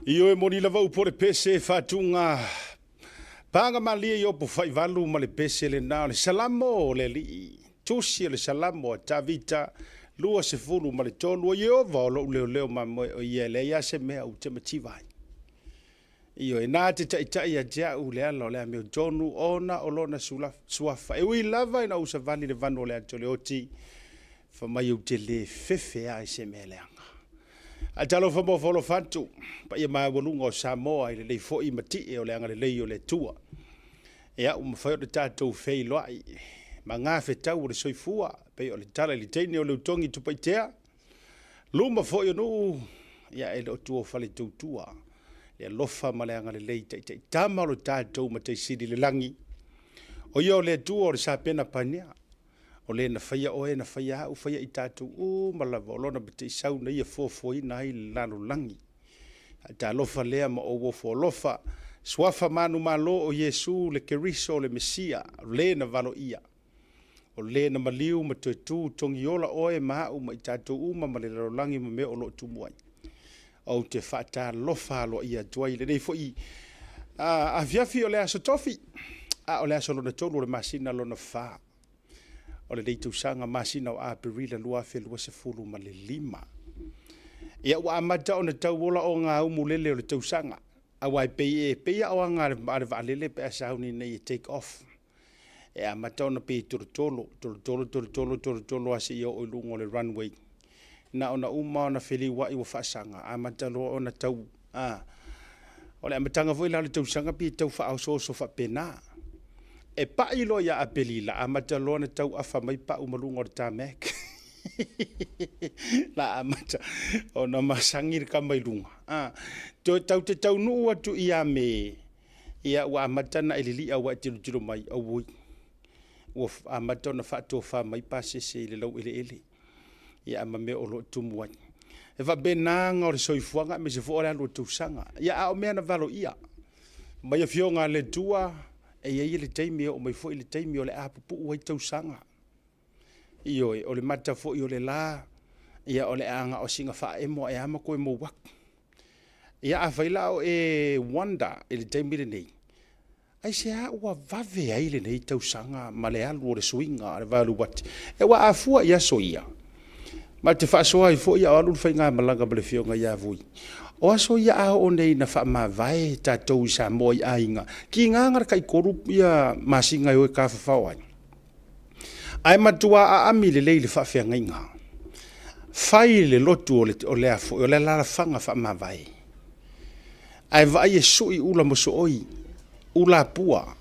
Io e moni lava upore pese fatunga panga malia yo po fai valu ma le pese le na le salamo le li tusi le salamo tavita lua se fulu ma le tolu yo volo leo ma o ye le ya se me u te mativai io e na te tai ya ja u le alo le me tonu ona olona sula suafa e wi lava ina usa vali le vano le atole oti fa mai u te le fefe ai se me le a talo fa mo folo fatu pa ia mai volunga o Samoa ile le fo i mati e o le anga le o le tua e a fa de tato fei loi ma nga fe tau le soifua pe o le tala le tene o le utongi tu paitea luma fo yo no ia e lo tuo fa le tutua le lofa ma le anga le te tama lo tato ma te sidi le langi o yo le tuo le sa pena pania o le na faia o e na faia u faia i tatu o malava lona bete sau na ia fofoi na i lalo langi ta lofa lea ma o wofo lofa swafa manu malo o Yesu le keriso le Mesia le na valo ia o le na maliu ma tu tongiola o e ma u ma i tatu u ma le lalo langi ma me o lo tumuai o te fata lofa lo ia tuai le nei foi a viafi o le aso tofi o le aso lona tolu le masina lona fa o le leitu sanga masina o aperila lua fe lua se fulu ma le lima. Ia ua amata o na tau wola o ngā umulele o le tau sanga. A wai peia o anga are vaalele pe asauni nei take off. E amata o na pei tolo ase ia o ilungo le runway. Na ona uma o na feli wa iwa whaasanga. Amata lo o na tau. O le amatanga voi la le tau sanga pi tau wha au so wha pena. E pa ilo ya apelila amata lona tau afa mai pa umalunga o tamek la amata ona masangir ka mai lunga te tau nu atu ia me ia wa amata na ilili au atilu mai au woi wa amata na fa to fa mai pa se le lau ele ia mame o lo tumuai e va benanga o soifuanga me se fo ora lo tu sanga ia o me na valo ia mai fionga le tua e ia le taimi o mai foi le taimi o le apupu o tau sanga io o le mata foi o le la ia o le anga o singa fa e mo e ama ko e mo wak ia a faila o e wanda e le taimi le nei ai se a ua vave ai le nei tau sanga ma le alu o le swinga le valu wat e wa afua ia soia ma te fa soa i foi ia alu fainga malanga bele fionga ia vui o aso ia a o nei na wha ma vai tatou sa moi ainga. Ki nganga kai korup ia masinga o e ka whawai. Ai matua a ami le leile wha whianga inga. Whai le lotu o le afo, o le lara whanga wha ma vai. Ai vai e sui ula moso oi, ula pua.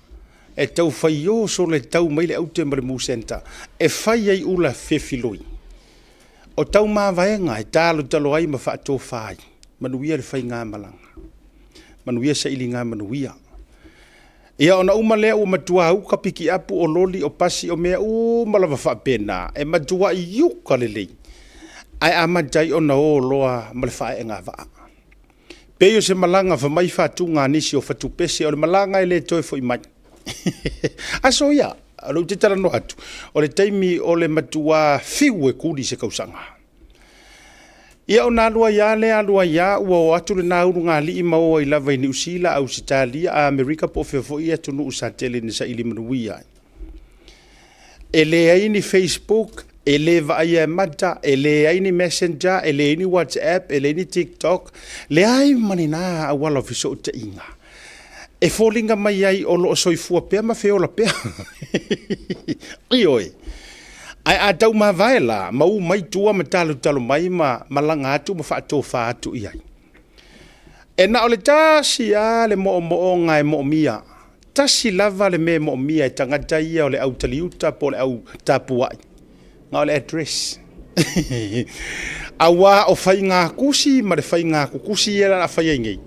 E tau whai o so le tau maile au te mare musenta. E whai ai ula whewhiloi. O tau ma vaenga e talo ai ma wha ato whai. Manuia le fai ngā malanga. Manuia sa ili ngā manuia. Ia ona umalea ua matua au ka piki apu o loli o pasi o mea malawa whaapena. E matua i uka lelei. Ai amadai ona o loa male whae ngā waa. Peo se malanga whamai whatu ngā nisi o whatu pese o le malanga e le toi fo i mai. Aso ia, alo te tala no atu. O le taimi o le matua fiu e kuri se kausanga. Ia o nā lua ia le alua ia ua o atu le nā uru ngā li i maua i lava i New Zealand au Sitalia a Amerika po fefo ia tunu usatele ni sa ili manuia. E le aini Facebook, e le vaia mata, e le aini Messenger, e le aini WhatsApp, e le aini TikTok, le ai manina a wala fiso te inga. E fōlinga mai ai o loo soifua pea ma feola pea. Ioi. Ai a tau ma vaela, mau mai tua ma talo mai ma malanga atu ma whaato whaatu iai. E na ole tasi a le mo ngai mo mia. Tasi lava le me mo mia e tangata ia o le au taliuta po le au tapuai. Nga o le address. Awa o whai ngā kusi ma le whai ngā kukusi ia la whai ngei.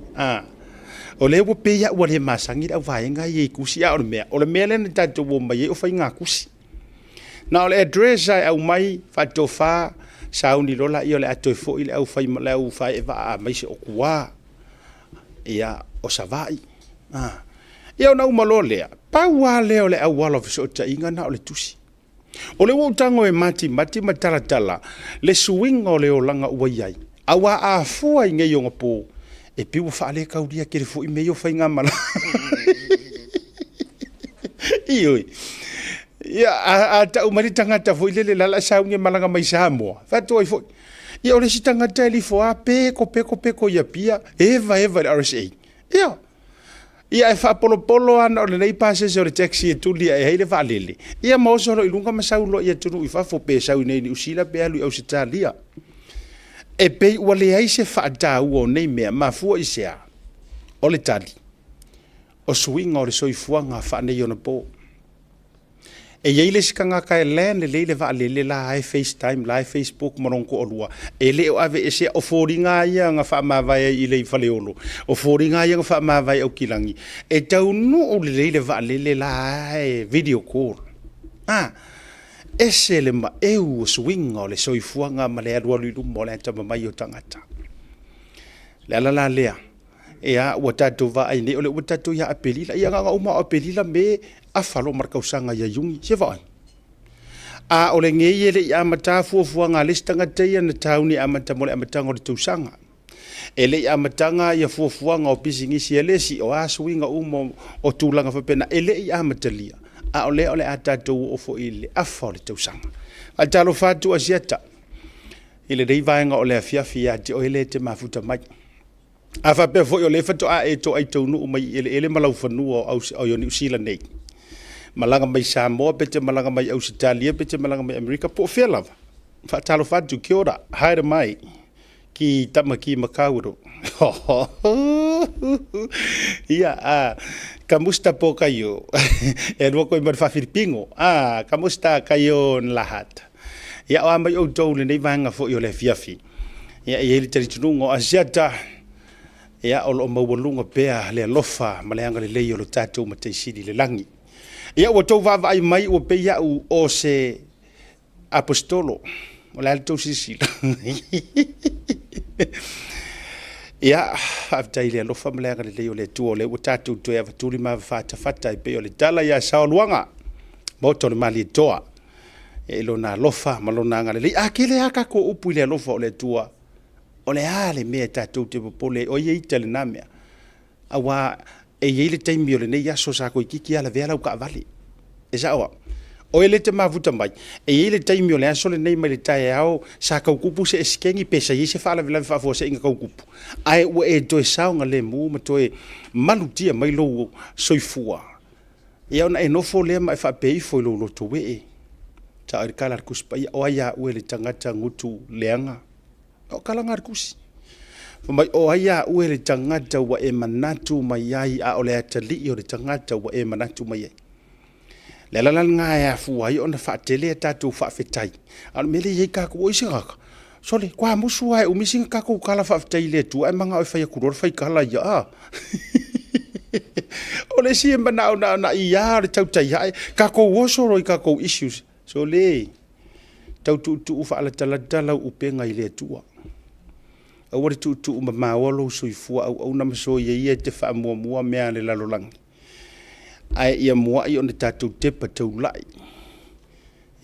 O le ua peia ua le masangi au vaenga i kusi a o le mea. O le mea le na tato wo mai o whai ngā kusi. Na ole address ai au mai fato fa sauni lola i ole ato fo ile au fai le au fai va mai se okua ia o savai ia na uma lolea pa wa le ole au wala so ta inga na ole tusi ole wo tango e mati matala le swing ole o langa uai ai awa a fua i ngai o po e piu whaale kauria kere fo i meo whainga mala. Ioi. Ia, a ta umari tangata fo i lele lala saunge malanga mai Samoa. Fatua i fo. Ia ole si tangata li fo a peko ia pia. Eva RSA. Ia. Ia e whapolo ana o le nei pase se o le taxi e tuli e heile whaalele. Ia maosoro i lunga masaulo ia tunu i whafo pe sau nei ni usila pe alu au se talia. E pei ua le ai se whaata ua o nei mea mafua i sea. O le tali. O swinga o le soifuanga whaanei ona po. E yeile sikanga ka e len le leile whaalele la ai FaceTime, la ai Facebook maronko o lua. E le o ave e se o fōringa ia nga whaamawai i le i whaleolo. O fōringa ia nga whaamawai au kilangi. E tau no o le leile whaalele la ai video call. E se le ma eu o swinga o le soifuanga ma le alualu ilu mo le atama mai o tangata. Le alala lea. E a ua tatou va ai ne o le ua tatou ia apelila. Ia nga uma apelila me a falo markausanga ia yungi. Se vai. A o le ngei ele i amata fuafua ngā listanga teia na tauni amata mo le amatanga o le tausanga. Ele i amatanga ia fuafua ngā o pisingisi ele si o asuinga umo o tūlanga whapena. Ele i amata lia. A o le a tatou o fo ile a fao le tausanga. A talo fatu a siata. Ile rei vaenga o le afiafia te o ele te mafuta mai. A whape fo i o le fato a e to ai taunu o mai ele malau whanua o New Zealand nei. Malanga mai Samoa, pete malanga mai Australia, pete malanga mai Amerika, po whea lava. Whaatalo whatu, kia ora, haere mai, ki Tamaki Makauro. Ia, kamusta po kayo. E rua koe mara whawhiripingo. Kamusta kayo nlahat. Ia, o amai o taule nei vanga fo i o le fiafi. Ia, i heli taritunungo, a siata, ia, o lo maualunga pea, le alofa, maleanga le lei o lo tātou ma teisiri le langi. Ia ua tau vava ai mai ua pe iau o se apostolo. O le altou sisila. Ia, aftai le alofa maleanga le lei o le tua o le ua tātou toe avatuli ma whata i pe o le tala ia saoluanga. Moto le mali toa. E ilo na alofa malona anga le lei. Kele haka ko upu i le alofa o le tua. O le ale mea tātou te popole o ie ita le namea. Awa e yeile taimi o le nei aso sa koe kiki ala vea lau ka avali. E sa oa. O ele te mavuta mai. E yeile taimi o le aso le nei mai le tae ao sa kaukupu se eskengi pesa ye se fala vila vifafua se inga kaukupu. Ai ua e toe saonga le mu ma toe malutia mai lo soifua. E au na e nofo lea mai whapei fo ilo lo to wee. Ta aere kala arkusi pa ia o aia ue le tangata ngutu leanga. O kala ngarkusi. Mai o aia ue le tangata wa e manatu mai ai a o le atali o le tangata wa e manatu mai ai. Le lalan ngā e afu ai o na whaatele e tātou whaafetai. Ano mele iei kako o isi ngaka. Sole, kwa musu ai umisi kako kala whaafetai le tu ai manga o whai akurora whai kala ia. O le si e mana o na ia le tautai ai. Kako wosoro i kako issues. Sole, tau tu ufa ala talatala upenga i le tua. Awari tu umamawalo soifua au namaso ia te whaamua mea le lalolangi. Ai ia mua i o ne tātou tepa tau lai.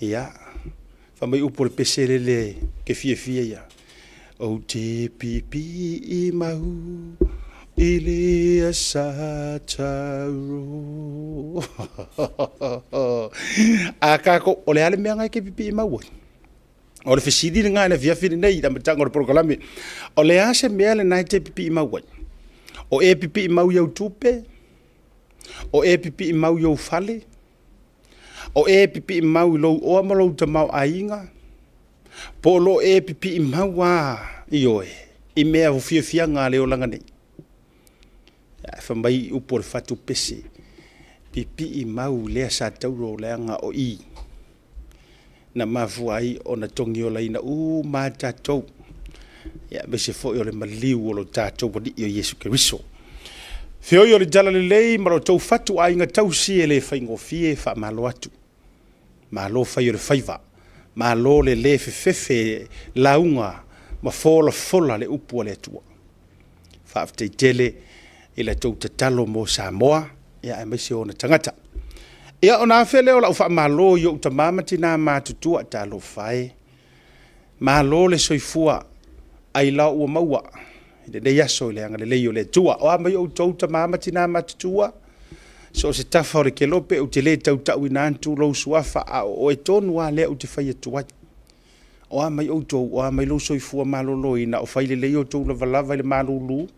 Ia. Whamai upo le pesele le ke fia ia. O te pipi i mahu i le asa taro. A kako, o le ale mea ngai ke pipi i mahu. O le fesidi ngā na viafiri nei da matanga o le prokalame. O le ase mea le nai te pipi i mahu. O e pipi i mahu iau tupe. O e pipi i mau iau fale. O e pipi i mau i lou oa ma lou ta mau ainga. Po lo e pipi i mau i oe. I mea hu fia ngā leo langa nei. Whamai upo le fatu pese. Pipi i mau lea sa tauro leanga o i. Na mafu ai o na tongi o laina ma tātou. Me se fo i o le maliu o lo tātou wadi i o Yesu Keriso. Feo i o le jala le lei, maro tau fatu a inga tau si e le whaingo fie wha malo atu. Malo whai o le whaiva. Malo le le fefe launga ma fola le upu le atua. Whaafte tele i le tau tatalo mo Samoa, ia e maise o na tangata. Ia o nā whele o la ufa malo i o utamamati nā mātutua talo whae. Malo le soifua ai lau ua maua. le yaso le anga le yo le tua o mai o tau ta mama tina matutua so se tafa o le kelope o te le tau tau ina antu lo suafa o e tonu a le o te whai atua o mai o tau o mai lo soifua malolo ina o whai le o tau la valava le malulu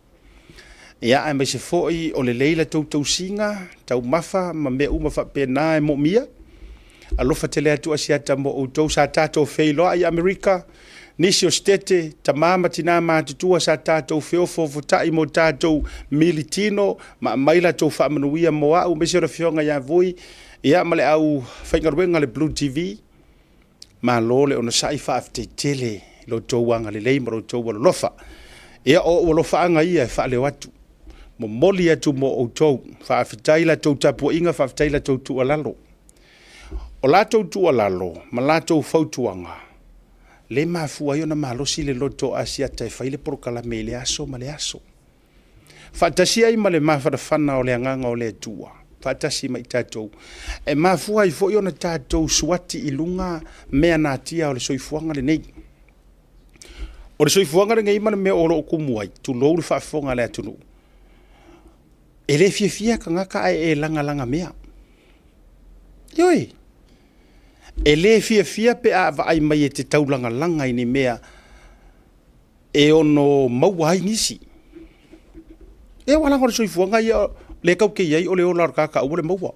ia ai mai se foi o le leila tau singa tau mafa ma me uma fa pena e mo mia alofa tele atu asiata mo o tau sa tato feilo ai Amerika nisi o stete tamama tina matutua sa tato feofo votai mo tato militino ma maila tau whaamanuia mo au mesi ora fionga ia voi ia male au whaingaruenga le Blue TV ma lole ona sai whaafte tele lo tau wanga le leima lo tau wala lofa ia o lofa anga ia e whaale watu mo moli atu mo o tau whaafitaila tau tapua inga whaafitaila tau tualalo o latou tualalo ma latou fautuanga le mafua iona malosi le loto asiata e faile porokalame le aso ma le aso faatasi ai ma le mafalafana o le agaga o le atua faatasi mai tatou e mafua ai foʻi ona tatou suati i luga mea natia o le soifuaga lenei o le soifuaga legei ma le mea o loo kumu ai tulou le faafofoga le atunuu e lē fiafia kagaka ae e lagalaga mea ioe e lē fiafia pe a vaai mai e te taulagalanga i ni mea e ono maua ai nisi e walaga o le soifuaga ia le kaukei ai o le ola o le kakau o le maua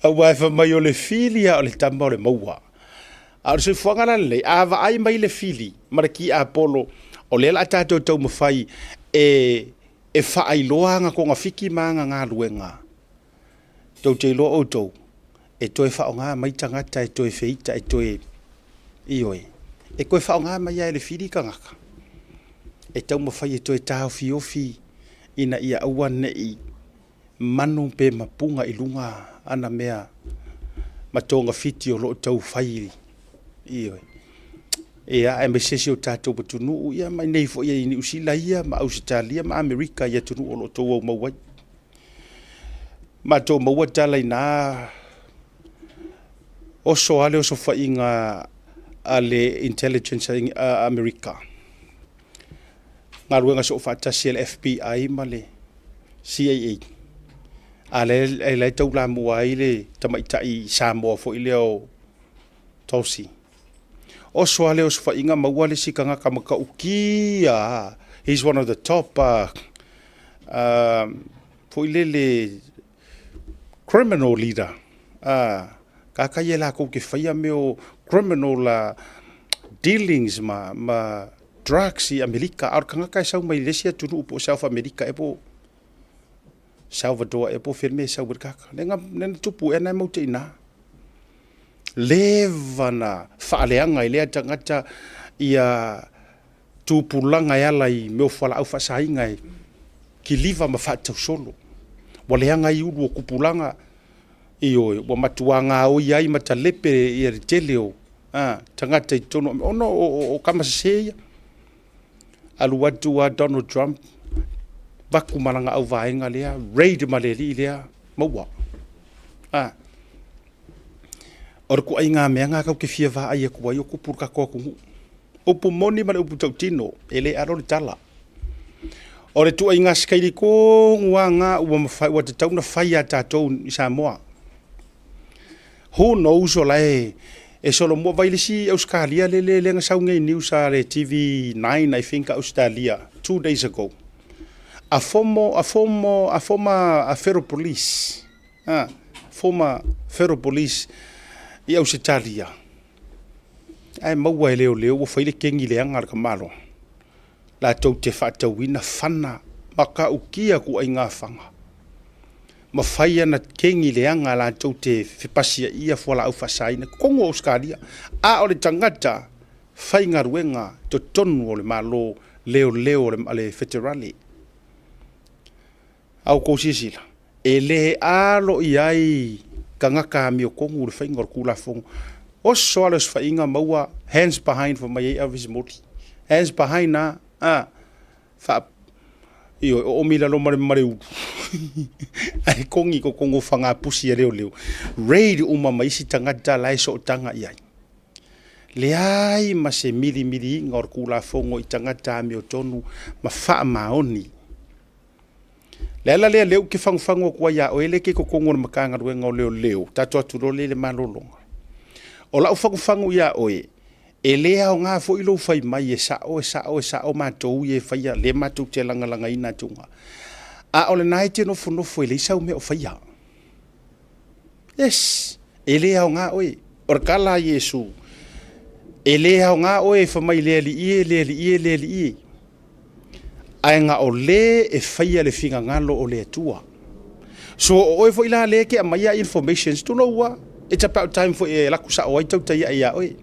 aua e famai o le fili a o le tama o le maua a o le soifuaga la lelei a vaai mai le fili ma le ki apolo o le ala tatou taumafai e faailoa agakoga fiki ma agagaluega tou te iloa outou e toe whaonga mai tangata e toe feita e toe ioe. E koe whaonga mai ai le whiri ka ngaka. E tau mawhai e toe tāo fiofi ina ia aua nei manu pe mapunga i lunga ana mea matonga fiti o loo tau whairi. Ioe. E a me sesi o tātou matunu ia mai nei fo ia ini usila ia ma Australia ma Amerika ia tunu o loo tau au mawai. Ma tō maua tala ina oso ale oso whainga ale intelligence Amerika. Ngā ruenga so whaatasi le FBI ma le CIA. Ale tau la mua i le tamaitai Samoa fo i leo Tosi. Oso ale oso whainga maua le sikanga kamaka ukia. He's one of the top fo i le criminal leader. Kaka ia la ko ke faia meo criminal dealings ma drugs i Amerika ar kanga kai sau mai lesia tunu po South America e po Salvador e po firme sau berkaka nenga tupu ena mo tina levana faaleanga ile tangata ia tupulanga yala i meo fala au fasainga i ki liva ma fata solo waleanga i udu kupulanga io wa matuanga o iai matalepe i teleo tangata i tono ono o kamaseia alu watu wa Donald Trump baku malanga au vaenga lea raid maleli lea maua orku ai nga me nga ka ke fia va ai ku ai ku purka ko ku opu moni male upu tautino ele aro tala ore tu ai nga skairi ko nga u ma fai wa tauna fai ata to Samoa. Who knows o lai e solo mo vai lisi Australia le nga saunga news are TV9 I think Australia 2 days ago. A former federal police. Former federal police i Australia. Ai maua e leo o faile kengi le anga ka malo. La tau te whatauina whana maka ukia ku ai ngā whanga. Ma whaia na kengi le anga la tau te whipasia ia whala au whasaina. Kongo Australia. A o le tangata whai ngā ruenga to tonu o le malo leo le federale. Au kōsisila. E le alo i ai ka ngaka mi o kongo le whai ngor kula fongo. O soalos whai inga maua hands behind for mai avis moti. Hands behind na fa io o mila lo mare u ai kongi ko kongo fanga pusi leo raid uma mai si tanga lai so tanga ia le ai ma se mili ngor kula fongo i tangata mi o tonu ma wha maoni. Le leo ke whangu kua ia o ele ke kokongo na makanga ruenga o leo. Tato aturo le malolonga. O lau whangu ia oe. E lea o ngā fo ilo whai mai e sao mātou e whaia le mātou te langa ina tunga. A o le nai te nofo e le isau me o whaia. Yes. E lea o ngā oe. O kala Yesu. E lea o ngā oe whamai le li ie. Ai ngā o le e whaia le whinga ngalo o le atua. So oe fo ila le ke a maia informations to know wa. It's about time for e laku sa oai tau tai ia oe.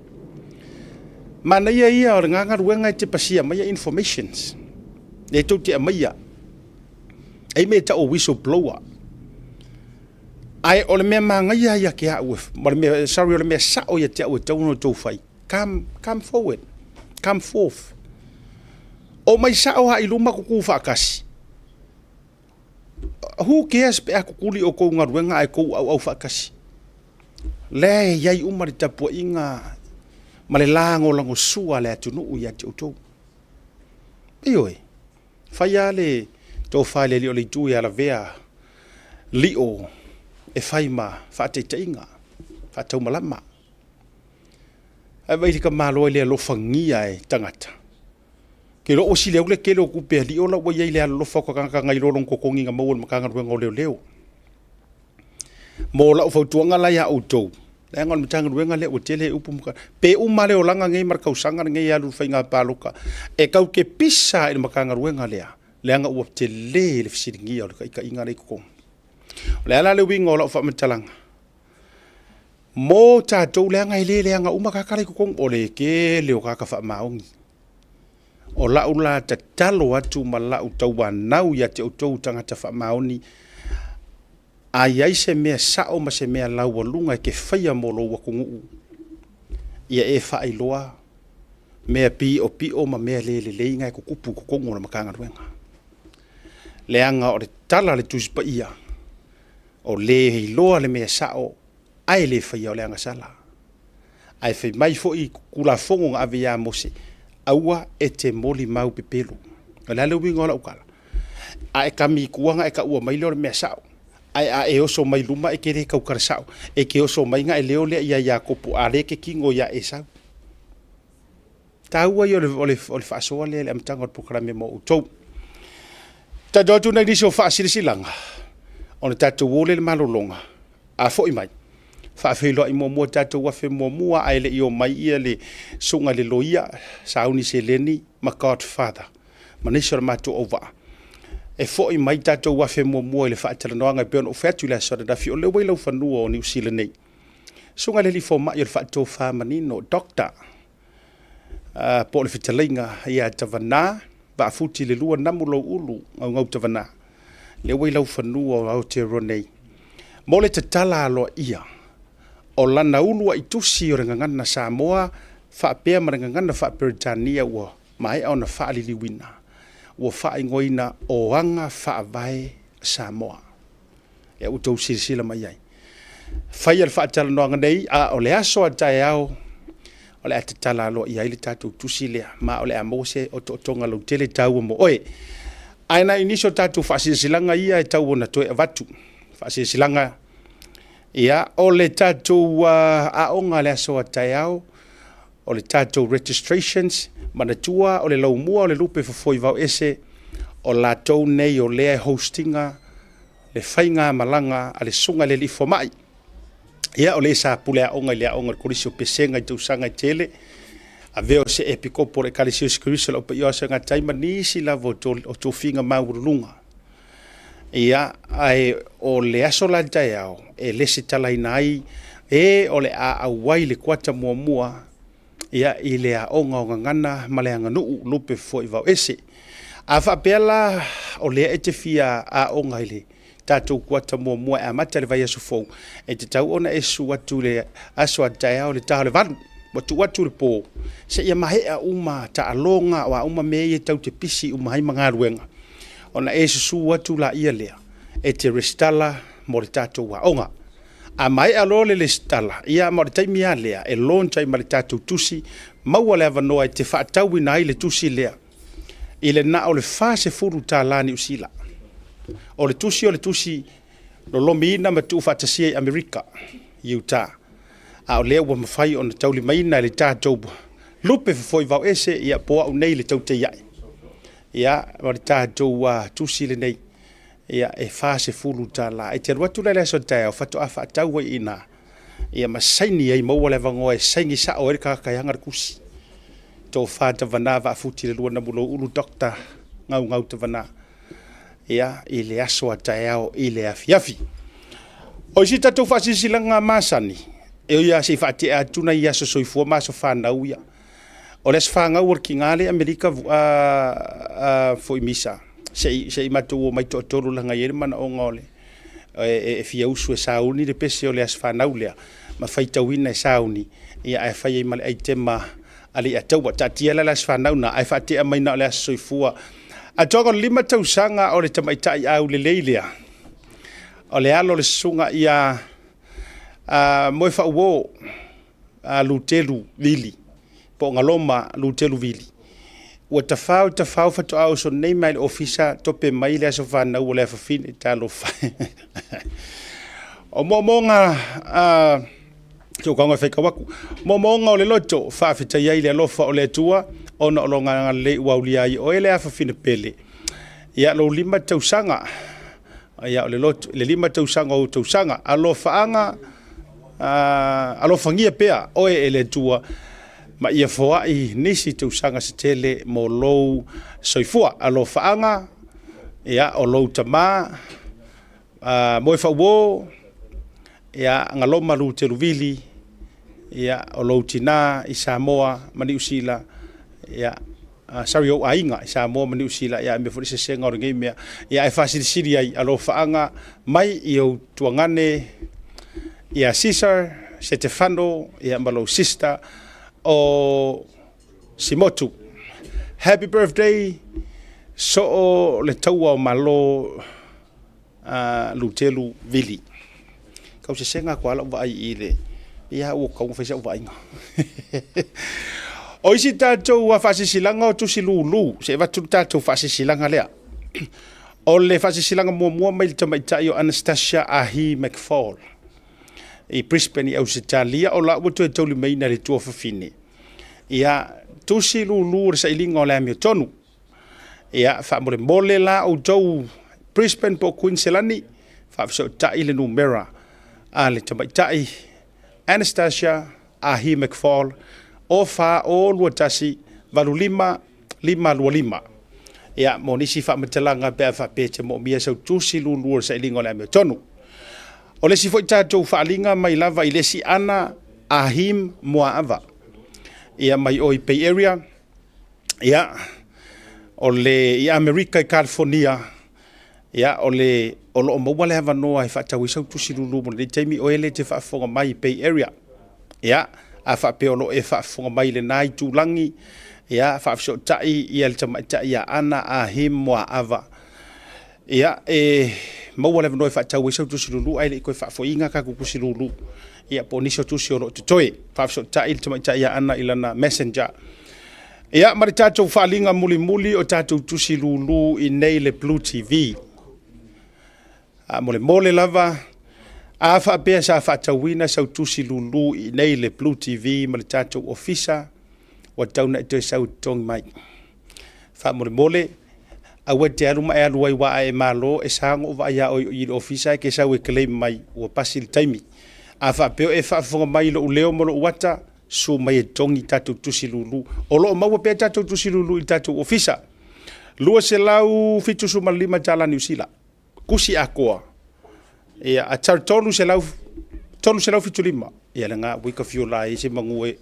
Mana ia o ngā ruenga te pasia maia informations. Le tau te a maia. Ai me ta o whistleblower. Ai o le mea manga ia ke a ue. Sorry o le mea sa o ia te a ue tau no tau whai. Come forward. Come forth. O mai sa o hai luma kuku whakasi. Who cares pe a kukuli o kou ngā ruenga ai kou au whakasi. Le iai umari tapua inga ma le lango lango sua le atunu ia te utou. Ioi, whaia le tō whai le lio le tu ia la vea lio e whai ma whaatei inga, whaatau malama. Ai vai tika māloa le alofa ngia e tangata. Ke lo osi leo le ke leo kupe lio la wa iai le alofa kakanga ngai lorong kokongi nga maua makanga ruenga o leo. Mo la ufautuanga la ia utou. Le ngon mitanga ruenga le o tele upu muka. Pe umale o langa ngai markau sanga ngai alu whainga pāluka. E kau ke pisa i makanga ruenga lea. Le anga ua tele le fisiringi au le ka inga rei kukong. Le ala le winga o la ufa matalanga. Mo tātou le anga ile le anga umakaka rei kukong o le ke leo kaka wha maongi. O la ula ta talo atu ma la utau wanau ya te utau tangata wha maoni. Ai ai se mea sao ma se mea lau walunga ke whaia molo wakungu. Ia e whai loa. Mea pi o ma mea le inga e kukupu kukongo na makanga ruenga. Leanga o le tala le tuspa ia. O le hei loa le mea sao. Ai le whaia o leanga sala. Ai whai mai fo i kula fongo ngā ave ia mose. Aua e te moli mau pepelu. O le ale winga o la ukala. Ai kami kuanga e ka ua mai leo le mea sao. Ai a e oso mai luma e kere kau karasao. E ke oso mai nga e leo lea ia Iakopo a le ke kingo ia e sao. Taua i o le whaasoa le amtanga o pukarame mo utou. Ta dotu na nisi o whaasirisilanga. O le tatou ole le malolonga. A fo i mai. Whaafeilo i mua tatou wafe mua ai le i o mai ia le sunga le loia. Sauni se leni ma Godfather. Ma nisi o le mato o waa. E fo i mai tatou wafe mua le whaatalanoanga pe ono wheatu le asora dafi o le wailau whanua o New Zealand nei. Sunga le li fo mai o le whaatou whamanino, doctor. Po le whitalainga ia tawana, ba futi le lua namulo ulu au ngau tawana. Le wailau whanua o Aotearoa nei. Mo le tatala aloa ia. O lana ulua i tusi o rengangana Samoa, whaapea ma rengangana whaaperitania ua mai au na whaaliliwina. Ua whaingoina o anga whaavae Samoa. E utou sirisila mai ai. Whaia le whaatala noanga nei, a o le aso a tae au, o le atatala aloa i aile tātou tusi lea, ma o le amose o tonga lau tele tau mo. Oe, aina iniso tātou whaasirisilanga ia e tau ona toe avatu. Whaasirisilanga ia o le tātou a onga le aso a tae au, o le tātou registrations, manatua o le laumua o le lupe fafoi vau ese o la tau nei o lea hostinga le whainga malanga a le sunga le lifo mai. Ia o le sa pule a onga le a onga korisio pesenga i tausanga i tele a veo se epikopo le kalisio skrisio o pa ioasa ngā taima nisi lavo o tō whinga maurulunga. Ia ai o le aso la tai au e lesi talai nai e o le a awai le kuata mua ia i le a onga o ngana ma le anga nuu lupe foi vau ese. A whapela o le e te fia a onga i le tātou kuata mua a mata le vai asu fau. E te tau ona esu watu le aso a tai au le taho le valu. Watu le po. Se ia mahea uma ta alonga o a uma mea tau te pisi uma hai mga ruenga. Ona esu su watu la ia lea. E te restala mo le tātou wa onga. a mai alo le stala ia mo te mia lea e loncha i male tatu tusi maua le avanoa te whaatau ina i le tusi lea i le na o le fase furu tā lani usila o le tusi lo lomi ina ma tu whaatasia i Amerika Utah a o lea ua mawhai o na tauli maina le tātou lupe foi vau ese ia poa u nei le tau te iai ia ma le tātou tusi le nei ia e fase fulu tala e te ruatu le so tai o fatu afa tau i ina ia masaini ai mo le vango e saingi sa o ka ka yanga kusi to fata vana va futi le luana mulo ulu dokta ngau te vana ia i le aso tai o i le afiafi o si tatu fasi silanga masani e ia si fati atuna ia so soifua maso fana uia o les fanga working ale America fo imisa sei matu o mai totoro langa yere mana o ngole e fia usu e sauni de pese o le asfanaulia ma faita wina e sauni ia e fai mal ai tema ali atau tatia la asfanauna ai fati a mai na le soifua a togo lima tau sanga o le tamaitai au le leilia o le alo le sunga ia moi fa wo lutelu vili po ngaloma lutelu vili ua tafau fatu au so nei mai ofisa tope mai le so fa na o le fa fin italo fa o momonga so kanga fe kawaku momonga o le loto fa fita ia le lofa o le tua ona longa le waulia i o ele fa fin pele ia lo lima tausanga ia o le loto le lima tausanga o tausanga alofa anga alofa ngia pea o ele tua ma ia foa i nisi te usanga se tele mo lou soifua alo faanga ia o lou tama mo fa wo ia ngaloma lu te luvili ia o lou tina i Samoa mani usila ia sorry o ainga i Samoa mani usila ia me fo se senga o ngai me ia e fasili siri ai alo faanga mai i o tuangane ia Cesar Stefano ia malo sister o Simotu happy birthday so le taua malo lutelu vili kau se senga ko ala vai ile ia o kau fa se vai o isi tatou wa fasi silanga o tusi lulu se va tu tatou fasi silanga lea o le fasi silanga mo mai tamaita yo Anastasia Ahi McFall i Brisbane i Australia o la woto tolu meina le tua fafine ia tusi lulu sa ilinga o le ami tonu ia fa mole la o tou Brisbane po Queensland fa so ta ile numera ale tamaita Anastasia Ahi McFall o fa o luatasi valulima lima ia monisi fa metalanga pe fa pe mo mia so tusi lulu sa ilinga o le ami tonu o le si foi tatou faalinga mai lava i lesi ana Ahim Moava ia mai o i Bay Area ia o le i America i California ia o lo mo le hava no ai fatau so tusi lulu mo le taimi o ele te fa mai Bay Area ia a fa pe o lo e fa mai le nai tulangi ia fa so tai ia le tama ia ana Ahim Moava ia mo le no fa tau so tusi lulu ai le ko fa fo inga ka ku tusi lulu ia po niso tusi o to toe fa so tai tama ia ana ilana messenger ia mari tatou fa linga muli o tatou tusi lulu i nei le Blue TV a mole lava a fa pe sa fa tawina so tusi lulu i nei le Blue TV mari tatou ofisa wa tauna to so tong mai fa mole a wete alu mai alu ai wa e malo e sango va ia o i ofisa ke sa we claim mai o pasil taimi a fa pe e fa fo mai lo leo mo lo wata so mai tongi tatu tusi lulu o lo mau pe tatu tusi lulu i tatu ofisa lua se lau fitu su malima tala New Zealand kusi akoa e a tartolu se lau fitu lima ia nga wika fiola e se mangu e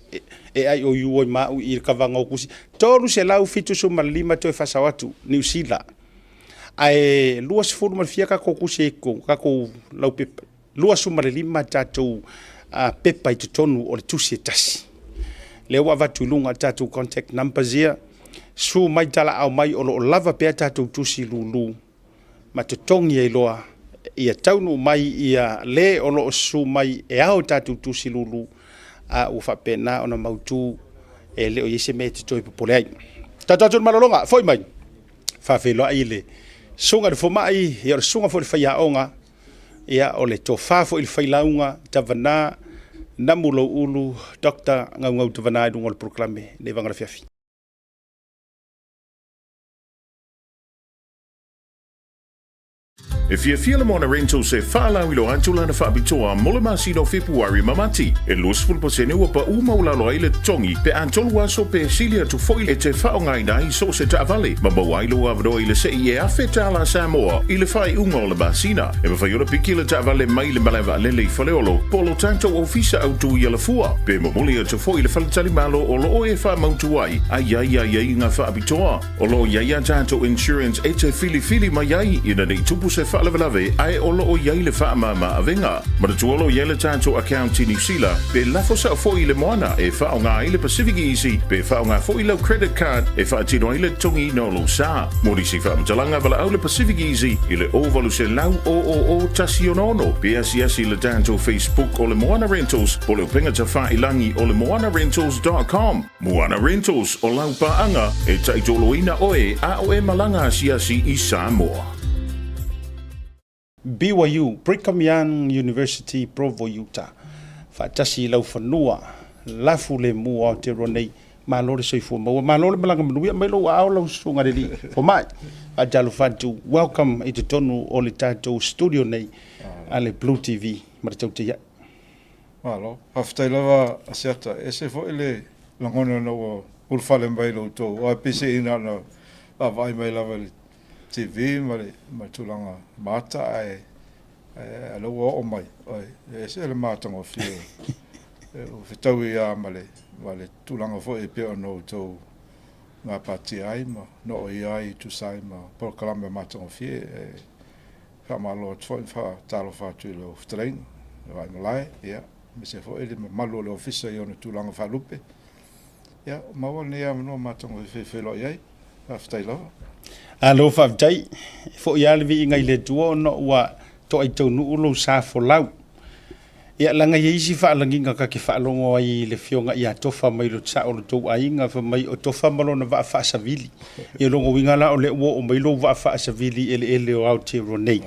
ai o yu o ma i kavanga o kusi tolu se lau fitu su malima to e fasawatu New Zealand ai lua se fulu malfiaka ko kusi ko kako lau pepa lua su malima tatu pepa i tonu o le tusi tasi le wa vatu lunga tatu contact number zia su mai tala au mai o lo lava pe tatu tusi lulu ma te tongi e loa ia taunu mai ia le o lo su mai e au tatu tu silulu a u fa pena ona mautu e le o yese me te toi popole ai tatu malolonga foi mai fa felo ai le sunga de fo mai ia sunga fo le faia onga ia o le tofa fo il failaunga tavana namulo ulu Dr. Ngau tavana i dungo le proklame le vanga fiafi. If you feel mo na rental se fala wilo antula na fabitoa mole masino February mamati e los ful posene wa pa uma ula lo ile tongi pe antol wa so pe silia to foil e te fa ngai dai so se ta vale ma ba wailo avro ile se e afeta la Samoa ile fai uma le basina e fa yoro pikile ta vale mai le malava le foleolo polo tanto ofisa auto ile fua pe mo mole to foil fa tali malo o lo e fa mautuai ai nga fabitoa o lo ya tanto insurance e te fili mai ai ina nei tupu se lave ai olo o yaile fa mama avenga ma tu olo yaile tanto account in Sila pe la fosa fo ile moana e fa nga ile Pacific Easy pe fa nga fo ile credit card e fa tino ile tongi no lo sa mori si fa mtalanga vala ile Pacific Easy ile ovalo se lau o tasionono pe asias ile tanto Facebook ole moana rentals polo pinga ta fa ilangi ole moanarentals.com moana rentals o lau pa anga e taitoloina oe a o e malanga asiasi i Samoa. BYU, Brigham Young University, Provo, Utah. Fatasi lau fanua, lafu le mua o te ronei, malore soifu maua, malore malanga manuia, melo au lau sunga reli. For mai, ajalu fatu, welcome i te tonu o le tatou studio nei, ale Blue TV, maratau te ia. Malo, haftai lava asiata, ese fo ile langona no o ulfale mai lo to, o apise ina no, vai mai lava le TV ma tulanga mata ai alo o mai ai se le mata ngo fi o fitau ia male tulanga fo e pe no to na pati ai ma no ai tu sai ma por kalamba mata ngo fi fa malo fo fa talo fa tu lo train vai malai ia me se fo ele malo le office io no tulanga fa lupe ia ma woni ia no mata ngo fi lo ia aftai lo Alo whawtai, fo i alvi i ngai le tua no wa to ai tau nu ulo sa fo lau. Ia langa i isi whaalangi nga ka ki whaalongo ai le fionga i a tofa mai lo tsa o lo tau ai nga fa mai o tofa malo na waa whaasavili. Ia longo wingala o le ua o mai lo waa whaasavili ele o Aotearoa.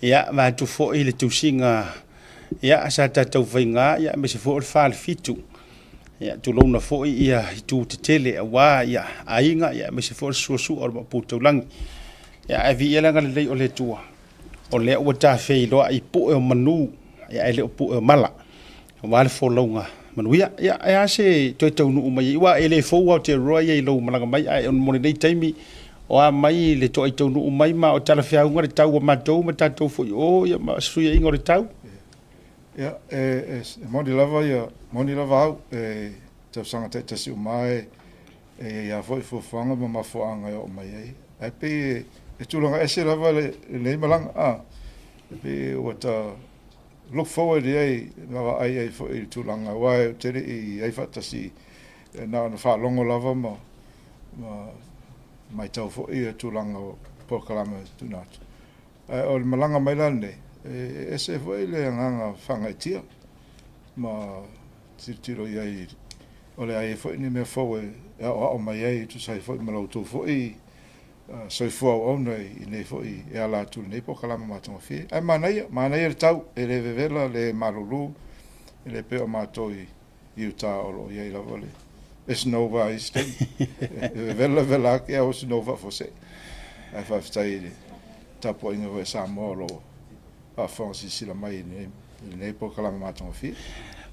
Ia ma tu fo i le tusinga, ia asa tatau whainga, ia me se fo o le whaal fitu. Ya tu lona foi ia tu te tele wa ia ainga ia me se for su o ma puto lang ya avi ia langa le o le tua o le o ta fe lo ai pu o manu ya ele pu o mala wa le fo longa manu ya se to nu mai wa ele fo wa te roya i lo malanga mai ai on mo nei taimi o a mai le to nu mai ma o tala fia unga le tau ma tatou fo o ya ma su ia ingore tau ja moni lava au te sanga te si mai ya foi fanga ma fo anga o mai ai pe e tulanga ese lava le malanga pe what look forward ai lava ai fo i tulanga wa te ai fatasi na fa longo lava ma mai tau fo i tulanga po kalama tunat o malanga mai lane ese foi le nganga whangaitia ma tiro iai ole ai foi ni me foi o mai ai tu sai foi malo tu foi so foi o nei nei foi e ala tu nei po kala ma tu fi ai manai tau ele vevela le malulu ele pe o matoi Utah o iai la vole es nova ist vela que é o nova você ai fa stai tapo inga ve Samoa a fonsi sila mai nei po kala ma tu fi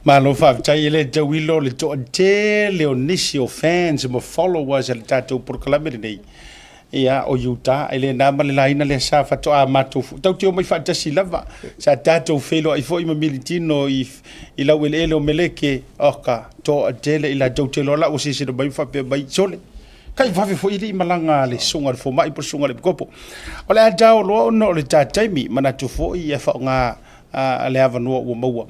Ma lo whawtai le tawilo le to te leonisi o fans mo followers le tatou proclame nei. Ia o Utah ele na male laina le sa fato a matu tau te o mai fatasi lava sa tatou felo ai foi ma militino i lau ele o meleke oka to tele ila tau te lola o sisi do mai fa pe mai sole. Kai vafe fo ili malanga le sunga fo mai po sunga le kopo. O le atau lo no le tataimi mana tu fo i fa nga le ava no o maua.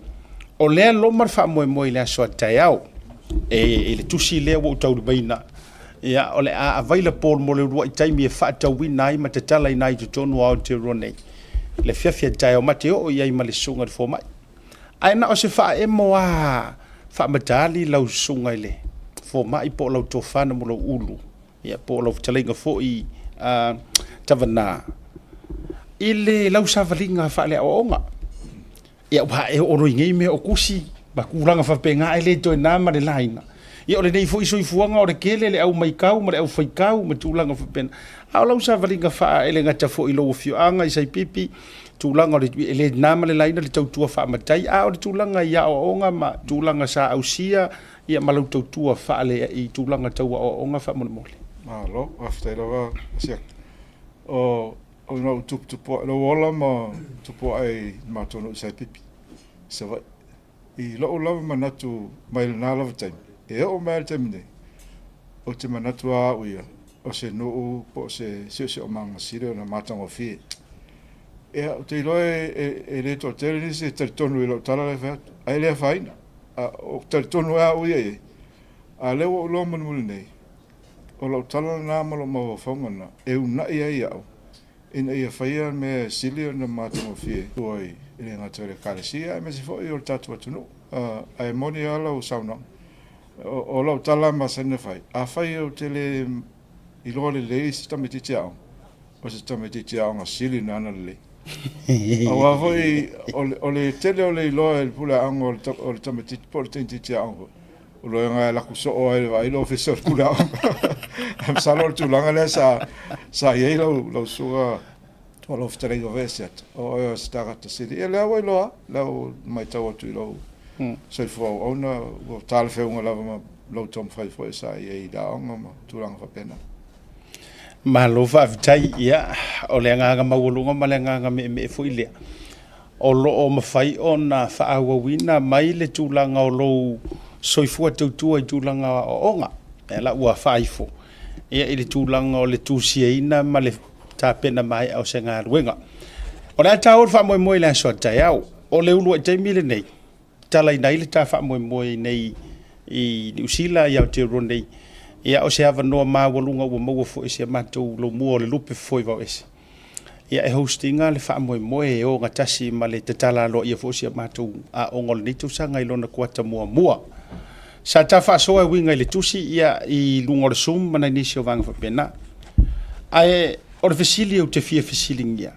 O lea lo marfa mo le so taiao e le tusi le wo tau baina ia o le available mo le ro taimi e fa tau winai ma te tala nai to tonu Aotearoa nei le fiafia tai o mate o ia i male sunga le fo mai ai na o se fa e moa fa matali lau sunga ile fo mai po lau tofana mo lau ulu ia po lau talinga fo i tavana ile lau savalinga fa le onga ia wa e o ringi me o kusi ba kulanga fa penga ele to na ma le laina ia o le nei fo iso ifuanga o le kele le au mai kau ma le au fai kau ma tulanga fa pena au lau savalinga fa ele ngata fo i lo fio anga i sai pipi tulanga o le nama le laina le tautua fa matai a o le tulanga ia o onga ma tulanga sa ausia ia malau tautua fa le i tulanga tau o onga fa mole mole Malo, after lava sia. O no tupo lo wala ma tupo ai matono sai pipi. So what I lo lava manatu mai na lava time. E o mai time ne. O te manatu a uia. O se no po se o manga sire na matango fi. E o te lo e le to tele ni se tonu lo tala le fa. Ai le faina. O tonu a uia. A le o lo mun nei. O lau tala nā malo mawa whaungana, e una ia ia au. Ina ia whaia me silio na mātunga fie. Tuai, ina ngā tore kāresia, e me si fo i o tātua tunu. Ai moni ala o saunang. O lau tala ma sene whai. A whai o tele i loa le lei si tametiti au. O si tametiti au ngā sili nana le lei. Au a fai, o le tele o le i loa e pula ango o le tametiti, po le tentiti au. O lo nga la kuso o ai vai lo officer kula am salor tu langa le sa ye lo suga to lo ftere go veset o stara to city e le wa lo mai taw tu lo so fo ona o tal fe un lo tom fai fo sa ye da on tu langa fa pena ma lo fa vitai ia o le nga ma wolunga ma le nga me fo ile o lo o ma fai ona fa awa wina mai le tu langa o lo soifua tautua I tūlanga o onga, e la ua whaifo. Ia I le tūlanga o le tūsiaina ma le tāpena mai au se ngā ruenga. O le ata ora wha moe le asua tai au, o le ulua I taimile nei, talai nei le tā wha moe nei I Usila I Aotearoa nei, ia o se hawa noa mā walunga ua maua fo ese mātou lo mua o le lupe foi vau ese. Ia e hostinga le wha moe o ngatasi ma le tatala lo ia fo ese mātou a ongol ni tūsanga I lona kuata mua. Sa ta fa so winga le tusi ia I lungo le sum mana ni sio vanga fa pena. Ai o le fasili o te fia fasilingia.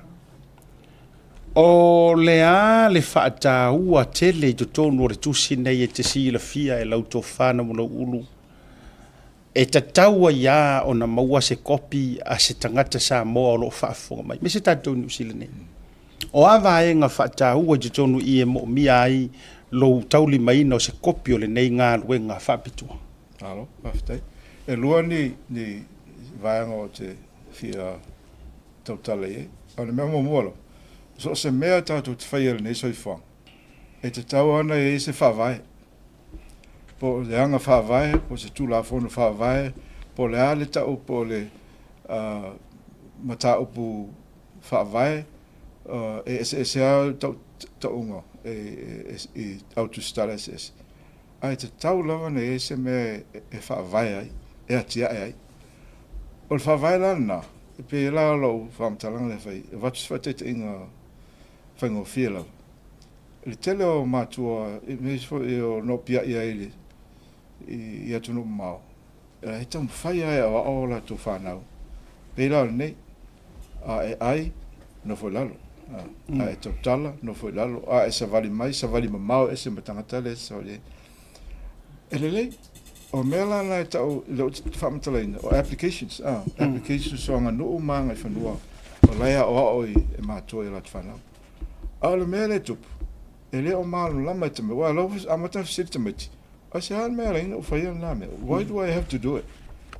O le a le fa ta ua tele to tonu le tusi nei e te si la fia e lau to fana mo ulu. E ta taua ia o na maua se kopi a se tangata sa mo o lo fa fonga mai. Me se ta tonu sile nei. O ava e nga fa ta ua te tonu I e mo mi ai lo tauli mai no se kopi o le nei ngā luenga whapitua. Alo, maftai. E lua ni vaenga o te fia tautale e. O le mea momualo. So se mea tātou te whaiere nei soi whang. E te tau ana e se whawai. Po le anga whawai, po se tūla whono whawai, po le ale tau, po le mata upu whawai, e se au taunga. E autostara es ai te tau lava ne ese me e fa vai ai e atia ai o fa vai la na e pe la lo fam talang le fai wat te inga fango fiela le tele o matua e me fo e no pia ai i atu no mau e tam fai ai o la tu fa now pe la ne ai no fo lalo e tala no foi lalo e sa vali mamau e se matangata le so le ele o mela na tau lo famtalaina o applications applications so nga no manga fanua o laia o e mato e lat fana ale mele tup ele o malu lama te me wa lo amata sitemati o se han mele no foi na me why do I have to do it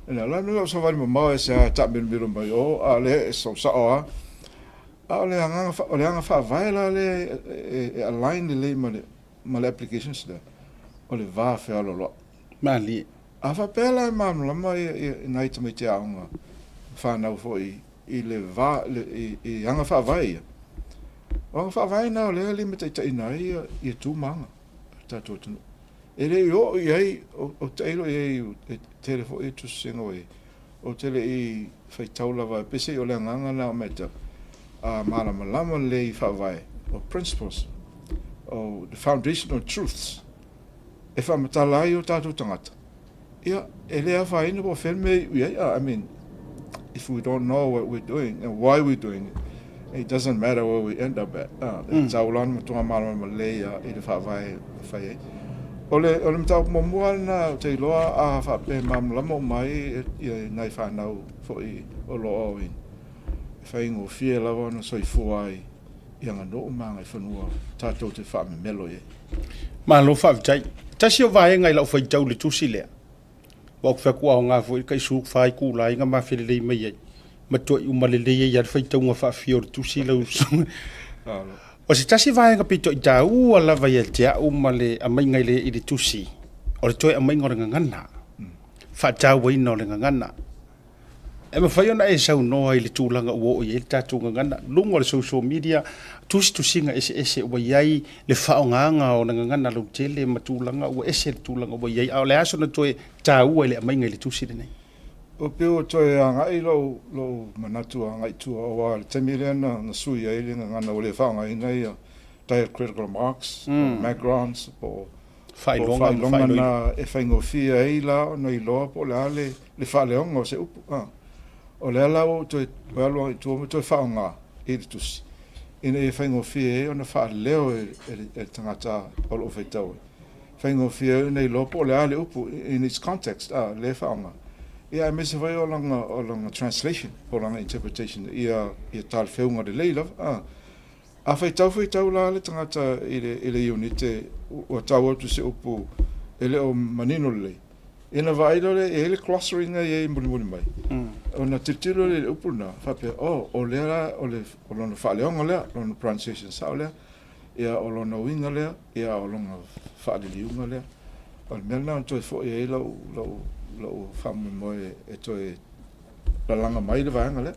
and I no so vali mamau e se ta me mai o ale so sa o o le anga fa vai la le align le ma le applications da o le va fe alo lo Mali a fa pela ma ma nai te me te anga fa na fo I le va I anga fa vai o fa vai na le me te ina I tu manga ta tu ele yo ai o te ilo e telefo e tu singo e o tele I fa taula va pese o le anga na meta malama le whawai, o principles, o the foundational truths. E whamatala ai o tātou tangata. Ia, e lea whaina po whenme, I mean, if we don't know what we're doing and why we're doing it, it doesn't matter where we end up at. Taulan matunga malama malea i le whawai whai. Ole mtau mamua na te loa a whape mamlama o mai i nai whanau fo i o loa o in. Whai ngō fia lawa na soifua i anga no manga i whanua tātou te whaame melo e. Malo whawtai. Tasi o vai ngai lau whai tau le tusi lea. Wak whakua o ngā fwoi kai sūk whai kūlai ngā mawhirelei mai ei. Matua i umalelei ei ar whai tau ngā whawhio le tusi lau. O se tasi vai ngā pito i tā ua lava i te au male a mai ngai le i le tusi. O le toi a mai ngore ngangana. Whatau wa ina o le ngangana. E ma whai ona e sau noa i le tūlanga ua o i e tātou ngangana. Lungo le social media, tusinga ese ua iai le whaonganga o le ngangana lau tele ma tūlanga ua ese le tūlanga ua iai. Ao le aso na toi tā ua i le a mai ngai le tusi le nei. O peo toi a ngai lo manatu a ngai tua o wa le temile na sui ai le ngana o le whaonga ina i diacritical marks, backgrounds, o whailonga na e whaingo fia ai la o nei loa po le ale le whaaleonga o se upu. O le ala o toi walo i tua mo toi whaonga i le tusi. Ina e whaingo fia e o na whaaleo e tangata o lo whaitau. Whaingo fia e nei loa po le ale upu in its context, le whaonga. Ia me se vai o langa translation, o langa interpretation, ia tal whiunga de leila. A whaitau la le tangata i le unite o tau atu se upu ele o manino le. Ina vaida le e le glossary nga e muni mai. O na titilo le upu na, whape, o lera, o lona whaaleonga lea, lona pronunciation sao lea, ia o lona winga lea, ia o lona whaaliunga lea. O le mena o toi fo e lau whamu moe e toi la langa mai le vaenga le.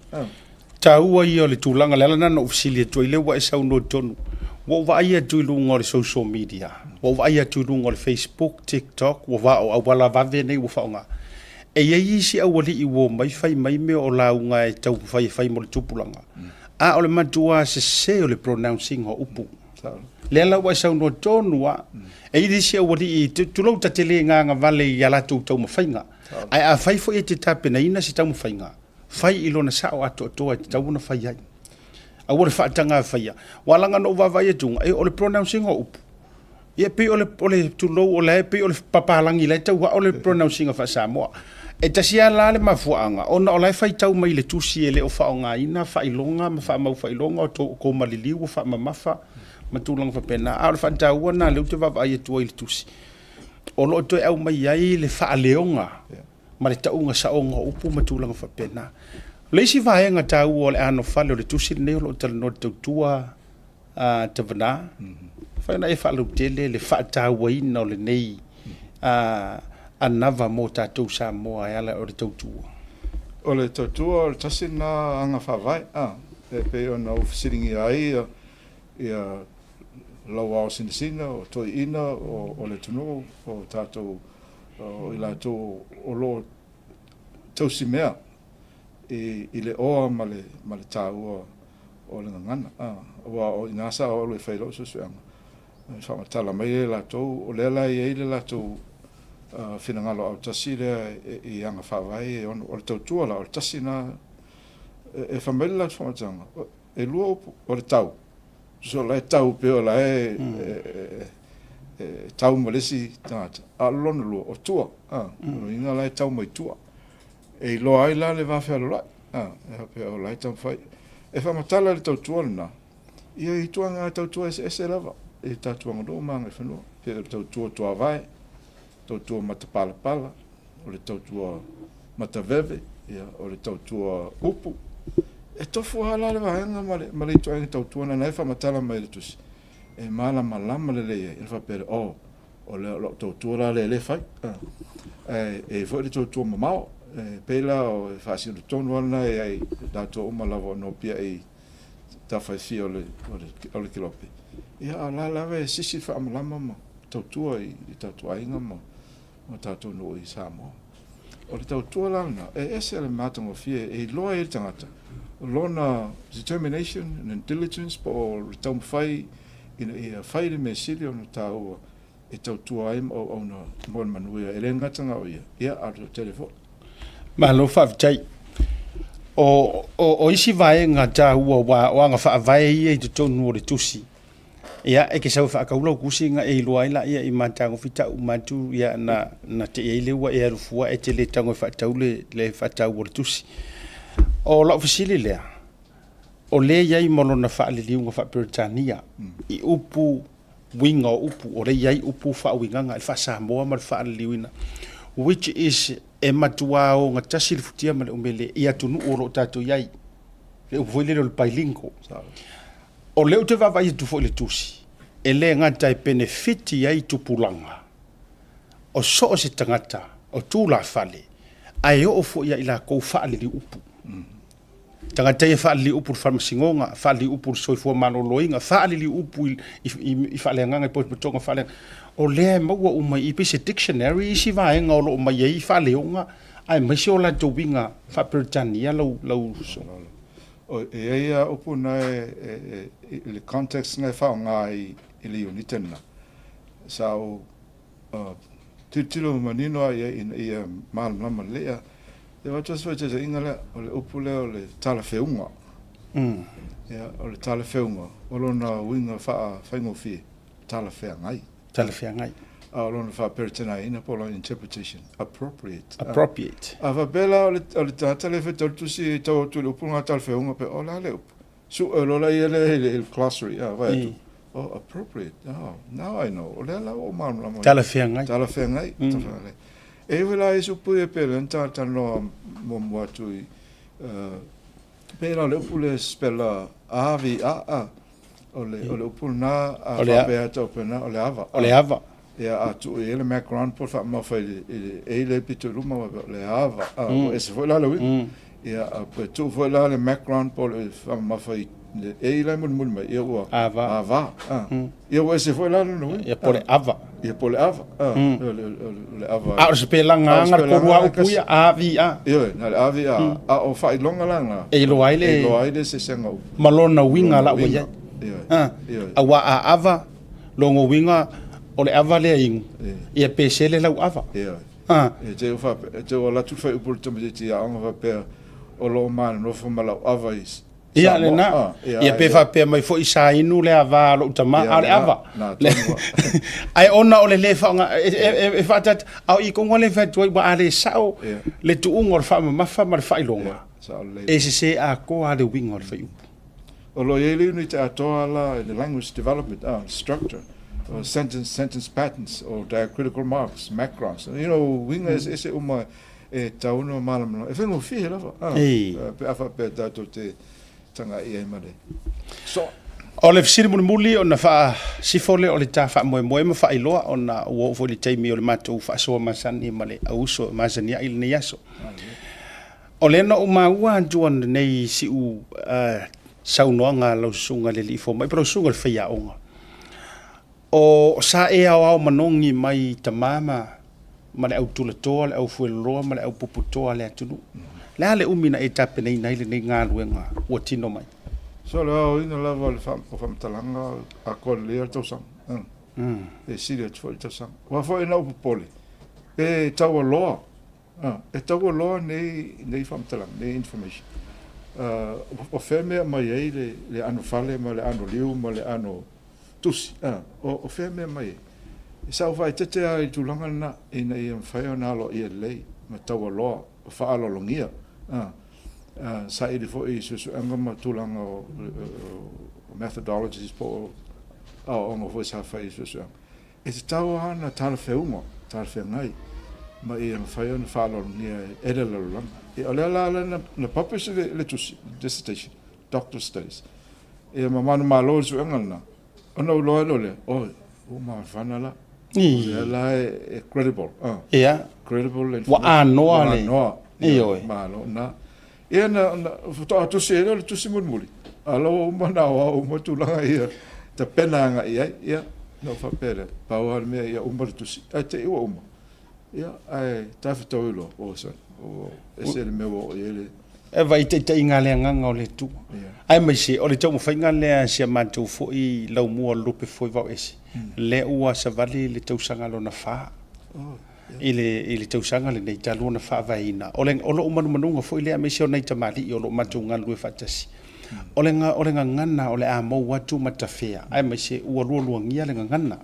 Tā ua i o le tūlanga le alana no ufisili e toi le wa e sau no tonu. Wa uwa ia tui lunga o le social media. Wa uwa ia tui lunga o le Facebook, TikTok, wa wa o awala vave nei wa whaonga. E iei isi awali i wo mai whai mai me o launga e tau whai mo le tupulanga. A o le matua se o le pronouncing ho upu. Le ala wa sau no tonu wa. E iri si awali i tulau tatele ngā vale i ala tau mawhainga. Ai a whai fo e te tape na ina si tau mawhainga. Whai ilo na sao ato atoa te tau na whai ai. A wale whaatanga whaia. Walanga no wawai e tunga. E o le pronouncing ho upu. Ia pe o le tulau o le pe o le papalangi le tau o le pronouncing of Samoa. E tasi ala le mafuanga. Ona o lai whai tau mai le tusi e le o whaonga ina whailonga ma wha mau whailonga o tō ko maliliu o wha mamafa. Matulang whapena. A o le whaantaua na leu te wawai e tua i le tusi. O lo toi au mai ai le whaaleonga. Ma le taunga saonga upu matulang whapena. Leisi vaenga tau o le ano whale o le tusi ne o lo tala no tau tua te vana. Whaina e whaalau tele le whaataua ina o le nei anava mo tātou sa moa e ala o le tautua. O le tautua o le tasi na anga whawai. E pe o na ufisiringi ai ia lau ao sinisina o toi ina o le tunu o tātou i la tō o lo tausi mea i le oa ma le tāua o le ngangana. O inasa o le whailo susuanga. Whamatala mai e la tō o le la i eile la tō whinangalo au tasi lea i anga whawai e o le tautua la o le tasi na e whamele la whamatanga. E lua o le tau. So la e tau pe o la tau malesi tangata. A lona lua o tua. Inga la e tau mai tua. E loa ai la le wawhea lo lai. E hape o lai tau whai. E whamatala le tautua lina. Ia i tua ngā tautua ese lava. E tautua ngā maanga e whanua. Pia le tautua tua vai. Tautua mata pala pala. O le tautua mata veve. O le tautua upu. E tofu hala le vahenga ma le tua ngi tautua na naifa matala mai le tusi. E mala malama le leia. E whapere o le tautua la le fai. E fo le tautua mamao. Pela o whasi o tonu ana e ai dato umalawa no pia e tawhai fi o le kilope. Ia ala lawe e sisi wha amalama mo tautua i tautua inga mo tautua no i Samoa. o le tautua lana, ese le matango fie, loa e tangata. Lona determination and diligence po le tau mwhai, ina whai le me sili o na tāua, e tautua ai o na mon manuia, e le ngatanga o ia ato telefon. Malo whawhitai. O isi vai ngā tāua wa ngā whaavai ia i te tonu o le tusi. Ia, e ke sau whaakaulau kusi ngā e loa ila ia i mātango whita umatu ia na te eile ua e arufua e te le tango e whaatau le whaatau o le tusi. O lau fasili lea, o le iai mono na whaaliliu ngā whaaperitania i upu winga o upu, o le iai upu whaawinganga i whaasamoa ma le whaaliliu ina. Which is e matua o ngā tasi le futia ma le umele i atunu o lo tātou iai. Le upuile le pailingo. O leo te vavai tu fo le tusi. E le ngata e benefiti ai tupulanga. O so o se tangata, o tūla fale. Ai o fo ia ila kou faale li upu. Tangata e faale li upu le farmasingonga, faale li upu le soifua manoloinga, faale li upu i faale nganga i poipotonga faale. O lea maua umai i pese dictionary isi vaenga o lo umai i faale onga. Ai maisi o la towinga whaperitania lau so. O e ia upu na le context ngai whao ngā i le unitena. Sa o titilo manino ia malama lea. Te watas wai te inga lea o le upu lea o le tala whiunga. Ia o le tala whiunga. O lona winga whaingo fie. Tala whiangai. Tala whiangai. O lona wha peritana ina polo interpretation. Appropriate. Appropriate. A wabela o le tata le whetautusi tau tu le upu ngā tala whiunga pe o la le upu. Su o lola ia le glossary. Vai atu. Oh, appropriate. Oh, now I know. O le la o mamu. Tala whiangai. Tala whiangai. E wela e supu e pere, nta tanoa mo atu i. Pera le upu le spela avi a. O le upu na a whabea tau pena, o le ava. O le ava. Ia atu i ele background po wha mawhai e le pitu ruma o le ava. O e se fwoi la le wing. Ia pe tu fwoi la le background po le wha mawhai e le mun mai. Ia ua ava. Ia ua e se fwoi la le wing. Ia po le ava. Ia po le ava. Le ava. A o se pelanga ngar korua upu ia avi a. Ia na le avi a. A o whai longa langa. E lo aile. E lo aile se senga upu. Malona winga la ua ia. A wa a ava longo winga o le ava le ingu. Ia pesele lau ava. Ia. E te ufa, te o latu whai upu le tamatiti a anga whapea o lo mana no whamalau ava is. Ia le na. Ia pe whapea mai fo isa inu le ava lo utama a le ava. Ai ona o le le whaonga e whatat au i kongo le whatua i wa a le sao le tuungo le whaama mawha ma le whailonga. E se a ko a le winga le whai upu. O lo yeli ni te atoa la in the language development structure, or sentence patterns, or diacritical marks, macrons. You know, winga is uma e tauno malam. E whengu fihe lava. Pe afa pe tato te tanga i mare. So, o le fisiri muli o na wha sifole o le ta wha moe ma wha iloa o na ua ufo le teimi o le matou wha soa masani ma le auso masani a ili ne yaso. O le na o maua antuan nei si u saunoa ngā lausunga le li fo mai pero sunga le whaia onga. O sa e au manongi mai ta mama ma le au tulatoa, le au fueloa, ma le au puputoa le atunu. Le ale umina e tape nei nei le nei ngā luenga ua tino mai. So le au ina lava le whamtalanga a kore lea tausang. E siri atu fwoi tausang. Wa fwoi na upu poli. E taua loa. E taua loa nei whamtalanga, nei information. O whemea mai ei le ano whale, ma le ano liu, ma le ano tusi. O whemea mai ei. E sa uwhai tete a i tūlanga na, ina i am whaio na alo i a lei, ma taua loa, o whaalo longia. Sa i fo i susu anga ma tūlanga o methodologies po o ongo fo i sa whai susu anga. E te taua hana tala whiunga, tala whiangai, ma i am whaio na whaalo longia e ere lalulanga. E o lea la na publish le tusi, dissertation, doctor studies. E ma manu malo su engalna. Ona uloa le, o ma whana la. Lea la e credible. Ia. Credible. Wa anoa le. Anoa. Iyo e. Malo na. Ia na futoa tusi e le tusi munmuli. Alo umana wa umatulanga ia. Ta penanga ia. Ia. No whapere. Pau mea ia umar tusi. Ai te iwa uma. ia ai tafitau lo o sa o ese le me o ele e vai te inga le nganga o le tu ai mai se o le tau mawhainga le se mantou fo i lau mua lupe fo i vau esi le ua sa vali le tausanga lo na wha i le tausanga le nei talu na wha vaina o lo umanu manunga fo i le ame se o nei tamali i o lo mantou ngalu e whatasi o le ngana o le a mau watu matawhea ai mai se ua lua ngia le ngana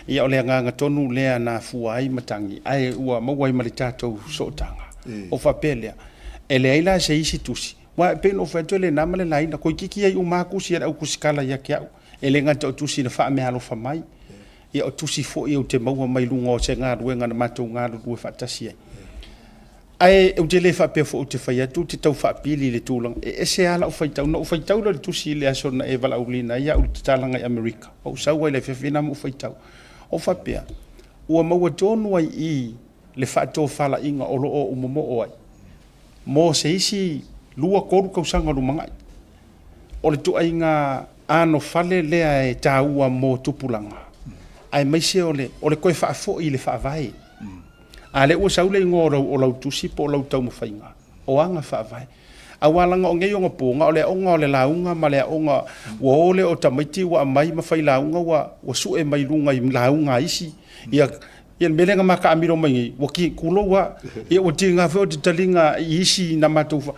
ia o le nganga tonu lea na fuai matangi ai ua mau ai mali tātou sootanga o whapelea e le aila se isi tusi wa pe no fa tole na male laina ko kiki ai o maku si au kusikala ya kia e le ngata o tusi na fa me halo fa mai ia o tusi fo i o te mau mai lunga o se ngā ruenga na matou ngā rua fatasi ai o te le fa pe fo o te fa ya tu te tau fa pili le tulang e se ala o fa tau no fa tau le tusi le aso na e vala ulina ia o talanga i Amerika o sa wa le fe na mo fa tau o fa pe o mau tonu ai i le fa to fala inga o lo o mo o ai mo se isi lua koru kausanga lumangai. O le tu ainga ano fale lea e tāua mo tupulanga. Ai maise o le koe whaafo i le whaavai. A le ua saule i ngō o lau tusi po lau tau mawhainga. O anga whaavai. A walanga o ngei o ngā pōnga, o le onga o le launga, ma le onga wa ole o tamaiti wa mai mawhai launga wa sue mai lunga i launga isi. Ia melenga maka amiro mai waki kuloa ia wati nga fo te talinga isi na matufa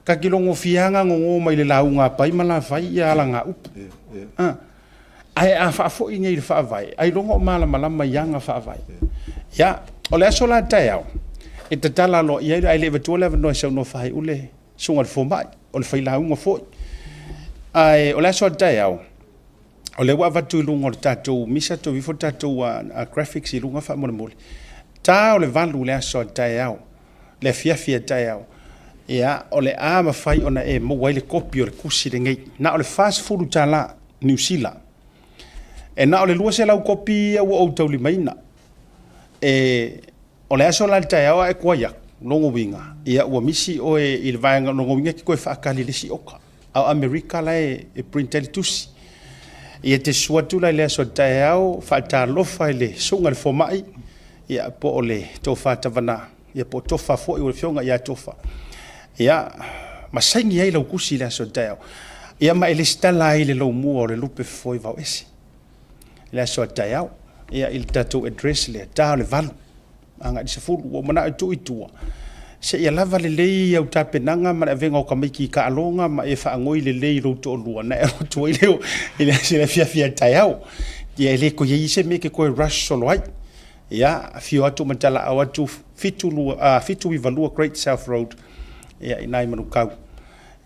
ka kilongo fianga ngo mai le launga pai mala fai ia langa up ai a fa fo inga i fa vai ai longo mala mai yanga fa vai ya ole sola tao e te tala lo ia ai le vetole no so no fai ule sunga fo mai ole fai launga fo ai ole sola tao o le wa vatu lunga o tatou misa to before tatou graphics i lunga fa mole ta o le valu le aso taiao le fia taiao ia o le a ma fai ona e mo wai le copy o le kusi le ngai na o le fast food tala New Zealand e na o le lua se lau copy o tau limaina e o le aso la taiao e kuaia longo winga ia ua misi o e il vaanga longo winga ki koe fa akali le si oka au America la e printel tusi ia te suatu lai le aso taiao whaata lofa le sunga le fomai ia po o le tofa tavana ia po tofa fo i o le fionga ia tofa ia masaingi ai lau kusi le aso taiao ia ma ele stala ai le lau mua o le lupe foi vau esi le aso taiao ia il tatou address le tau le valu anga di se fulu o mana tu itua se ia lava le lei au tapenanga ma le venga o kamiki ka alonga ma e whaangoi le lei roto o lua na e roto i leo i le se le fia taiao ia le ko ye se me ke ko rush solo ai ia fio atu matala au atu fitu i valua Great South Road ia inai manukau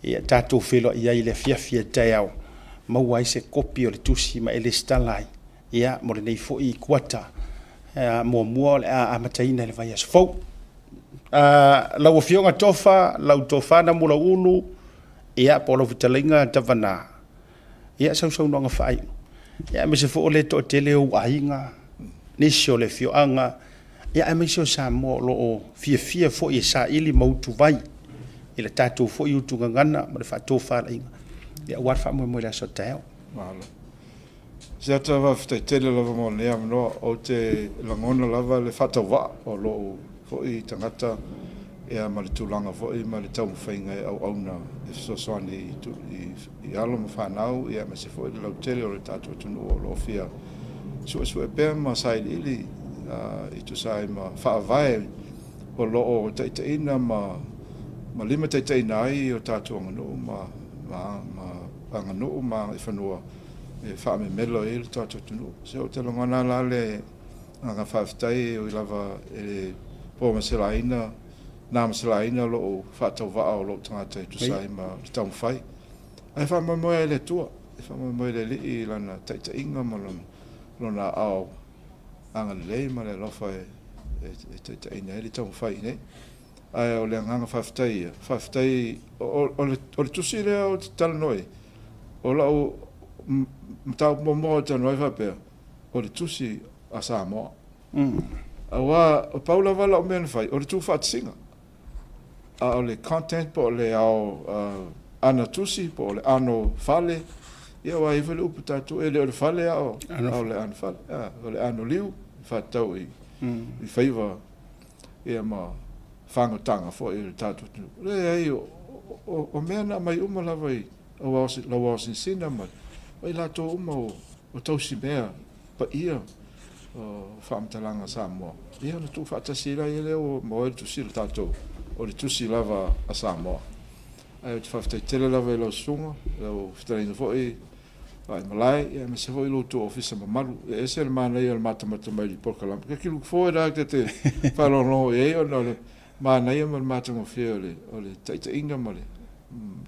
ia tatou felo ia i le fia taiao mau ai se kopi o le tusi ma ele stalai ia mo le nei fo i kuata mua le a mataina le vai asfo lau fionga tofa lau tofana mula ulu ia po lo vitalinga tavana ia sau no nga fai ia me se fo le to tele o ainga ni sio le fioanga ia me se sa mo lo fia fo i sa ili mautu vai ile tatu fo i utu ngana ma le fa tofa la inga ia war fa mo la soteo malo se ata va fte tele lava mo le amno o te langona lava le fata va o lo fo i tangata ia ma le tulanga fo i ma le tau whainga au na e so soani i alo ma whanau ia ma se fo i lau tele o le tatu tunu o lo fia so e pēr ma sai ili i tu sai ma whaavai o lo o taitaina ma lima taitaina ai o tatu anganu ma anganu ma i whanua e whaame melo i le tatu tunu se o te longana la le anga whaaftai o i lava e po maselaina na maselaina lo fatau va o lo tangata tu sai ma tau fai ai fa mo le tua fa mo le li lana taita inga ma lona au anga le ma le lo fai taita ina le tau fai ne ai o le anga faftai o le tusi le o tal noi o la o tau mo tal noi fa pe o le tusi asa mo awa o Paula vala o men fai o le tu fat singa o le content po le au ana tusi po le ano fale ia wa i vele uputa tu ele o le fale o le ano fale o le ano liu fatau i I whaiva e ma whangotanga fo i tātou tunu. Le ai o mea na mai uma lava i lawa o sinsina mai. Wai lato uma o tausi mea pa ia whaamtalanga Samoa. Ia na tu whaatasira i leo mo e tusi le tātou o le tusi lava a Samoa. Ai o te whaftai tele lava i lau sunga, lau whitareina fo i vai malai, ia me se fo i loto ofisa mamaru, e se le mana ia le matamata mai li porkalama. Ka kilu fo e rāk te whalongo e o na le mana ia ma le matamafia o le taita inga ma le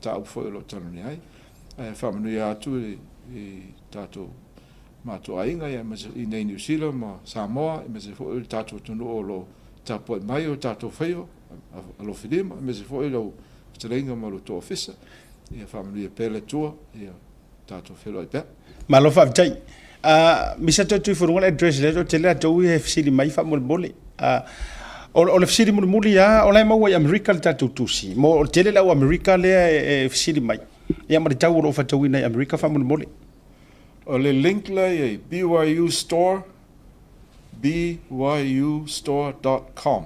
tāu fo i lo tanu ni ai. Ai whamanui atu i tātou mātou ainga ia me se i nei New Zealand ma Samoa, me se fo i tātou tunu o lo tāpo e mai o tātou whaio, a lo whirima, me se fo i lau whitarenga ma lo tō ofisa, ia whamanui e pele tua, ia tātou whiro i pēr. Ma lo whaavitai. Misa tōtui whurunga le address le, o te lea tau i he whisiri mai wha mole. O le whisiri muli ia, o lai maua i Amerika le tātou tūsi. Mo o te lea o Amerika lea e whisiri mai. Ia ma le tau o lo whatau ina i Amerika wha mole. O le link le i BYU Store, byustore.com.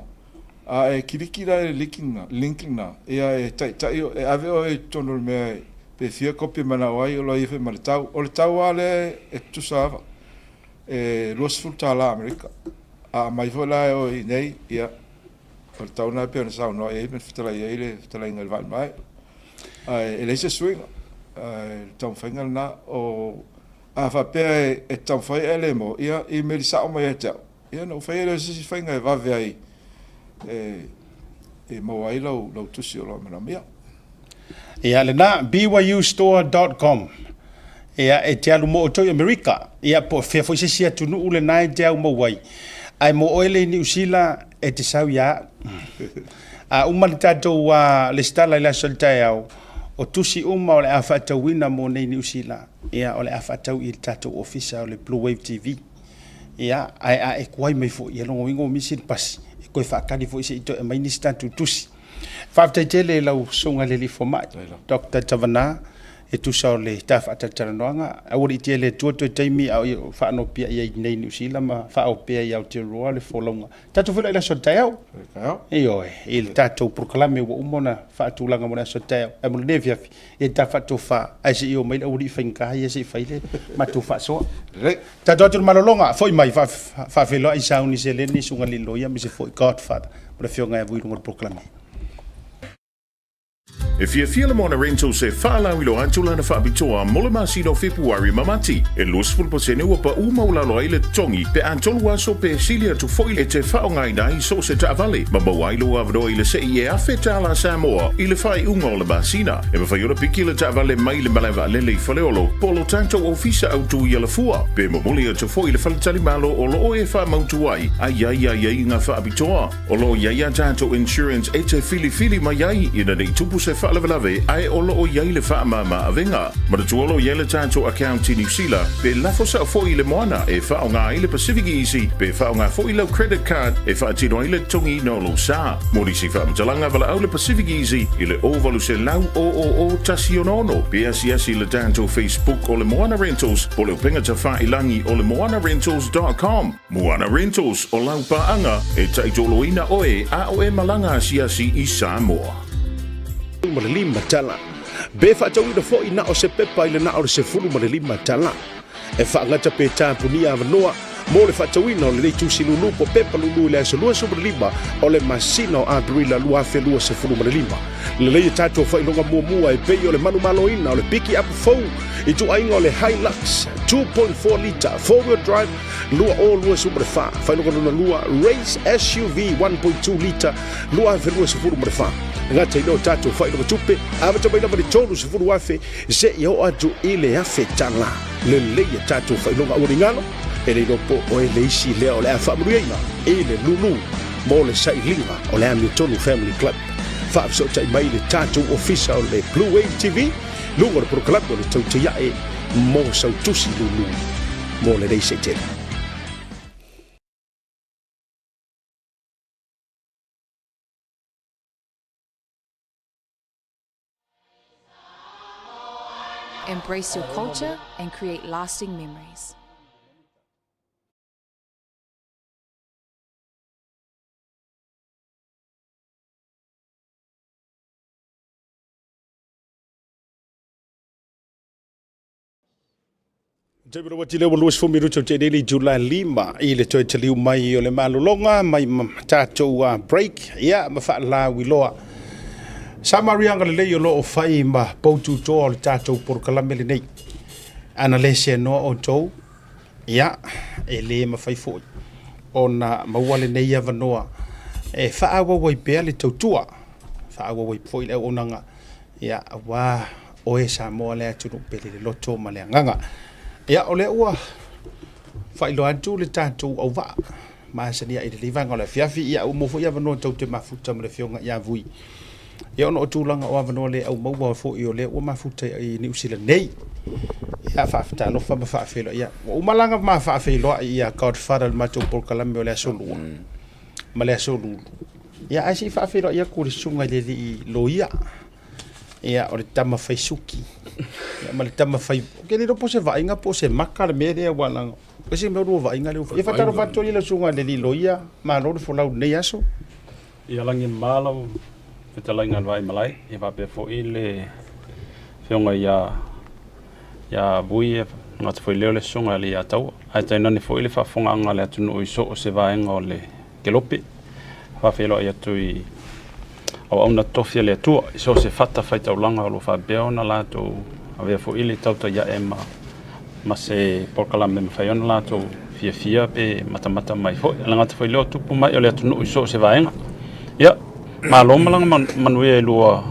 E kirikira e linkinga, ia e tai o, e ave o e tono mea pe fia kopi mana wai o lo ife ma le tau. O le tau ale e tusava, e Roosevelt tala Amerika. A mai fola o i nei, ia, o le tau na pe ona sau no, e me fitala i eile, fitala inga le vai mai. E leise swinga, tau whainga na o... A whapea e tau whai ele mo, ia i meri sao mai e tau. Ia no whai ele sisi whainga e wawe ai e mau ai lau tusi o lau mana mea. Ia le na byustore.com. Ia e te alu mo o toi Amerika. Ia po whea fo sisi atu nuu le nai te au mawai. Ai mo oele ni usila e te sau ia. Umali tātou le stala i la soltai au. O tusi uma o le awhatau wina mo nei ni usila. Ia o le awhatau i tātou ofisa o le Blue Wave TV. Ia e kuai mai fo ia longo ingo misi pasi. E koe whaakari fo isi ito e mai nisi tātou tusi. Whaavitai tele lau songa le li fo mai. Dr. Tavana e tusa o le tawhaatatara Auri tia le tuato taimi au whaano pia ia nei ni usila ma whao pia i au te roa le wholonga. Tātou whila ila so tai au. Ioe, i le tātou proklame wa umona whaatulanga mona so tai au. E mula neviafi, e ta whaatou wha aise i o maila auri whainkaha i ase i whaile matu whaasoa. Tātou atu malolonga, foi mai whawheloa i sauni se leni sunga li loia mi se foi Godfather. Mula whionga e vuilunga proklame. If you feel mona rental se whaalau ilo antula na whaabitoa Molemasi no February mamati. E losful po se neua pa umaulalo ai le tongi pe antolu aso pe silia tu foile e te whaongai nai so se taavale. Ma mawailo avado i le se i e awhetala Samoa i le whai unga o le basina. E ma whaiora piki le taavale mai le malawa lele i whaleolo polo tanto ofisa au tu i ala fua. Pe mamuli tu foile whaletali malo o lo e wha mautu ai. Ai ngā whaabitoa. O lo iaia tanto insurance e te fili mai ai ina nei tupu se whaalawalawe ai o loo iai le whaamama awenga. Ma le tuolo iai le tātou account i New Zealand pe lafo sa fo i le moana e whaonga i le Pacific Easy pe whaonga fo i lau credit card e whaatino i le tongi no lo sa. Mori si whaamatalanga wala au le Pacific Easy i le ovalu se lau o tasi onono pe asi le tātou Facebook o le Moana Rentals po le upenga ta whailangi o le moanarentals.com. Moana Rentals o lau paanga e taitoloina oe a o e malanga asi i Samoa. Ma le lima tala. Be whaatau ina fo ina o se pepa ile na o se fulu ma le lima tala. E whaangata pe tāpuni a wanoa. Mo le whaatau ina o le tusi lulu po pepa lulu le asa lua suma le lima o le masina o abrila lua fe lua se fulu ma le lima. Le leia tātou whainonga mua e pei o le manu malo ina o le piki up fau. I tu ainga o le Hilux 2.4 liter 4-wheel drive lua suma le wha. Whainonga lua Race SUV 1.2 liter lua fe lua se fulu ma le wha. Ngata ino tātou whainonga tupe awata mai lama ni tonu se fulu afe se i o atu i le afe tala. Le leia tātou whainonga uringalo e le ropo o e leisi lea o le a whaamuriaina e le lulu mo le sailinga o le Hamiltonu Family Club. Whaafso tai mai le tātou ofisa o le Blue Wave TV lunga le proklap o le tautiae mo sautusi lulu mo le leise tele. Embrace your culture and create lasting memories. Te bro wati le luas fu minuto te deli July 5 i le toi te liu mai o le malolonga mai tatou break ia ma fa la wiloa Samarianga le yo lo fai ma poutu to le tatou por kalamele nei ana le se no o to ia e le ma fai fo ona mawale nei ia vanoa e fa awa wai pe le tautua fa awa wai foi le onanga ia wa o e sa mo le atu pele le loto ma le nganga ia ole ua fa ilo atu le tatou au va ma se dia i le livanga le fiafi ia mo fo ia vanoa tau te mafuta ma le fionga ia vui ia ono tulanga o vanoa le au mau fo i ole o mafuta i New Zealand nei ia fa fata no fa fa felo ia o malanga ma fa felo ia Godfather ma tu por kalambe le solu ma le solu ia ai si fa felo ia ku sunga le loia ia o le tama faisuki ia ma le tama fai ke le po se va inga po se makar me le wala ke se me ro va inga le ia fa taro fa toli le sunga le loia ma ro fo lau nei aso ia langi malo e te lainga vai malai e va pe fo ile fionga ia bui e ngata foi leo le sunga le ia tau ai tai nani fo ile fa fonga anga le atunu i so o se vaenga o le kelopi fa felo ia tui o ona tofia le tua i so se fata fai tau langa o lo fa beona la to avea fo ile tauta ia e ma se porkala me fai ona la to fia pe mata mai fo ngata foi leo tupu mai o le atunu i so o se vaenga ia malo malanga manue lua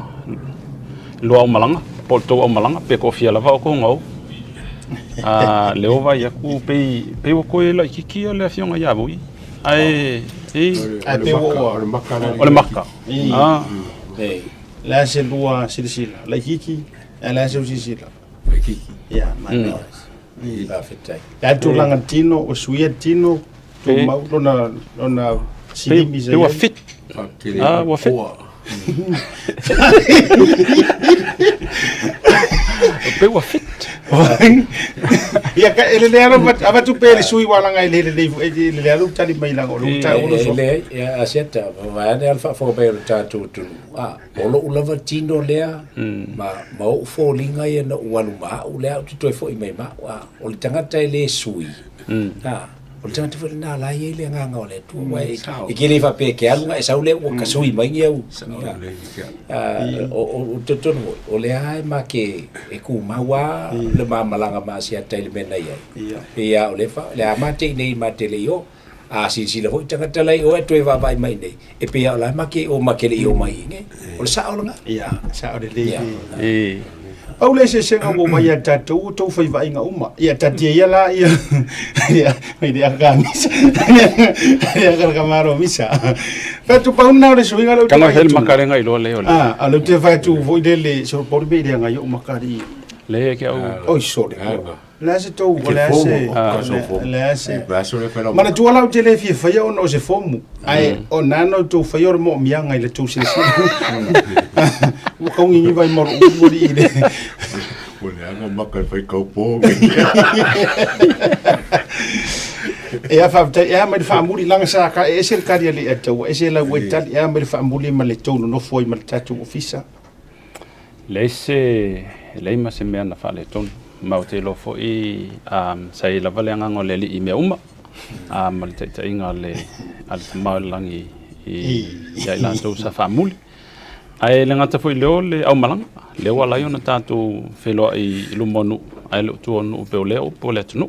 o malanga porto o malanga pe ko fia lava ko ngau leo vai ya ku pe o ko la kiki le fionga ya vui ai pe o le maka la se lua silsila la kiki la se silsila kiki ya mana la fetai ya tu langantino o suietino tu mau ona silimi pe wa fit wa fit pe wa fit ia ka ele le aro ava tu pele sui wala ngai le aro tali mai la lo ta ulo so le ya aseta va ne alfa fo pe ta tu olo ulava tino le ma o fo linga ia no walu ma u le tu to fo i mai ma o le tangata le sui o le tangata fo na la ia le nga o le tu wai e ke le fa pe ke alu e sa ule o ka sui mai ia o to o le ai ma ke e ku ma wa le ma malanga ma sia tele mena ia ia o le fa le amate nei mate le yo a si le ho tangata lai o e to va vai mai nei e pe o la ma ke o ma ke le o mai nge o sa o nga ia sa o le au le se ngo mai ta tu to fai vai nga uma ia ta tie ia la ia mai dia kan ia ka maro misa fa tu pa una le suinga lo kama hel makarenga i lo le alo te fa tu voi dele so por be dia nga yo makari le ke o sorry la se to la se mana tu ala te le fi fa yo no se fomu ai o nano tu fa yo mo mianga ile tu se mo ko ngi vai mo di ile ole anga makar fai kau po e a fa mai fa muri langa sa ka e se ka dia le atu e se la weta e mai fa muri ma le tonu no foi ma tatu ofisa le ma se me na fa le tonu ma o te lo fo i sai la vale anga ngole li me uma ma le tai inga le al ma langi i ya la to sa fa muli ai le ngata foi le au malanga le wala yo na tatu felo i lumonu ai lo tu onu pe le o po le tunu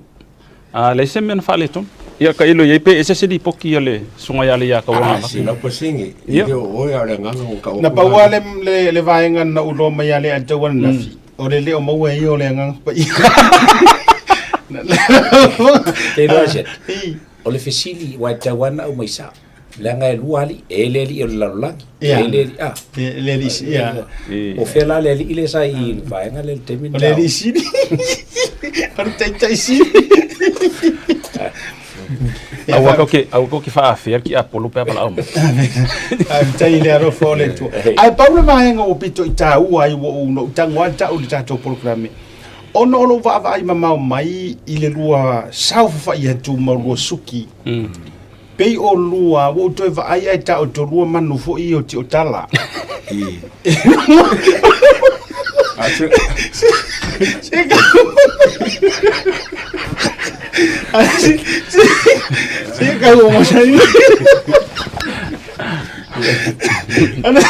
le se me na fa le tonu ia ka ilo ye pe ese se di poki le sunga ya le ya ka wona si na pasingi io o ya le nganga o ka na pa wale le vaenga na ulo mai ale atu wana fi o le o mau e o le nganga pa te lo ase o le fesili wa tawana o mai sa langa e luali e le li o la langi le li o fela le li le sai vaenga le temina le li si ar tai si au ko ki fa afer ki apolo pe pala o ai tai le ro fo le tu ai paula vaenga o pito ita u ai o no tangwa ta o ta to programe ono lo va vai mama mai ile lua sau fa ia tu ma lo suki pei o lua o to va ai ta o to lua manu fo i o ti o tala Saya kau masa ni. Ana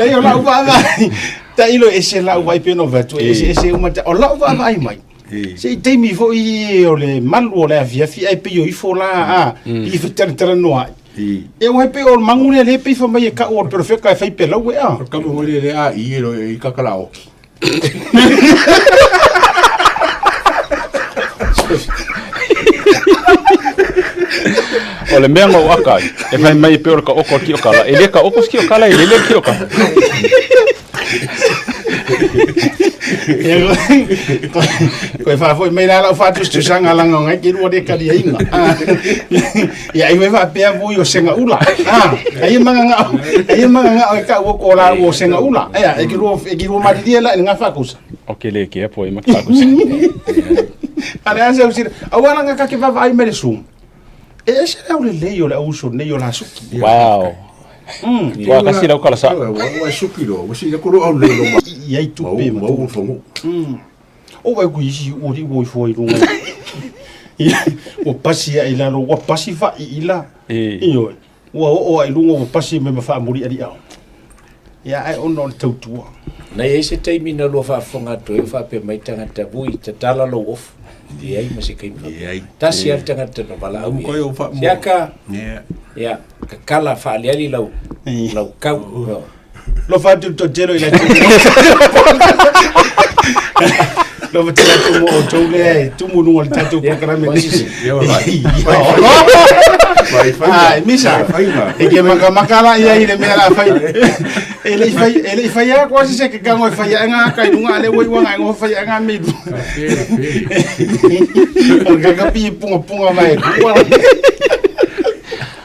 yo la uva vai. Ta ilo ese la uva peno vatu ese uma ta o la uva vai mai. Se te mi fo I o le mal o le via fi ai pe yo I fo la I fitar tara no ai. E o pe o mangule le pe fo mai ka o perfect ka fai pe la we a. Ka mo le a I ro I ka kalao. O le mea ngau akai, e whai mai pe ora ka oko ki o kala. E le ka oko ki o kala, e le ki o kala. Koe wha foi mai la wha tu sanga langa ngai ki rua de kari inga. Ia I wha pea vui o senga ula. Ai manga ngau e ka ua ko la o senga ula. Ia e ki rua maridia la nga whakusa. O ke le ke po e makakusa. Ale asa usira. Awala nga ka ke wha vai mere sum. E se la ule lei o le auso nei o la suki. Wow. Wa kasi lau kala sa. Wa suki ro, wa si ko ro au le lo. Ia I tupe ma. Mo fongo. O vai ku isi o ri wo foi runga. O pasi ai la lo o pasi fa I la. Io. O ai lunga o pasi me ma fa muri ali au. Ia ai ono le tautua. Na e se taimi na lo fa fonga to e fa pe mai tanga ta bui ta tala lo of. Di ai ma se kai. Ta si ar tanga ta no bala au. Ko yo fa. Ya ka. Yeah. Ka kala fa ali ali lau. Lau kau. Lo fa tu to jero ila. Lo fa tu mo o tole tu mo no ta tu programa ni. Ai misa. E que makala ia ile me la fai. Ele fai ya quasi se que gango fai nga kai dunga le wo nga ngo fai nga me. Ga pi punga mai.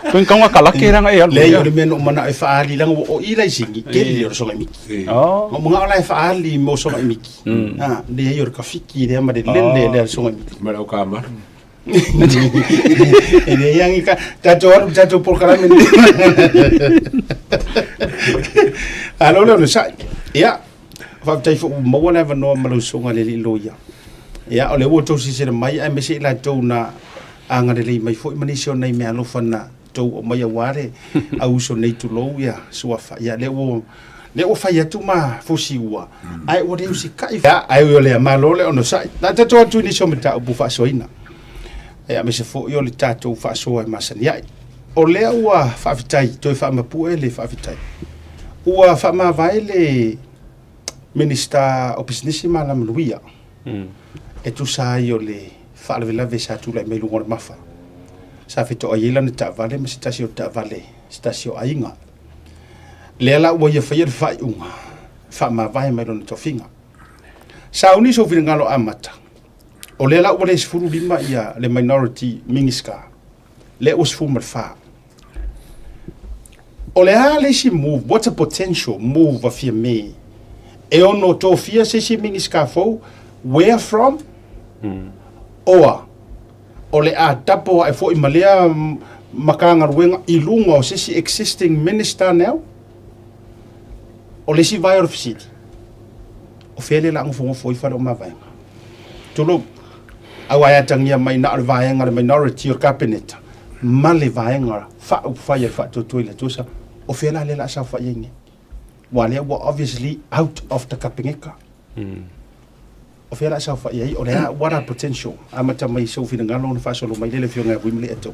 Kung kang kala ke ranga e le yo me no mana e fa ali lang o ila singi ke le so ngai miki. O mga ola e fa ali mo so ngai miki. Le yo ka fiki le ma de le so ngai miki. Ma o ka ma. Ele yang ika tato por cara men. Alo le sa. Ya. Fa tai fo mo wala va no malu so ngai le lo ya. Ya ole wo to si se mai ai me se la to na anga le mai fo manisio nei me alo fana to mai ware au so nei tu lo ya so fa ya le o fa ya tu ma fo si wa ai o de si kai ya ai o le ma lo le ono sa na tato tu ni so meta bu fa so ina e me se fo yo le tato fa so ai masan ya o le ua fa vitai to fa ma pu ele fa vitai ua fa ma vai le minister opisnissima la mluia e tu sa yo le fa le la vesa tu la me lu ngor mafa sa fito ayela na ta vale me stasio ta vale stasio ainga le la wo ye fa fa unga fa ma vai me lo to finga sa uni so vinga lo amata o le la wo le sfuru lima ia le minority mingiska le os fu mer fa o le ale si move what's a potential move of your me e ono to fia se si mingiska fo where from oa o le a tapo e fo I malea makanga ruenga I lunga o sisi existing minister now o le si vai of city o fele la ngfo fo I fa o mavaenga tulo awaya tangia mai na vaenga le minority or cabinet male vaenga fa fa to toile tosa o fela le la sa fa yengi wale wa obviously out of the kapingeka o fela sa fa yai o le what a potential amata mai so fina ngalo na fa so mai le fionga wimle eto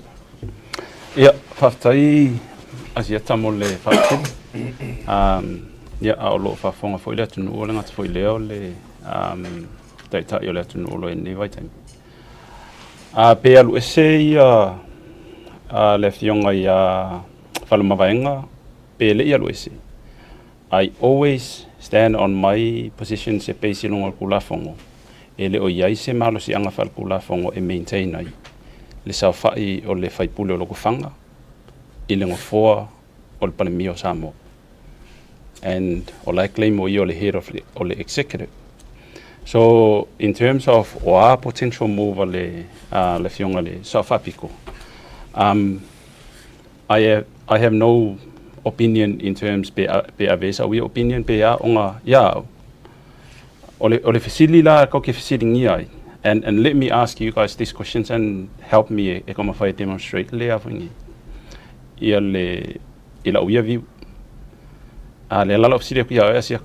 ya faftai asia tamole faftai ya a lo fa fonga foi le tunu o le ngat foi le o le ta yo le tunu o lo ni vai time a pe alu ese ya le fionga ya falma vaenga pe le ya lo ese I always stand on my position se pesi longa kula fongo ele o yai se malo si anga fal kula fongo e maintain ai le sa fai o le fai pule o lo kufanga ile ngo foa o le palemio samo and o like claim o le head of the executive so in terms of our potential move le fionga le sa fa piko I have no opinion in terms pe avesa we opinion pe ya onga ya ole fesili la ko ke fesili ngia. And let me ask you guys these questions and help me e kama fai demonstrate le afangi. Ia le ila uia viu. A le lalo fesili ku ia sia.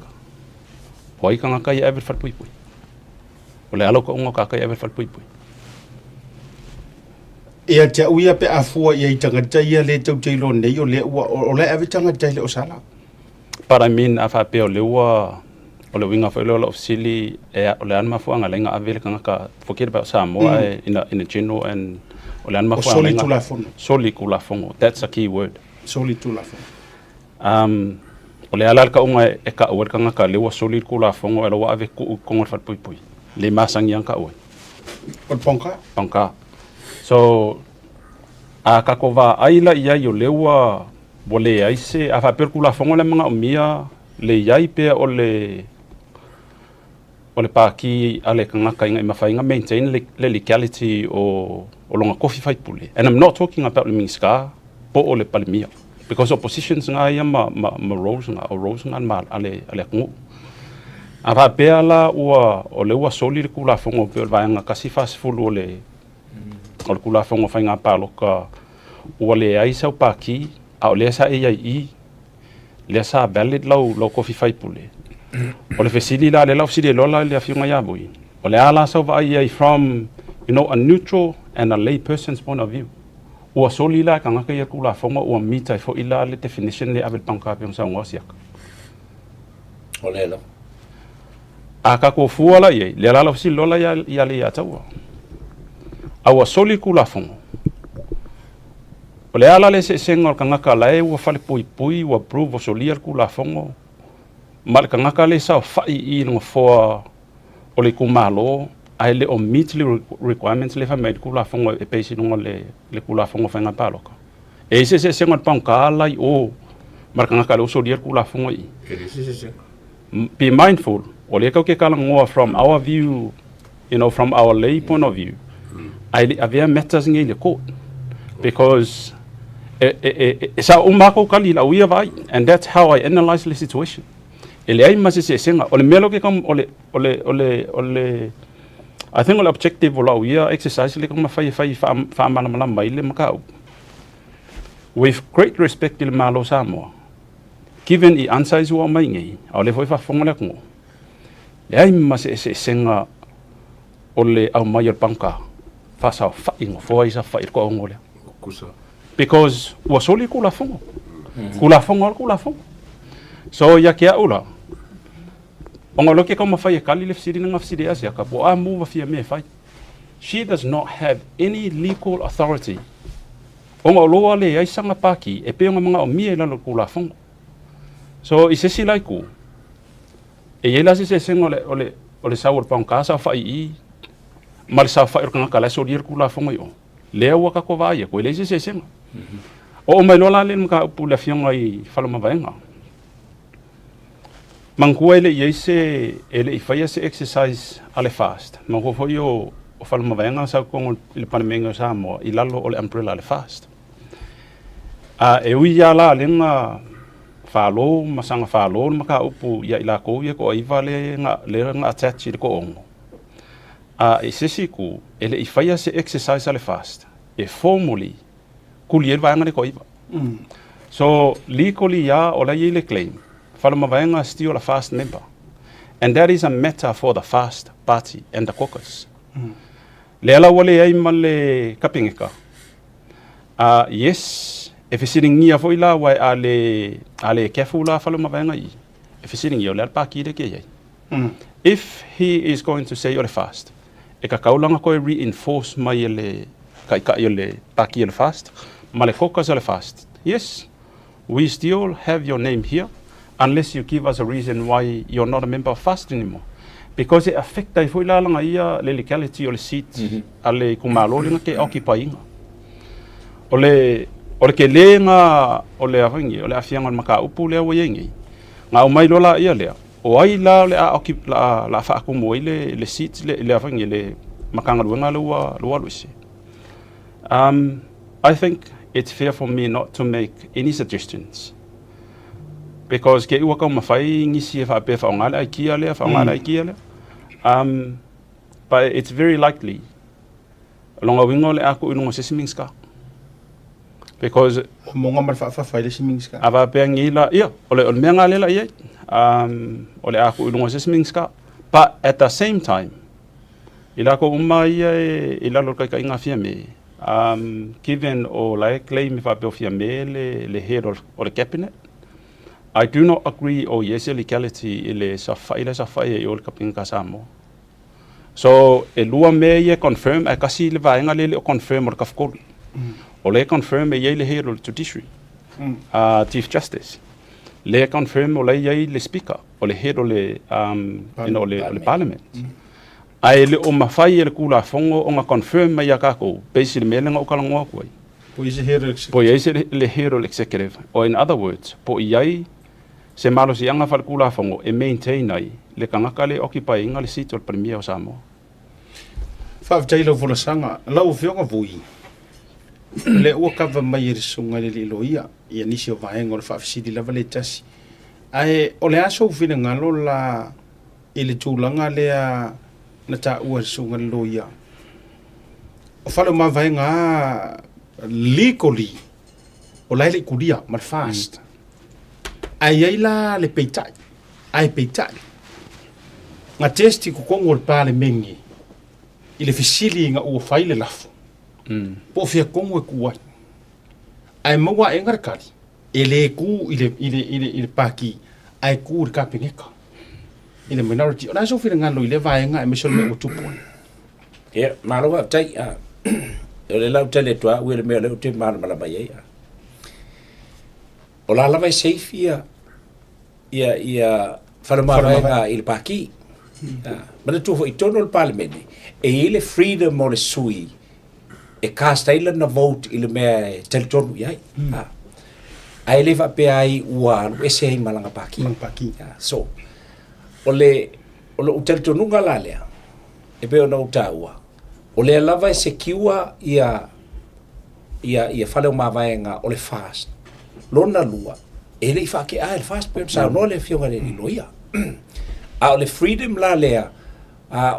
Poi kanga kai ever fal pui pui. Ole alo ko ngo ka kai ever fal pui pui. Ia te uia pe afua ia i tangata ia le tau teilo nei o le ua o le awe tangata le o sala. But I mean afa pe o le ua o le winga fa lo officially e o le anma fuanga lenga avele kanga ka forget about Samoa in a general and o le anma fuanga soli tula fono. Soli kula fongo. That's a key word. Soli tula fono. O le alal ka unga e ka ua kanga ka le ua soli kula fongo e lo wa ave ku kongo fat pui pui. Le masang yang ka ua. O ponka? Ponka. So, a kakova aila ia yo lewa bole aise a fa perkula fongo le mga umia le iai pe o le paki ale kanga kainga ima fainga maintain le legality o longa coffee fight pule. And I'm not talking about the minska po o le palimia because oppositions nga ia ma rose nga ma ale kungu. A fa pe ala o le ua soli le kula fongo pe o vaanga kasi fast full o le kula fongo fainga paloka ua le ai sau paki a o le sa e i le sa valid lau coffee fight pule o le fesili la le lau sili lola le afiunga ia bui o le ala sau va ai from a neutral and a lay person's point of view ua soli la kanga ka ia kula fongo ua mita fo ila le definition le avel panka pe sa ngosiak o le lo a ka ko fuala ye le lau sili lola ia le ia taua awa soli kula fongo. O le ala le se senga o kangaka lae ua fale pui pui ua prove o solia kula fongo. Ma le kangaka le sao fai i lunga foa o le kumalo ai le o meet le requirements le fa made kula fongo e peisi nunga le kula fongo whainga paloka. E se senga o paunka alai o ma le kangaka le o solia kula fongo i. Be mindful. O le kau ke kalangoa from our view, from our lay point of view. Avea matters ngai le court because sa umako kali la uia vai and that's how I analyze the situation. Ele ai mas se senga ole melo ke kom ole I think the objective of uia exercise le kom fai fa mana mai le makau. With great respect le malo Samoa. Given the answers wa mai ngai ole foi fa fonga le ko. Le ai mas se senga ole au mai panka. Fasa fa'ingo foi sa fa'ir ko ngole Kusa. because wa soli kula fongo so ya kia ula ongolo ke kama fai kali le fsiri nga fsiri asia ka bo amu wa fia me fai she does not have any legal authority ongolo ale ai sanga paki e pe nga mga o mie la kula fongo so isesi laiku e yela se sengo ole saur pang casa fai i mal sa fa irkanga kala so dir kula fongo yo le wa ka ko vai ko le se senga o mai lola le mka pu la fianga i faloma vaenga manku ele yese ele i fai se exercise ale fast manku fo yo o faloma vaenga sa ko le panamenga sa mo i lalo o le umbrella ale fast a e ui ya la lenga falo masanga falo maka upu ya ila ko ye ko i vale nga attach ko ongo e sesiku ele i faia se exercise ale fast e formally kulier vaenga le koiva so legally ya ola yele claim falama vaenga still a fast member and that is a matter for the fast party and the caucus le ala wale ai male kapingeka yes if sitting near for ila wa ale careful la falama vaenga I if sitting yo le paki de ke if he is going to say ole fast e ka kaulanga ko reinforce mai ele kai ele paki ele fast male caucus ele fast yes we still have your name here unless you give us a reason why you're not a member of fast anymore because it affect ai foi la langa ia le legality ole seat ale kumalo linga ke occupy ole ke lenga ole afangi ole afianga maka upu le wengi nga mai lola ia le o ai la le la fa ko mo le seats le afangi le makanga luanga lo luisi I think it's fair for me not to make any suggestions because ke uaka mafai ngisi fa pe fa ngala kia le fa ngala kia le But it's very likely longa wingo le aku inungo se simingska. Because monga mal fa le simingska. Ava pengila ia ole menga lela ia ole aku inungo se simingska. But at the same time ila ko ia ila lo kai inga fia me given o like claim fa pe fia me le head of the cabinet. I do not agree o yes legality ile sa fa e o kapinga samo. So e lua me ye confirm e kasi le vaenga le confirm o kafkol. O le confirm e ye le head of judiciary. Chief Justice. Le confirm o le le speaker o le head o le le parliament. Ai le o mafai le kula fongo o nga confirm mai ya kako basically me le nga o kalangoa ko. Po ise head le head of executive. Or in other words, po iai se malo si anga fal kula fongo e maintain ai le kangaka le occupy inga le sitio premier o Samoa. Fa tailo vola sanga lau fionga vui. Le ua kava mai sunga le loia ia nisi o vaenga o le whaafisiri lava le tasi. Ai o le aso ufina ngalo la ile tūlanga lea na ta ua sunga le loia. O whalo ma vaenga legally o laile kuria mal fast. Ai la le peitai. Ai peitai. Nga testi kukongo le pale mengi. Ile fisili nga ua faile lafu. Po fia kongo e kuai. Ai maua e ngarakari. Ele ku ile paki. Ai ku ur kapingeka. Ile minority. Ona so fina ngalo ile vaenga e mesol me utupo. Ia, maro tai ole lau tele toa uele me ole te maro mala mai ia. Ola lava safe ia whanamawhaenga il paki. Mana tu i tono le parliament e ile freedom o le sui e cast ile na vote ile me teltonu iai. Ai le va pe ai ua e se ai malanga paki. So ole teltonu galalea e pe ona utaua. Ole lava se kiwa ia fale mavaenga ole fast. Lona lua ele fa ke el fast pe sa no le fionga le loia. A le freedom la lea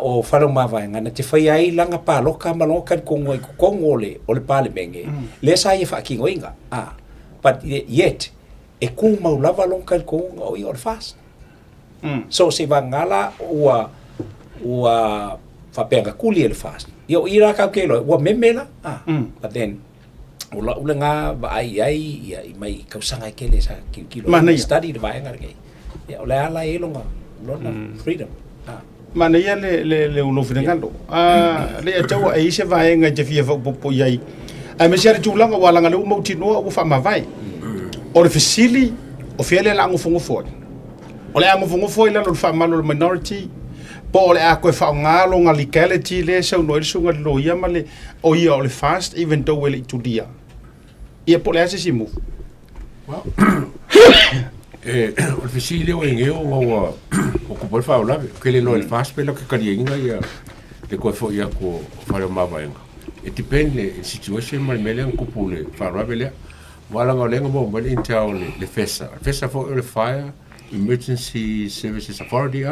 o falo mavaenga na te fai ai langa pa loka maloka kongo le o le pale menge. Le sa ia fa ki ngoinga. But yet e ku maulava lonka kongo o i fast. So se va ngala ua fa penga kuli el fast. Yo ira ka kelo wa memela. But then ula nga ba ai mai kausanga kele sa kilo study de vaenga ke. Ya ola ala elonga lona freedom. Mana ia le uno finangalo. Le atawa e se vaenga te fia po iai. Ai me se tulanga walanga le mo tino o fa mavai. O le fisili o fiele la ngo fongo foi. O le ngo fongo foi la no fa malo minority. Po le a ko fa ngalo nga legality le so no sunga lo ia male o ia o le fast even though well to dia. Ia po le ase si move. Well, o fisili o ngeo o ko por fa ola que le no el fast pelo que kalienga ia le ko fo ia ko fa ma vaenga. It depende in situation mal mele ko pule fa rabele wala ngalenga mo mal intel le fesa for le fire emergency services authority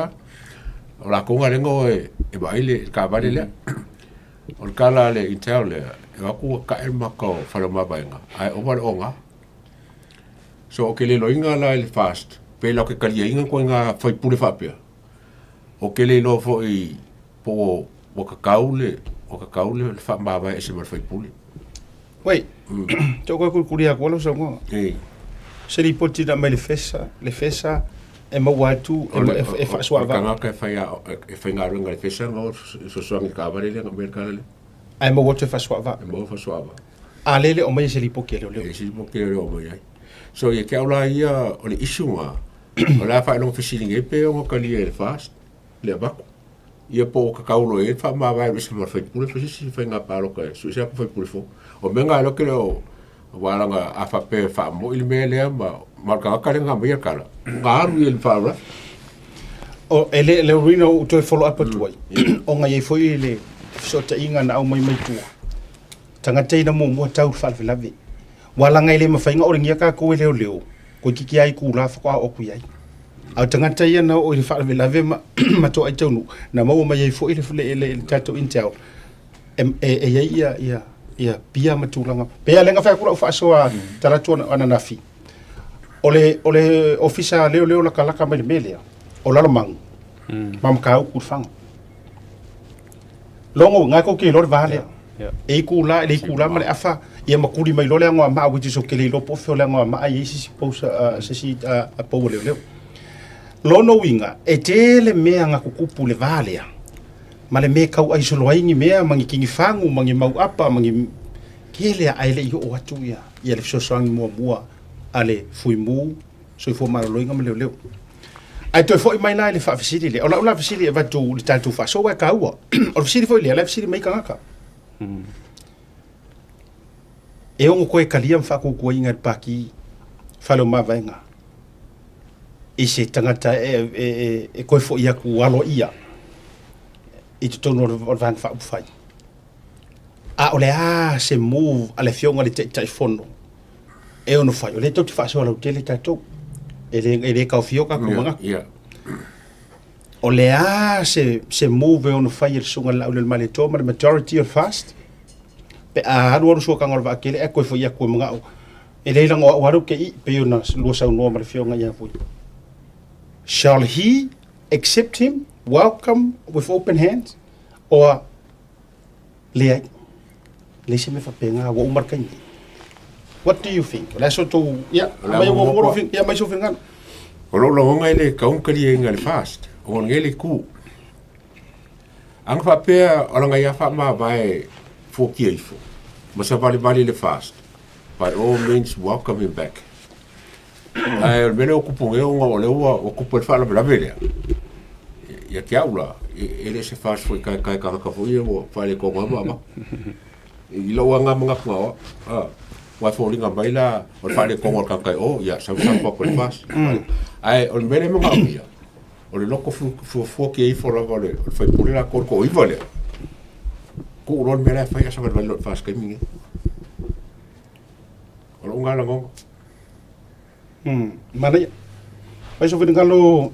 la konga lengo e baile ka baile o kala le intel le e ku ka el mako fa ma vaenga ai o wala onga so ke le loinga la el fast pe lo que kalienga ko nga foi pule fa pe o ke le lo fo i po o kakaule fa ma va ese mal foi pule wei to ko kuria ko lo so ngo se li poti da me le fesa e mo watu e fa swava kanga ka fa ya e fa nga runga le fesa no so ngi ka vale le ngamber kala le ai mo watu fa swava alele o mai se li poki le o mai so ye ke ola ia o le isua o la fa no fishing e pe o ka li e fast le ba ia po ka kaulo e fa ma vai se mo fa pule fa si fa nga pa lo ka so se fa pule fo o menga lo que lo wala nga afa pe fa mo il me le ma ka ka nga me kala ngaru il fa ra o ele le rino to follow up to o nga ye foi le so ta inga na o mai tu tanga te na mo tau fa la vi wala nga ile ma fa nga o ngia ka ko le ko kiki ai ku la fa ko o ku ai au tangata ia na o i wha lave ma to ai taunu na mau mai ai fo le tato intel ia pia matulanga pe lenga fa kula fa so tala tu ana nafi ole ofisa leo la kala mai melia o la mang mam ka ku fang longo nga ko ke lor vale e kula ma le afa ia makuri mai lo le ngo ma which is okay lo po fo le ngo ma ai si posa si a po leo lono winga e tele mea nga kukupu le valea ma le me kau ai solo ai mea mangi kingi fangu mangi mau apa mangi kele ai le yo atu ia le so sangi mua ale fui mu so fo ma loinga ma leo ai to fo mai na le fa fisili le ola fisili va tu le tantu fa so wa ka wa o fisili fo le fisili mai ka e ongo ko e kalia fa ko inga paki falo ma venga i se tangata e koe fo ia ku alo ia i te tono o vang wha upwhai. A ole se move ale fionga le tai fono. E ono whai, o le tau te wha soa lau tele tai tau. E le kau fioka ku manga. O le se move e ono whai e sunga lau le male tōma, le majority of fast. Pe a haru aru sua kangor wa akele e koe fo ia ku manga au. E le ilang o aru ke i pe una lua sau noa male fionga ia fui. Shall he accept him, welcome with open hands, or le se me fa penga wa umar kanyi? What do you think? La so to ya mai wo mo fin ya mai so fin gan. O lo ngai le kaung kali ngai fast. O ngai le ku. Ang fa pe o ngai ya fa ma vai fo ki ifo. Masa vale le fast. By all means welcome him back. Ai bene ocupo eu o ocupo fa la vele. Ya que aula, ele se faz foi kai ka foi o fale ko mama. I lo anga mga ko wa fo linga baila o fale ko ka kai o ya sa ko fas. Ai o bene mga ia. O le loko fu ke i fo la vale, o fai pure la ko i vale. Ko ron mera fa ya sa vale fas kai mingi. O lo ngala ngo. Mana ya? Vai so vendo lo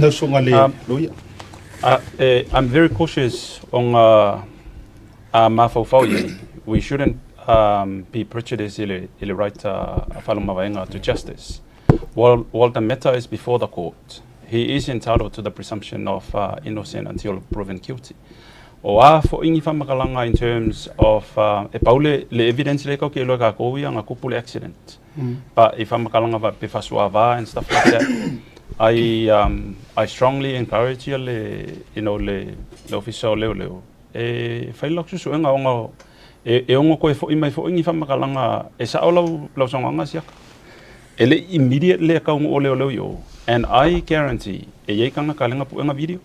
da songa le loia. I'm very cautious on mafau. We shouldn't be prejudiced ili right faluma vaenga to justice. While the matter is before the court, he is entitled to the presumption of innocent until proven guilty. O fo ingi whamakalanga in terms of e paule le evidence le kau ke loa ka kouia ngā kupule accident. But if whamakalanga va pe fasua va and stuff like that, I strongly encourage you le official leo. E whailak susu enga onga e onga koe fo imai fo ingi whamakalanga e sa o lau songanga siaka. Ele immediately kau o leo yo. And I guarantee e yeikanga kalenga puenga video.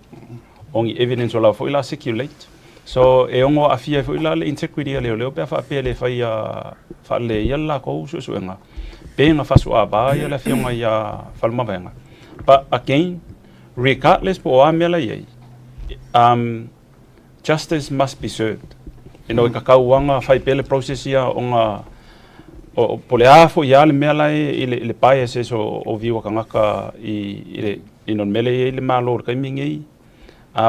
Ongi evidence o lau fo ila circulate. So e ongo afia fo ila le integrity leo pe fa pe le fa le yalla ko susu enga. Pe nga fasua ba ya la fionga ya falma venga. But again, regardless po amela ye, justice must be served. You know, kakauanga fai pele process ya onga o poleafo ya le mela ile biases o viwa kangaka ile inon mele ile malo kai mingi.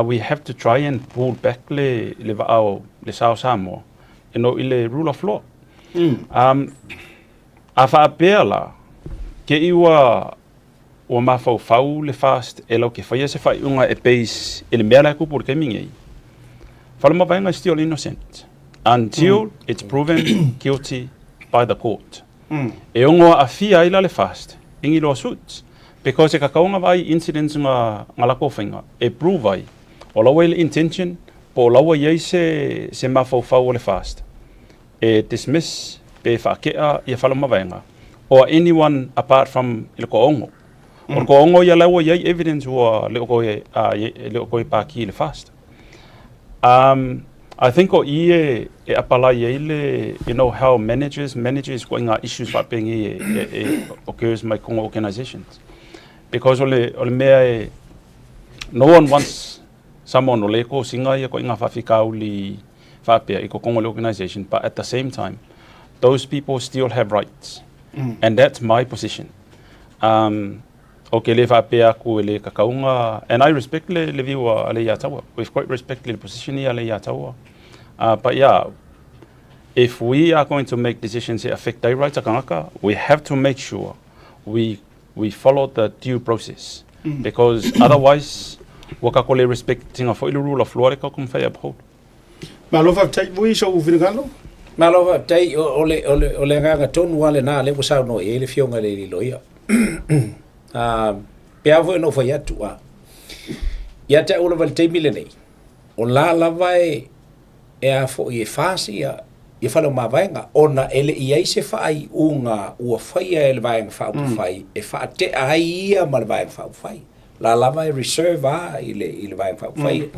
We have to try and pull back le vaao le sao samo. You know, ile rule of law. Afa apela ke iwa o mafau le fast e lau ke whaia se whai unga e peis ele mea lai kupu ke mingi. Whalama vaenga is still innocent until it's proven guilty by the court. E ongo a fia ila le fast ingi loa suits because e kakaunga vai incidents nga lako whainga e prove vai o lawa ile intention po lawa iei se mafau le fast e dismiss pe whakea i a whalama vaenga or anyone apart from ile ko ongo. Or ko ongo ya lawa ye evidence wa le ko paki le fast. I think o e apala ye le, you know how managers going issues what being occurs my Congo organizations. Because ole mea no one wants someone ole ko singa ye ko inga fafika uli fapia ko Congo organization, but at the same time those people still have rights. And that's my position. okay, le whape aku le kakaunga, and I respect le view le yatawa. With great respect le position le yatawa. But yeah, if we are going to make decisions that affect their rights, we have to make sure we follow the due process. Because otherwise, wakakole respecting of the rule of law, come fair uphold. Malova tai vui so ufinagalo. Malova tai ole nganga tonu wale na le wasau no ele fionga le loia. Peavo no fa yatu a. Ya te ola val te milene. O la vai e a fo e fasi ya e falo mavaenga ona ele ia se fai unga ua fai ele vai fa fai e fa te ai ia mal vai fa fai. La vai reserve a ile vai fa fai.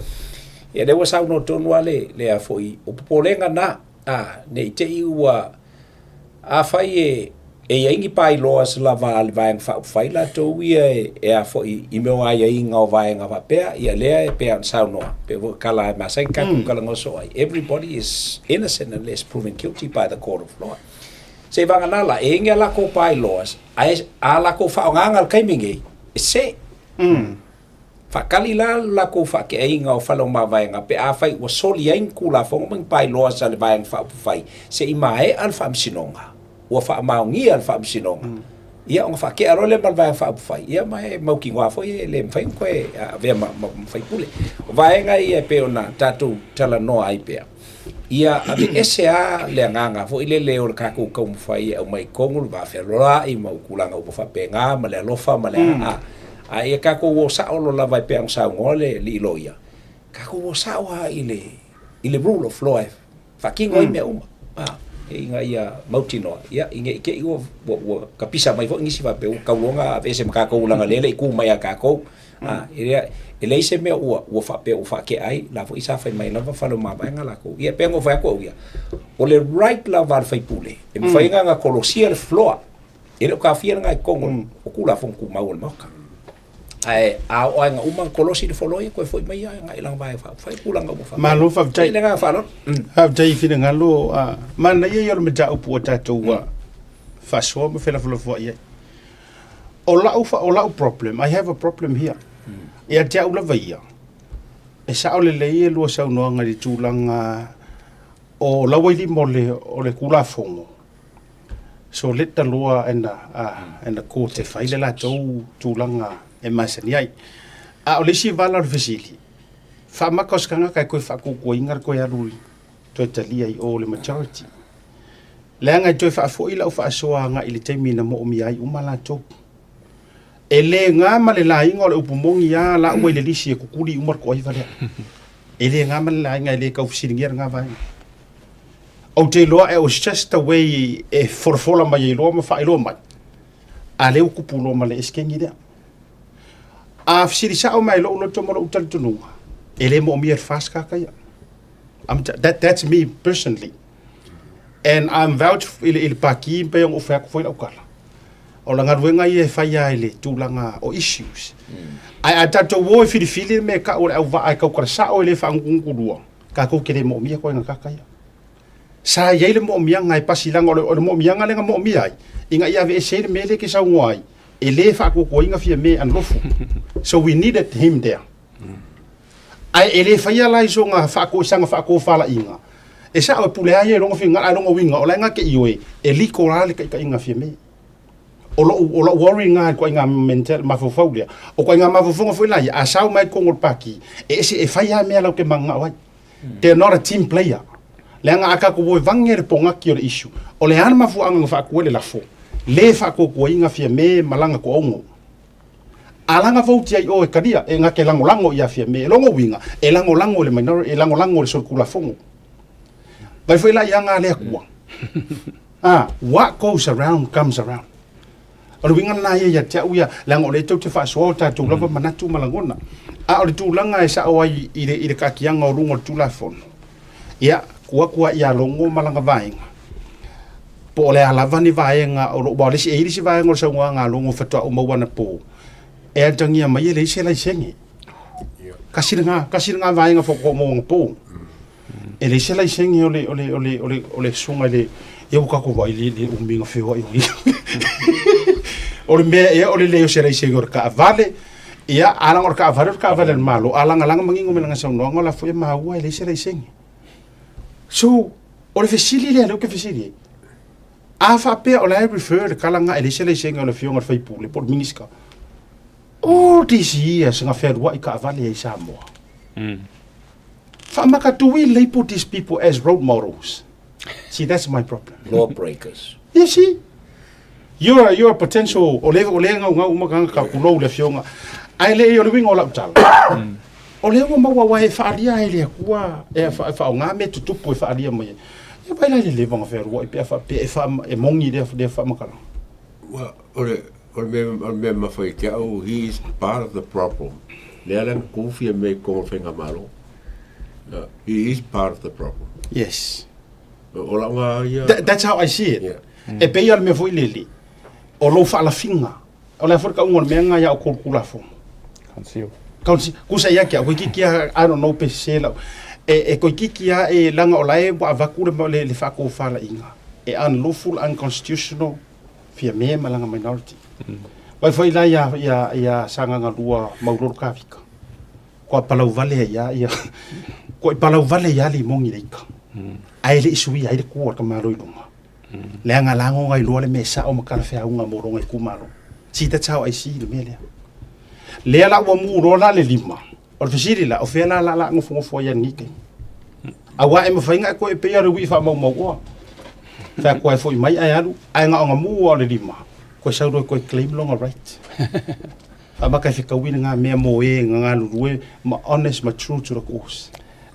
E le wasau no tonu wale le a fo I o polenga na nei te ua a fai e ingi pai loas la vai fa fai la to ia e a fo I me wa ia inga o vai nga papea ia le pe an sau no pe kala ma sai ka kala ngoso ai everybody is innocent unless proven guilty by the court of law se vanga na la e inga la ko pai loas ai a la ko fa nganga kai mingi se Fakali la ko fa ke inga o falo ma vai nga pe a fai o soli ai kula fo mang pai loas al vai fa fai se I mai al fa msinonga o fa maungi al fa msinonga ia on fa ke aro le mal vai fa fai ia mai mau ki ngwa fo le fai ko ve ma fai pule vai nga ia pe ona tatu tala no ai pe ia ave SA le nganga fo ile le o ka ko kom fai o mai kongul va fe roa I mau kulanga o fa pe nga ma le lofa ma le ai ka ko wo sa o la vai pe ang sa ngole li loia ka ko wo sa wa ile rule of law fa ki ngoi me uma inga ia mautino ia inge ke wo kapisa mai fo ngisi va pe ka longa ave se ka ko langa lele ku mai ka ko ele se me wo fa pe o fa ke ai la fo isa fa mai la fa lo ma ba ngala ko ia pe ngo fa ko ia o le right la va fa pule e fa nga kolosia le floor ele ka fia nga ko o kula fo ku ma o ma ai a o nga uma kolosi de foloi ko foi mai nga ilang vai fa pulang ngo fa Malo fa tai ile nga fa no ha tai fina ngalo mana ye yo me ja upo tatu wa fa so me fela fo ye o la problem I have a problem here ya ja ula vaia e sa ole le ye lo sa no nga di tulanga o la wai di mole o le kula fongo so let the law and the court fa ile la tulanga e masani ai o le si vala fasili fa makos kanga kai ko fa ko ingar ko ya lui to tali ai o le majority le nga to fa fo ila fa so nga ile temi na mo mi ai umala to ele nga male la inga le upumongi ya la mo ile lisi ko kuli umar ko ai vale ele nga male la nga ile ka usiringia nga vai o te loa e o just away e forfola mai lo ma fa lo mai ale o kupulo male eskengi dia a fsiri sa o mai lo no tomo utal tunu ele mo mi fast ka ya that's me personally and I'm vouch il paki pe o fa ko foi o kala o langa wenga ye fa ya ile tulanga o issues ai tato wo fili me ka o va ai ka ko sa o le fa ngungulua ka ko kele mo mi ko nga ka ya sa ye le mo mi ngai pasilang o mo mi nga le mo mi ai inga ia ve se me le ke sa ngwai ele fa ko inga fia me an lofu so we needed him there ai ele fa ya lai so nga fa ko sanga fa ko fala inga e sa o pule ai lo ngofinga ai lo ngowinga o la nga ke iwe eli ko la le ka inga fia me o lo worry nga ko inga mental mafofaulia o ko inga mafofonga foi la a sa mai ko ngol paki e se e fa ya me la ke manga wa they're not a team player le nga aka ko voi vangere ponga ki o issue o le han mafu anga fa ko le la fo le fa ko inga fia me malanga ko ongo alanga vouti ai o e kadia e nga ke lango ia fia me longo winga e lango le minor e lango le sokula fongo vai foi la yanga le ku what goes around comes around o winga na ia tia uia lango le to te fa so ta tu lava manatu malangona o le tu langa e sa o ai i le kakianga o lungo tu la fono ia kuwa ia longo malanga vainga po le alavani vaenga o lo balisi e isi vaenga o sa nga longo fatua o mawana po e tangia mai le se la sengi kasiranga vaenga fo ko mo po e le se la sengi ole sunga le eu ka ko vai le uminga fe wa o le mea e o le leo se reise ngor ka vale ia alang or ka vale malo alang mangingo melanga sa no ngola foi maua le se reise so o le fesili le lo ke fesili a fa pe o la refer le kalanga le se reise ngor le fionga fai pule por miniska all these years nga fer wa ka vale e sa mo fa maka do we label these people as role models? See, that's my problem. Lawbreakers. You see, you're a potential ole nga umaka ka kulo le fionga. Ai le yo le wingo la tala. Ole ngo mawa wa e faalia ele kwa e fa nga me tutupu e faalia mo. E vai la le vanga fer wa e fa e mongi de fa makala. Well, ole me foi que he is part of the problem. Le alan kufi me ko fenga malo. He is part of the problem. Yes. That's how I see it. E pe ia me foi leli. O lo fa la finga. O la forka un me nga ya o kula fo. Kansi kusa ya kia ko kikia I don't know pe sela. E ko kikia e langa o lai wa vakule le fa ko fa la inga. E unlawful unconstitutional fia me malanga minority. Vai foi la ya sanga nga lua maurur ka fika. Ko palau vale ya ko palau vale ya li mongi leika. Ai le isui ai le kuar ka maro i lunga. Le anga lango ngai lua le mesa o makara fea unga moronga i kumaro. See, that's how I see the mele. Le ala wa mu rola le lima. O fisiri la o fea la ngofo ya nike. Awa e mafainga ko e pea rewi fa mau wa. Fa ko e foi mai ai alu ai nga nga mu o le lima. Ko sa ro ko claim long right. Fa maka fika wina nga me mo e nga lue ma honest ma true to the course.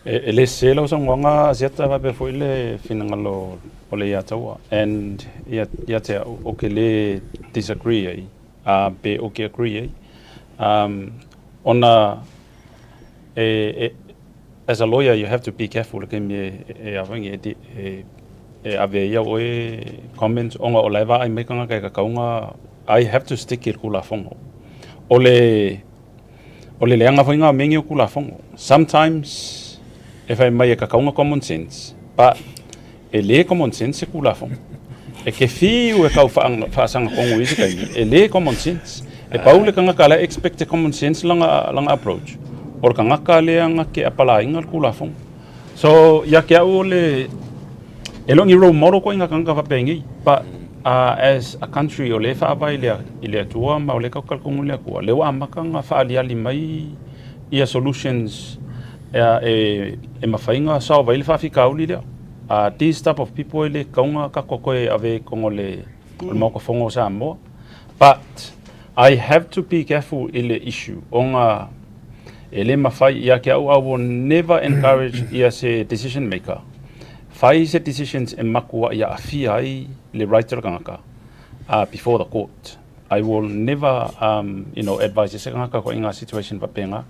Le selo sang wanga siata va pe foi le finangalo ole ya tawa and ya te o ke le disagree ai pe o ke agree ona as a lawyer you have to be careful ke me avangi ave ya o comments onga o leva ai me kanga ka kaunga I have to stick it kula fongo ole leanga foinga mengi kula fongo sometimes if I may kaunga common sense but ele common sense kula fong e ke fiu e kau fa sanga kongo isi kai ele common sense e paule kanga kala expect common sense langa approach or kanga kale anga ke apala inga kula fong so ya ke ole elongi role model ko inga kanga fa pengi but as a country ole fa vai ile tua ma ole ka kalkongu le ko le wa makanga fa ali mai ia solutions e mafainga sa vai fa fi kauli le these type of people ele kaunga ka kokoe ave kongole mo ko fongo sa mo but I have to be careful ile issue onga ele mafai ya ke I will never encourage ia se decision maker fai se decisions e makua ia afia le writer kanga before the court I will never advise se kanga ko inga situation papenga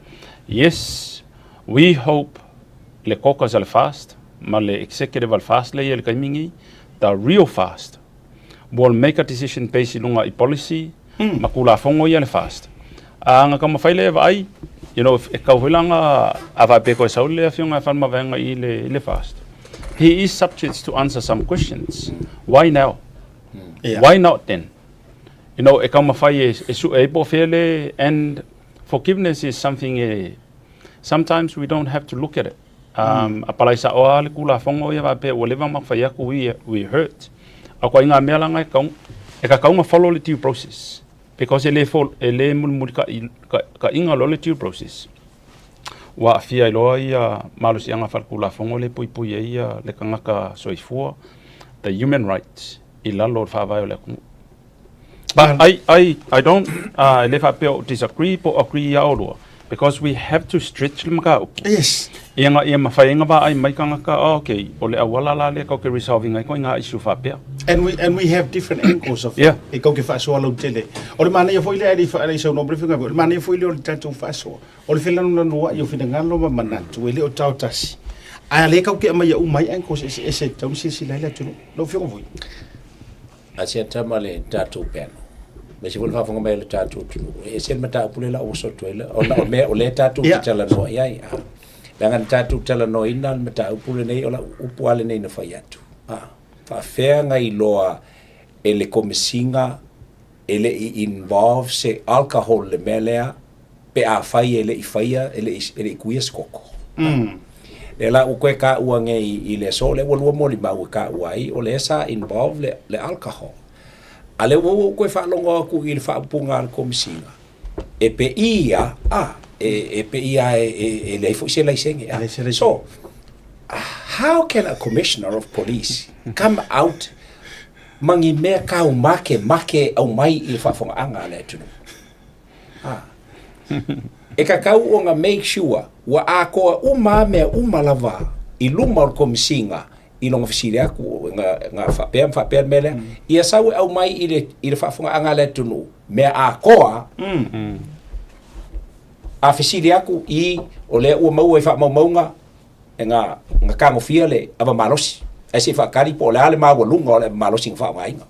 yes we hope le caucus al fast male executive al fast le el kaimingi the real fast will make a decision based on a policy makula fongo ia le fast anga kama faile vai if e kauhilanga ava pe ko saule afiunga fa mavenga ile fast he is subject to answer some questions why now why not then e kama fai e su e po fele and forgiveness is something sometimes we don't have to look at it apalaisa o ale kula fongo ia va pe o leva ma fai ku we hurt akwa inga melanga e ka kaunga follow the due process because ele mulka ka inga lo le due process wa fia ia malusi anga fal kula fongo le pui ia le kanga ka soifua the human rights ila lord fa vai le ku but I don't le fa pe disagree po agree ya olo because we have to stretch them out. Yes. Ia mawhainga ba ai mai kanga ka okay. Ole awala la le ko ke resolving ai ko inga issue fa pia. And we have different angles of e ko ke fa so lo tele. Ole mana ia foi le ai so no briefing ole mana ia foi le tanto fa so. Ole fela no no ia fina ngalo ma mana tu ele o tau tasi. Ai le ko ke mai mai angles ese tau si la tu no fio voi. Asia tamale tatu pen. Me se volva fonga mai le tatu tu e se mata pule la oso tu ele o le tatu tala no ai dengan tatu tala no ina mata pule nei ola upuale nei no fai atu fa fea ngai loa ele komisinga ele I involve se alcohol le melea pe a fai ele I faia ele I kuia skoko. Le la u koe ka ua nge I le so le walua moli mau ka ua I o le sa involve le alcohol. Ale wo koe whaalongo aku I le whaapunga al komisina. E pe ia, e pe ia e leifo I se laisenge. So, how can a commissioner of police come out mangi mea kau make au mai I le whaafonga anga le tunu? E ka kau o nga make sure wa a koa mea lava I luma o komisinga I longa fisiri aku nga whapea mele ia sawe au mai I le whaafonga anga le tunu mea a koa a fisiri aku I o le ua mau e whaamaunga nga kango fia le ava malosi e se whakari po le ale mawalunga o le malosi nga whaamainga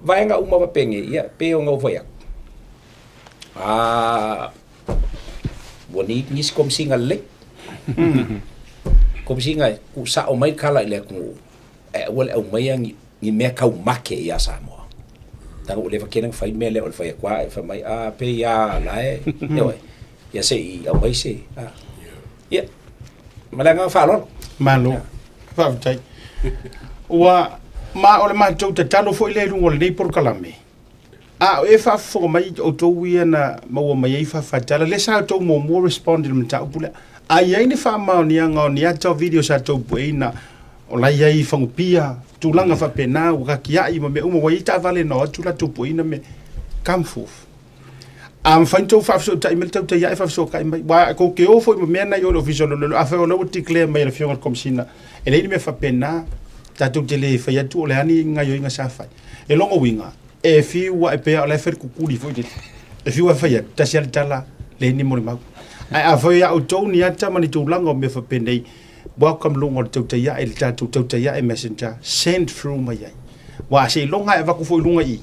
vaenga wapenge ia peo nga uvai aku bonit ngis komisinga le komisinga ku sa o mai kala ile ku wala o mai ngi me kau make ia Samoa tang o le vakena fai mele o fai kwa fa mai pe ia lai ia se I o mai se ia malanga fa lo malo fa tai wa ma o le ma tau te talo fo ile rungo le por kalame e fa fo mai o to wi na mo mai fa fa tala le sa to mo respond le mta pula ai ni fa ma ni nga ni ato video sa to buina o la ia I fangupia tulanga fa pena o ka kia I me umo wai ta vale no tula to buina me kamfu am fanto fa so ta imel ta ia fa so ka mai wa ko ke o fo me na yo official lo a fa lo declare mai le fiona komsina e le me fa pena ta to tele fa ya tu le ani nga yo nga sa fa e longo winga e fi wa e pe ala fer ku kuli fo e fi wa fa ya ta sia tala le ni mo ma ai a fa ya o to ni ata mani tu langa me fa pendei welcome longo to te ya el ta to te ya e messenger send through mai ai wa se longa e va ku fo lunga I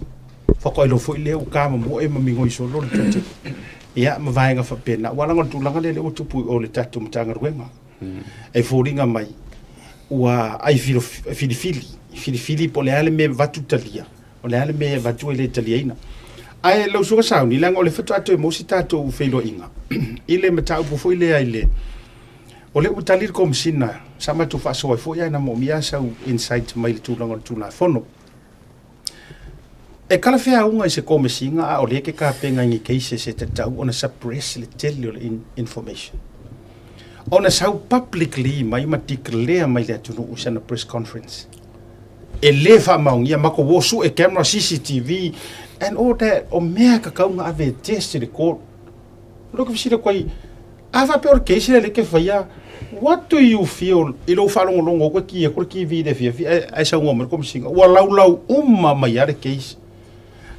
fa ko lo fo le o ka mo e ma mingo I so lo te ya ma vai nga fa pena wa langa tu langa le o tu pu o le tatu mtanga ruenga e fo ringa mai wa ai fili po le ale me va tu talia o le ale me va tu le taliana ai lo so sa ni langa o le fatu atu mo si tatu felo inga ile mata u fo ile ai le o le utalir komsina sama tu fa so fo ya na mo mia sa insight mai tu langa tu na fono e kala fea unga I se komisinga o le ke ka penga ngi keise se te tau ona suppress le tell information ona sau publicly mai matikle mai le tunu usana press conference e le fa maung ia mako wosu e camera CCTV and all that o mea ka kaunga ave test record lo ke sira koi ava pe or keise le ke faia what do you feel ilo falong longo ko ki vide fia ai sa ngom ko singa wa lau mai are keise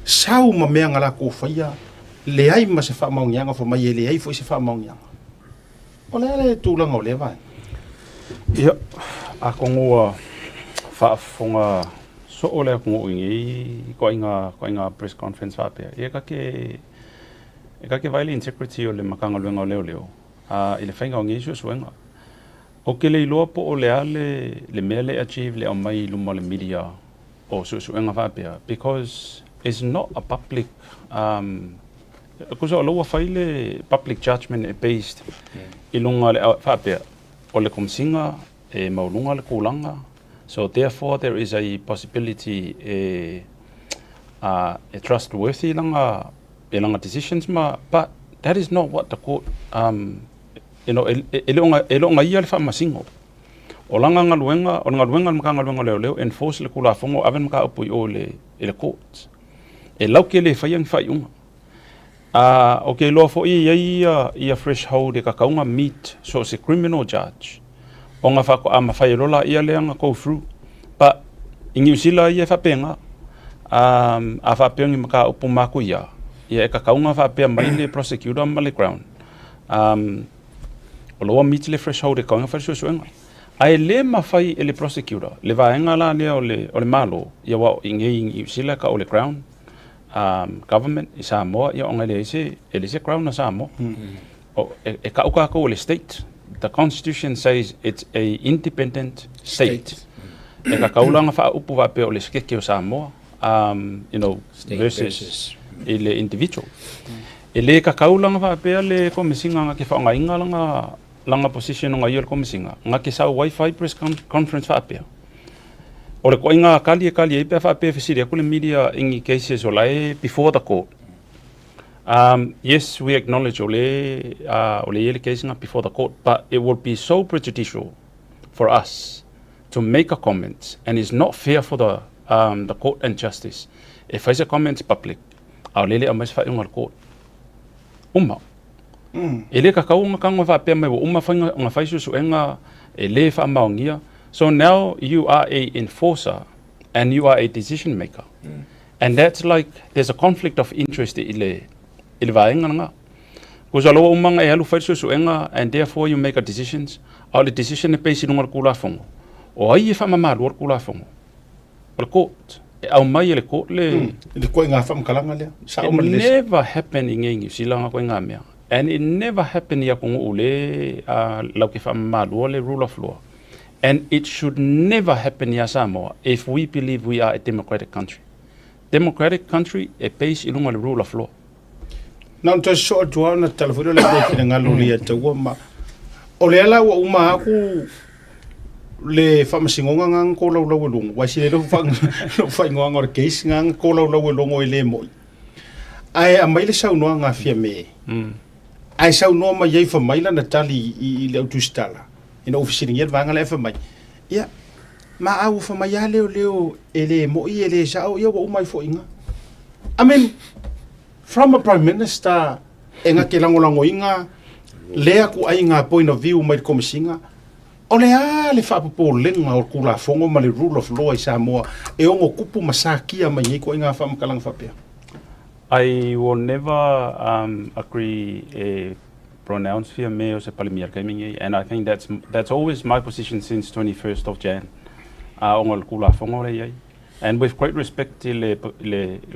sau ma mea ngala ko faia le ai ma se fa maung yanga fo mai le ai fo se fa maung yanga o le tu langa o le vai ia a kongoa fa fonga so ole ko ngi ko inga press conference fa pe e ka ke vai integrity o le makanga luenga o leo ile fainga ngi so wenga o ke le lo po o le ale le mele achieve le o mai lu mo le media o so wenga fa pe because it's not a public kuso lo faile public judgment based ilunga le fa o le komsinga e maulunga le kulanga so therefore there is a possibility a trustworthy langa decisions but that is not what the court elonga ia le fa masingo o langa ngaluenga o ngaluenga mkanga luenga leo enforce le kula fongo aven mka opui o le court e lau ke le fai unga okay lo fo ia threshold e ka kaunga meet so se criminal judge o nga fa ko ama fai lola ia le nga go through but ingi sila ia fa penga a fa pengi maka upu mako ia e ka kaunga fa pe mai le prosecutor male ground o lo meet le threshold e kaunga fa so nga ai le mafai ele prosecutor le vaenga la le o le malo ia wa ingi sila ka o le ground government is Samoa ia onga le se crown na Samoa o e ka uka ko le state the constitution says it's a independent state e ka kaulanga fa upu va pe o le skeke o Samoa you know, State versus ele individual. Ele ka kaulanga fa pe le komisinga nga ke fa nga inga langa position nga yel komisinga nga ke sa wifi press conference fa pe. Ore ko inga kali e pe fa pe fisiri ko le media ingi cases olai before the court. Yes, we acknowledge ole yele case nga before the court, but it would be so prejudicial for us to make a comment, and it's not fair for the court and justice. If there's a comment public, I'll lele amas fa inga court. Ele ka kaunga kanga fa pe mai uma fa nga fa su enga ele fa maungia. So now you are a enforcer and you are a decision maker. And that's like there's a conflict of interest ile vaenga nga. Kuza lo umanga e alu fa su enga, and therefore you make a decisions. All the decision e pesi nunga kula fongo. O ai fa mama lo kula fongo. Al court. Au mai le court le ko nga fa mkalanga le. It never happened in New Zealand ko nga mea. And it never happened ya ko ule lau ke fa mama lo le rule of law. And it should never happen in Samoa if we believe we are a democratic country. Democratic country e base ilunga le rule of law. Now to show to na telefono le ko nga luli ya tawa ma. Ole ala wa uma aku le famasingonga nga ko lau long wa sile lo fa ngor case nga ko lau long ele mo. Ai a mai le sau no nga fia me. Ai sau no ma ye fa mai la na tali I le autostala. Ina ofisini yet vanga le fa mai. Ya. Ma au fa mai ya leo ele mo ele sa o yo mai fo inga. I mean, from a prime minister enga ke langolango inga lea ku ainga point of view mai komisinga. Ole le fa po lenga o kula fongo ma le rule of law I Samoa e ongo kupu masakia mai ko inga fa mkalang fa pe. I will never agree pronounce for me or Palmier coming, and I think that's always my position since 21st of Jan. Ongol kula fongole, and with great respect to le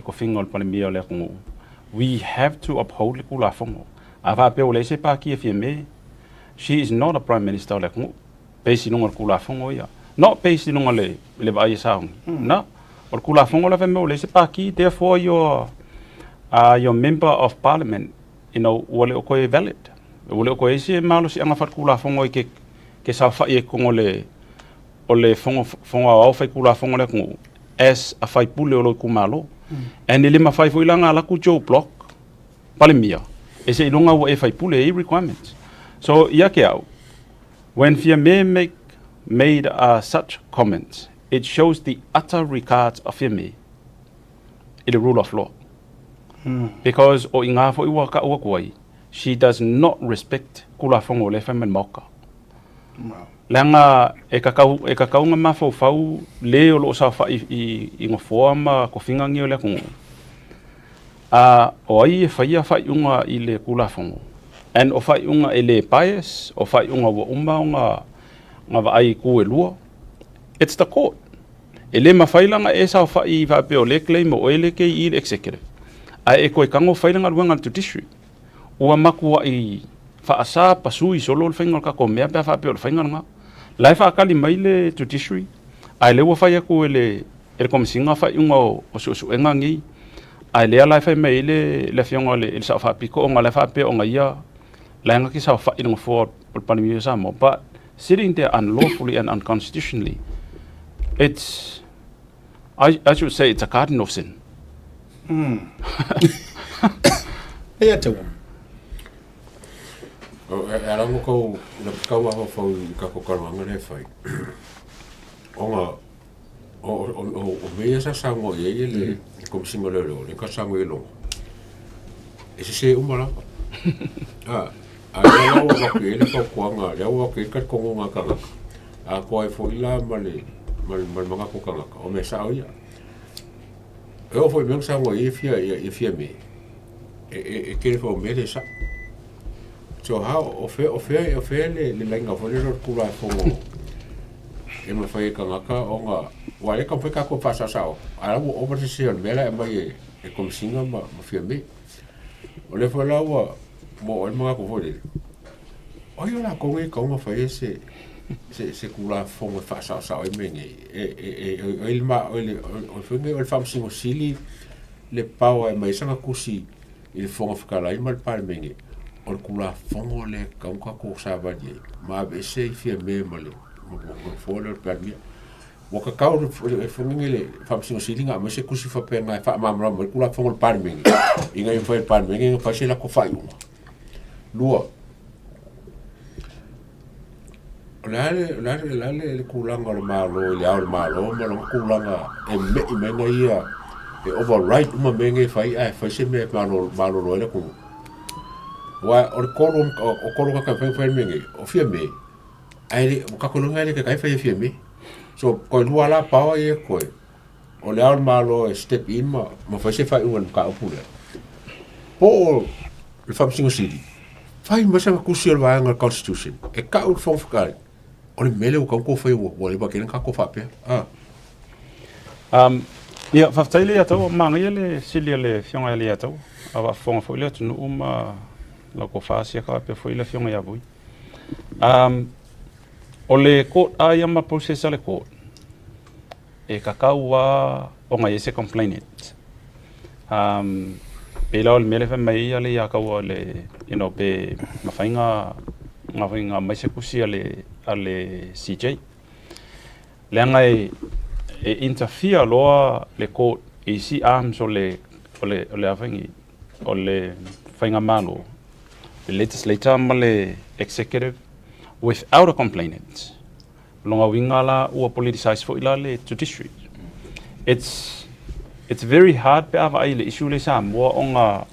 kofingol Palmier le kongo, we have to uphold le kula fongo. Ava pe ole se pa ki FMA, she is not a prime minister le kongo. Pesi nongol kula fongo ya, not pesi nongol le ba yesa no, or kula fongo le FMA ole se pa ki. Therefore your member of parliament, you know, wale o koe valid. Wale o koe se malo si anga fat kula fongo ke sa fa e kongo ole fongo au fai kula fongo le kongo as a fai pule o lo kumalo. And ele ma fai foilanga ala ku Joe Block Palemia. E se ilonga o e fai pule e requirements. So yake au, when FMA made such comments, it shows the utter regard of FMA in the rule of law. Because o inga fo iwa ka uakuai, she does not respect kula fongo le femen moka. Langa e kakau nga mafo fau le o lo sa fa I ngofoa ma kofinga ngi ole kongo. O ai e faia fa unga I le kula fongo. And o fa unga ele bias, o fa unga wa umba nga va ai ku e lua. It's the court. Ele mafailanga e sa fa I va pe o le claim o ele ke I executive. Ai e koe kango whailanga ruanga to judiciary. Ua makua I whaasa pasui solo le whaingal kako mea pia whapeo le whaingal nga. Lai whaakali mai le judiciary. Ai lewa whaia ko ele komisinga whaiunga o suenga ngi. Ai lea lai whai mai le whionga le sa whapiko o nga le whapeo o nga ia. Lai nga ki sa whainanga for o Palemia Samoa. But sitting there unlawfully and unconstitutionally, it's, I should say it's a cardinal sin. Ya tawa. Era mo ko na kawa ho fo ka ko kalanga le fai. Onga o me sa sango ye le kom singolo le ka sango ye lo. Ese se umala. Ya o ka ke le ko kwanga, ya o ke ka ko nga ka. Ko ai fo ila male manga ko ka o me sa o ya. Eu fui mesmo sangue e fia me. E que foi mesmo essa. So how ofe le lenga foi le kula fongo. E me foi kangaka onga wale ka foi ka ko pasa sao. Ara o oposition vela e mai e como singa ma fia me. Ole foi lá o mo o mga ko foi. Oi la con e con foi ese se kula fonga fa sa e menge il ma o funge o fam singo sili le pau e mai sanga kusi il fonga fakala i mal par menge o kula fonga le ka ko sa va di ma be se fi me male mo folo per mia o ka kau funge le fam singo sili nga ma se kusi fa pe nga fa ma mo kula fonga par menge inga i fa par menge fa se la ko fa lua le kulanga le malo le au malo ma lo kulanga e menga ia e override uma menga fai se me malo le ku wa o kolo ka fa menga o fia me ai ka kolonga le ka fa fia me so ko lua la pa e ko o le au malo step in ma fa se fa un ka opule po le fam singo city fai ma sa ku sil va nga constitution e ka u fon fakal o le mele o ka ko foi o le ba ken ka ko fa pe ia faafetaile ia tau magaia le sili le fioga ia le ia tau ava foga foʻi le atunuu ma lauko fasia ka pe foʻi le fioga ia vui o le court a ia ma process a le court e kakau a o gai se complainant pe lau le mele femai ia le ia kaua le pe mafaiga mai se kusi a le CJ leanga e interfere loa le court e si arms o le afangi o le whainga malo the legislator ma le executive without a complainant longa winga la ua politicize fo ila le judiciary it's very hard pe ava ai le issue le Samoa onga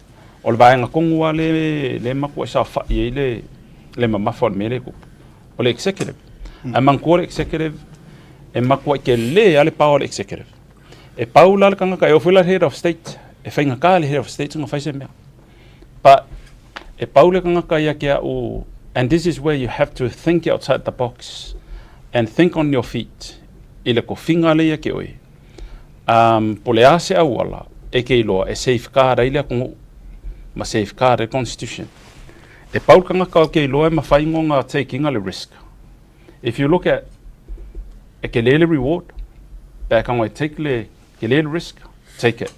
o le vaenga kongua le maku sa fa i le mamafa me le ku o le executive amangko le executive e makua ke le ale power executive e paula le kanga ka e ofila head of state e fainga ka le head of state nga faise mea but e paula kanga ka ia ke o and this is where you have to think outside the box and think on your feet ile ko finga le ia ke oi pole ase awala e ke lo e safeguard ile ko ma safeguard the constitution e paula kanga ka ke lo e ma fainga nga taking a risk if you look at a kelele reward back on take le kelele risk take it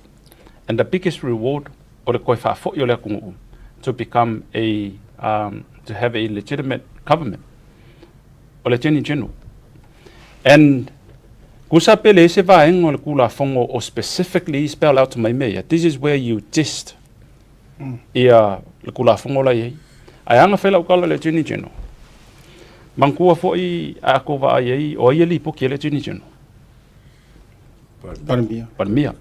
and the biggest reward or the koifa fo yo le kungu to become a to have a legitimate government or le general and kusa pele se va en o le kula fongo or specifically spell out to my mayor this is where you test ia le kula fongo la ye ayanga fela ukala le general Mangkua foi a ko va ai o ia li po ke le tini tino. Palmia.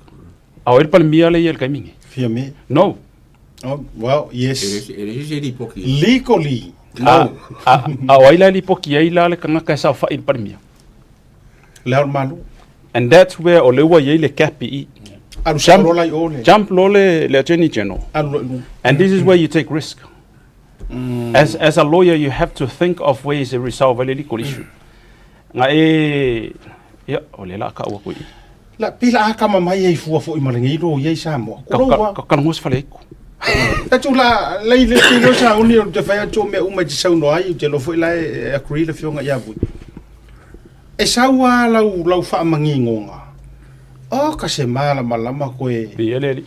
A el palmia le el caminho. Fia me. No. Oh, well, yes. Legally. No. A o ila li po ke ai la le kanga ka sa fa il palmia. Le malu. And that's where o le wa ye le kapi. Jump lo le tini tino. And this is where you take risk. As a lawyer, you have to think of ways to resolve a legal issue. Ya, oleh lah kau aku. La pila kama mai e fu fo imalengi lo ye Samoa. Kau ngus faleku. Tu la le pilo sa uni te fai to me uma te sau no ai te lo foi la agree le fionga ia bu. E saua lau fa mangingonga. O ka se mala malama ko e. Bieleli.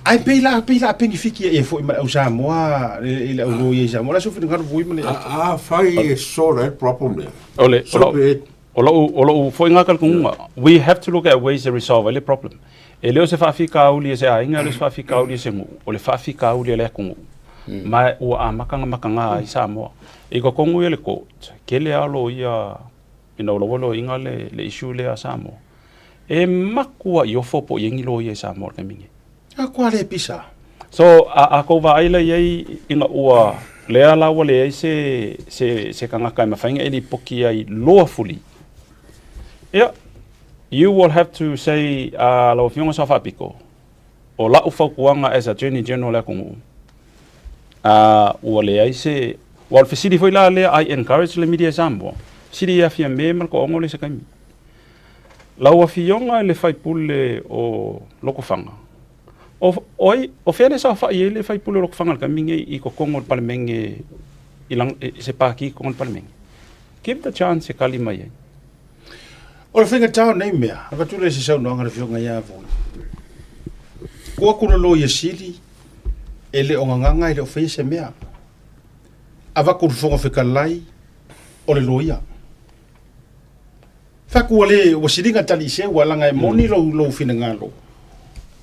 Ai pila pengi fiki e foi ma Samoa ile o ye Samoa la sofi ngar vui mane. Fai so that problem there. Olo foi ngakal kunga. We have to look at ways to resolve the problem. Ele se fa fika uli se ainga le fa fika uli se ngu. Ole fa fika uli le kungu. Ma o makanga ai Samoa. E ko kongu ele ko. Kele alo ia lo inga le issue le Samoa. E makua yo fo po yengi lo ye Samoa ke mingi. Aqua le pisa. So a ko va ile ye inga ua le ala wale se kanga kai mafainga eli poki ai lawfully. Yeah, you will have to say lo fionga sa fa piko. O la ufa kuanga as attorney general la kungu. Wale ai se wal facility foi la le I encourage le media sambo. Sidi ya fia member ko ngole se kai. La wa fionga le fai pule o loko fanga. O fele sa fa yele fai pulo lo fangal kaminge I ko kongol palmenge ilang se pa ki kongol palmenge give the chance e kali mai ai. O le whenga tau nei mea, haka tūle se sau noanga le whionga ia vui. Kua kuna lo ia sili, e le o nganganga i le o whei se mea. Awa kuru whonga whikalai, o le lo ia. Whakua le o siringa tali se ua langa e moni lo whina ngalo.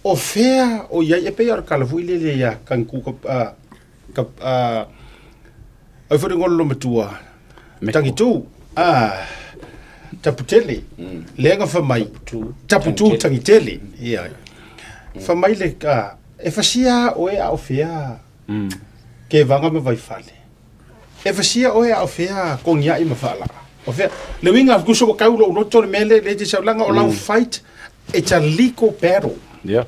O whea o iai e pei ar kalafu i le ia kanku au wharingolo lo matua. Tangi tū, taputele, lenga whamai, taputu tangitele, ia. Whamai le ka, e whasia o e au whea, ke vanga me vai whale. E whasia o e au whea, ko ngia i ma whala. O whea, le winga kuso o kaulo unoto le mele, le te saulanga o lau fight, it's a legal battle. Yeah.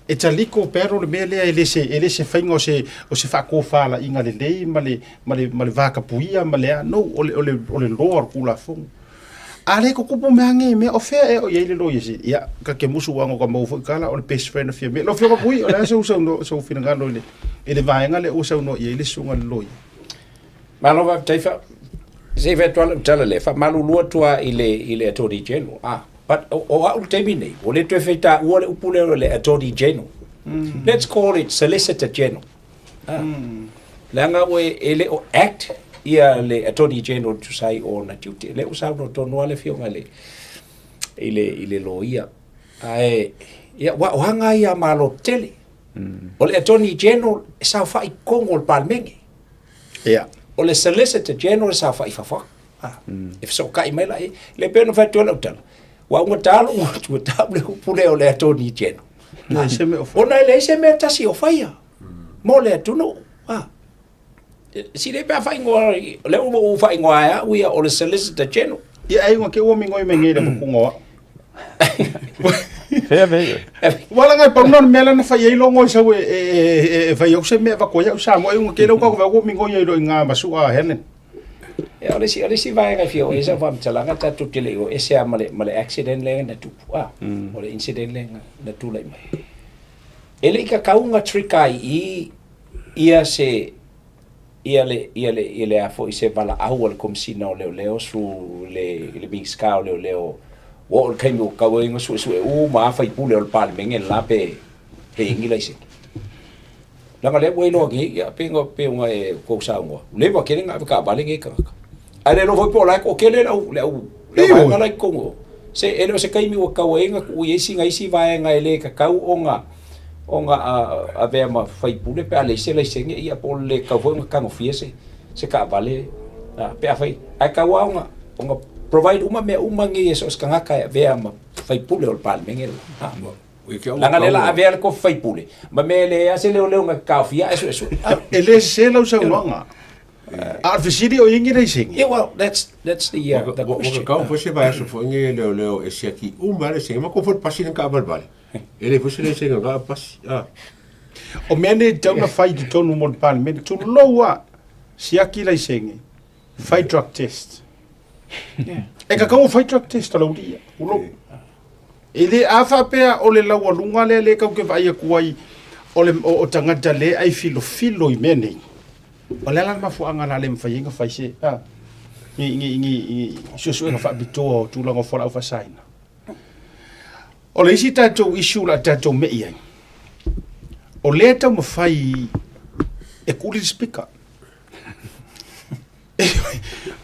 It's a legal battle le mele, e le se whainga o se whako whala inga le lei, ma le vaka puia, ma le no, o le loa kula fongu. Ale ko kupu meange me o fea e o yele lo yesi ya ka ke musu wango ka mo fo kala o le best friend of me lo fea pui o la so no so fina ngalo le ele vaenga le o so no yele sunga lo malo va taifa se virtual tala le fa malu lo tua ile attorney general but o au termine o le tefeta o le upule le attorney general let's call it solicitor general langa we ele o act ia le attorney general to say on a duty le usau no tono le fionga le ile lo ia ai ia wa hanga ia malo tele o le attorney general sa fa i kongo le palmenge ia o le solicitor general sa fa i fa if so kai mai lai le peno fa tono tala wa un talo tu table pule o le attorney general ona le se me tasi o faia mo le tuno si le pa fai ngoa le o fai ngoa ya we o le solicitor general ia ai ngo ke o mingo i mengere mo ngoa Fea vei. wala ngai pa non mela na fai lo ngo sa e fai o se me va ko ya sa mo ngo ke lo ka o mingo i lo nga masu a Helen e ole si vai ngai fio e sa vam talanga ta tu tele o ese male accident le na tu o le incident le na tu lai mai ele ka kaunga trikai ia se Ile a fo se vala au al komsina o leo su le big scale leo o le kaimo ka o ingo su ma fa ipule o pal menge la pe ingila ise la male bo ino ki ya pingo e ko sa ngo le ba kene nga ka bale nge ka ale no foi po la ko kele le ba la ko se ele se kaimo ka o inga ku yesi nga isi va nga ele ka ka onga a vea ma fai pule pe ale se le sengi ia po le ka vo ka ngofia se ka vale pe a fai ai ka wa onga provide uma ngi so ska ngaka vea ma fai pule o pal mengel la ngalela a vea ko fai pule ma me le a se le nga ka fia eso ele se lo sa longa a visiri o ingi nei singi yeah well that's the ka fo se vai so fo ngi le ese ki le se ma ko fo pasina ka balbal ele fo se le se nga pas o mene tau na fai di tonu mo pal me tu loa si aki lai singi fai drug test e ka kau fai drug test lo dia ulo ele afa pe o le lawa lunga le ka ke vai ku ai o le o tangata le ai filo I mene o le la mafu anga la le mfai nga fai se ngi so nga fa bito tu la ngo fola fa saina o le isi tatou issue la tatou me ia o le tau mawhai e kuri speaker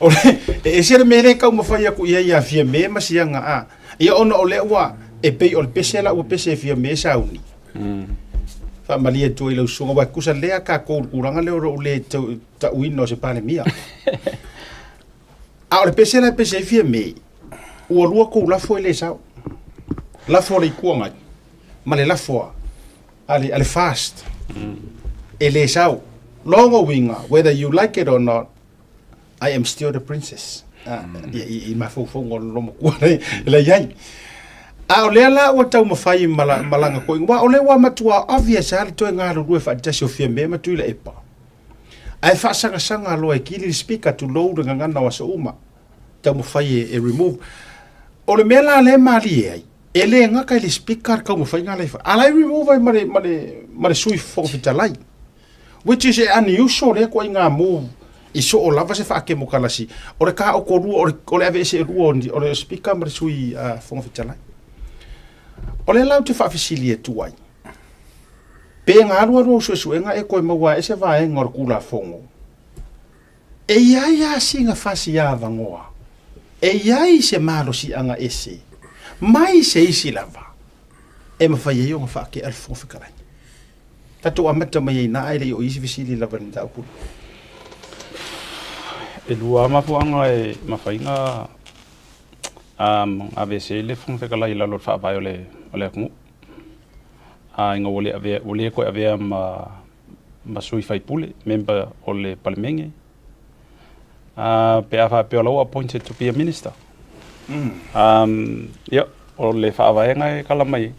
o le e sere mere kau mawhai aku ia fia me masianga ia ona o le ua e pei o le pese la ua pese fia me sauni fa malia tu ilo sunga wa kusa lea ka ko kuranga le o le ta uino se pane mia o le pese la pese fia me ua lua ko la fo le sao la fo le kuanga ma le la fo ale fast ele sao longo winga whether you like it or not I am still the princess I ma fo ngol lo mo kuale le yai o le la o tau mawhai malanga ko inga o le wa matua obvious ali to nga lu fa tasi o fia me matu le epa ai fa sanga lo e kili speaker to load nga ngana wa so uma tau mawhai e remove o le mela le mali ai ele nga ka le speaker ka mo fa nga le fa ala remove ai mare sui fo fitalai which is unusual le ko nga move iso o lava se whaake mo kalasi. O le ka o ko rua, o le ave se rua, o le speaker mara sui whonga whitalai. O le lau te whaafisili e tuai. Pe ngā rua suenga e koe maua e se vaenga o le kula whongo. E iai a singa whasi a vangoa. E iai se malo si anga ese. Mai se isi lava. E mawhai e o ngā whaake al whonga whikarai. Tato amata mai e nā ele o isi visili lava ni tau kuru. E lua mafuanga e mawhainga AVC le whonga whikalai lalo whaavai o le akungu. Inga wole koe avea ma sui whaipule, member o le palemenge. Pe awha pe olau appointed to be a minister. O le whaavaenga e kala mai.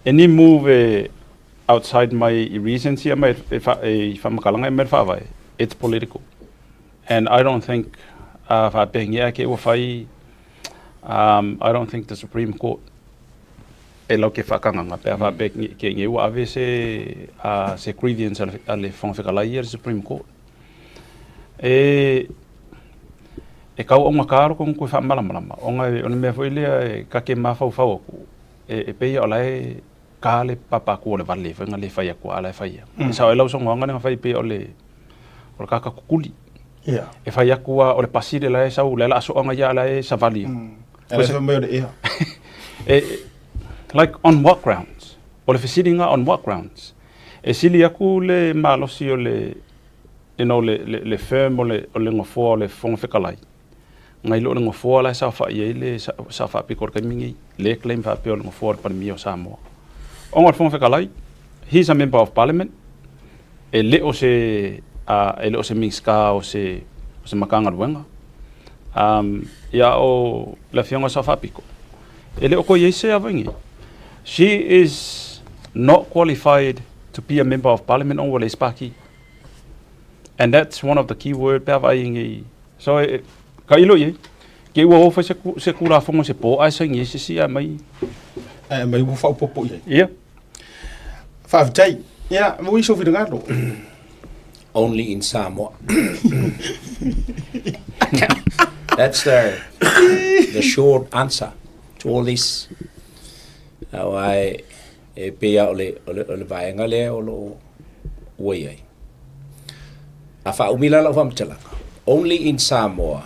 Any move outside my recency e whamakalanga e mer whaavai, it's political. And I don't think whapengi ake ua whai, I don't think the Supreme Court e lau ke whakanganga pe whapengi ke nge ua ave se grievance ale whangwhikalai e Supreme Court. E kau onga karo kong koe whamalamalama. Onga one mea whailea e kake mawhau whau aku. E peia o lai ka le papa ku o le vale, whenga le whai aku a lai whaia. E sao e lau songa anga nga whai peia o le kaka kukuli. E whai aku o le pasire lai sau le la aso anga ia lai savali. E le whamai o le ea. Like on what grounds? O le whesiringa on what grounds? E sili aku le malosi o le le firm o le ngofoa o le whonga whikalai. Ngai lo le ngofoa lai sa wha iei le sa wha piko kai mingi. Le claim wha pio le ngofoa le panimi o Samoa. Onga le whonga whikalai, he's a member of parliament. E leo se mingska o se makanga ruenga. Ia o le whionga sa wha piko. E leo ko iei se awangi. She is not qualified to be a member of parliament on wale spaki. And that's one of the key words pe vai ngi. So ka ilo ye. Ke ua ofa se kula fongo se po ai sa ngi se sia mai. Mai ua fa popo ye. Yeah. Fa tai. Yeah, mo iso fi ngalo. Only in Samoa. That's the short answer to all this. Now I pe ole vaenga le o lo uai. Only in Samoa,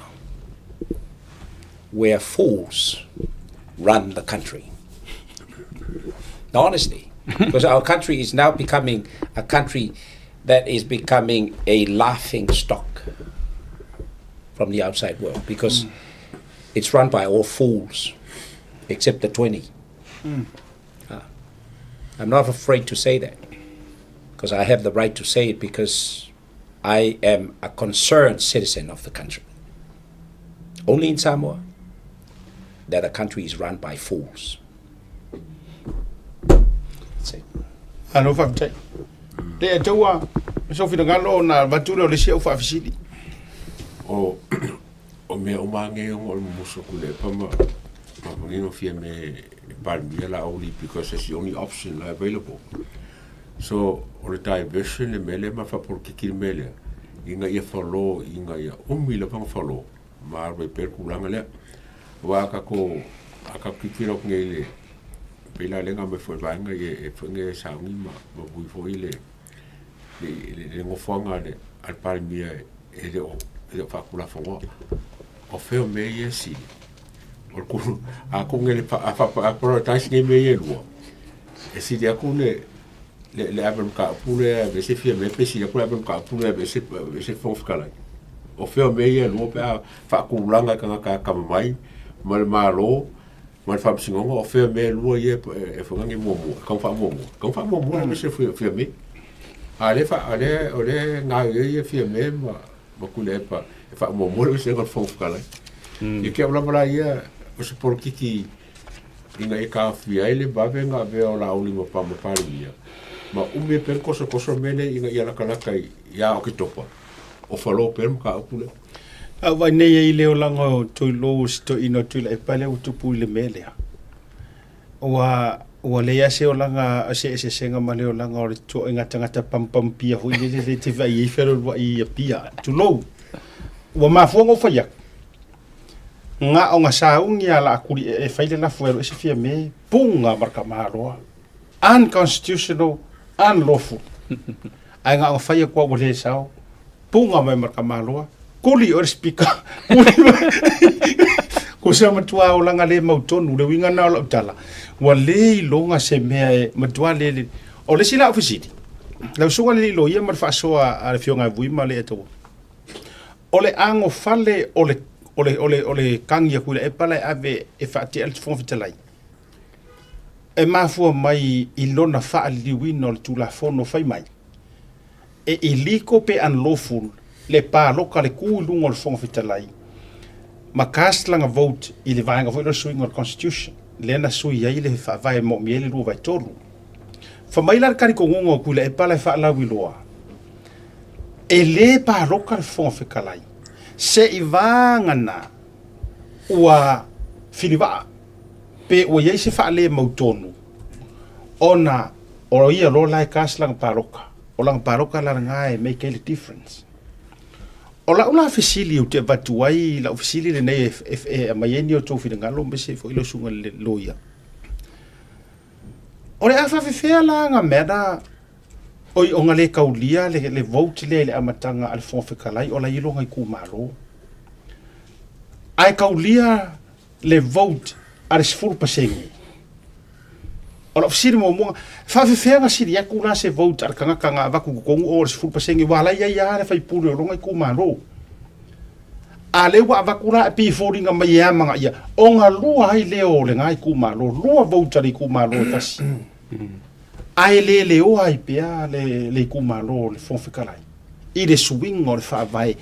where fools run the country. Honestly, because our country is now becoming a country that is becoming a laughing stock from the outside world, because it's run by all fools, except the 20. I'm not afraid to say that, because I have the right to say it, because I am a concerned citizen of the country. Only in Samoa that a country is run by fools. That's it. Ano fa tai. Le taua so fi ngalo na batula le sia fa fisili. O me o mange o muso kule pama no fia me barbiela only because it's the only option available. So o le diversion le mele ma fa por ki mele inga ia follow inga ia umila pang follow mar be per kulanga le wa ka ko aka kikiro ngele pela lenga me foi vanga e funge sa ma bui foi le ngofanga le al palmia e de fa kula fongo o feo me ye si o ku a ku ngele a pro tashi nge me ye lo e si dia ku le abem ka pule be se fie me pesi ku abem ka pule be se fonf kala o feo me ye lo pe fa ku langa ka mai mal malo mal fa singongo o feo me lo ye e fonga nge mo ka fa mo me se fie me ale ole nga ye fie me ma kule pa fa mo se ko fonf kala e ke bla ia o se por kiki inga e ka fia ele ba venga ve o la uli mo pa ia ma umi per koso mele inga ia la kalaka ia o ki topa o falo per ka pule a vai nei le o langa to lo sto ino tu le pale o tu pule mele o Ua lea se o langa se senga ma leo langa o le to inga tangata pam pia hui le te vai e whero wa i pia. Tu lou. Ua mafuanga o whaiak. Ngā o ngā saungi ala akuri e whaile la fuero e se fia me punga marka maroa. Unconstitutional, unlawful. Ai ngā o whaia kua wale sao. Punga mai marka maroa. Kuli o speaker. Ko se matua o langa le mautonu le winga na o la utala. Wa le longa se mea e matua le o le sila ofisiti. Lau sunga le lo ia marfa soa a le fionga vuima le eto. O le ango fale o le kangia kuila e pala ave e whaati al tufon fitalai. E mafua mai I lona wha liwina o le tulafono fai mai. E iliko pe unlawful le pā loka le kuilunga o le fonga fitalai. Ma cast langa vote I le vaenga vo ilo suinga o le constitution. Le na sui ai le whaavai mo miele rua vai toru. Fa mai lar kari kongonga o kuila e pala e whaalau iloa. E le pā loka le fonga fitalai. Se I vangana ua whiriwaa pe ua iei se whaale mautonu ona o ia lo lai kas langa paroka o langa paroka la ngai make a difference o la ula fisili o te vatuai la fisili le nei e maieni o tō whiringalo mbese fo ilo sunga le loia o le awha whiwhea la ngā mera oi o ngale kaulia le vote le amatanga al fonwhikalai o la ilonga I kumaro. Ai kaulia le vote al sfuru pasengi. O la fisiri mo monga. Whawhiwhenga siri ya kuna se vote al kanga waku kukongu o al sfuru pasengi. Wala ia le whai puri o longa I kumaro. A lewa wakura e piforinga mai ea manga ia. O ngā lua hai leo le ngai kumaro. Lua vote al kumaro tasi. Ai le o ai pea le kumalo le fonfikalai. I le swing o le whaavai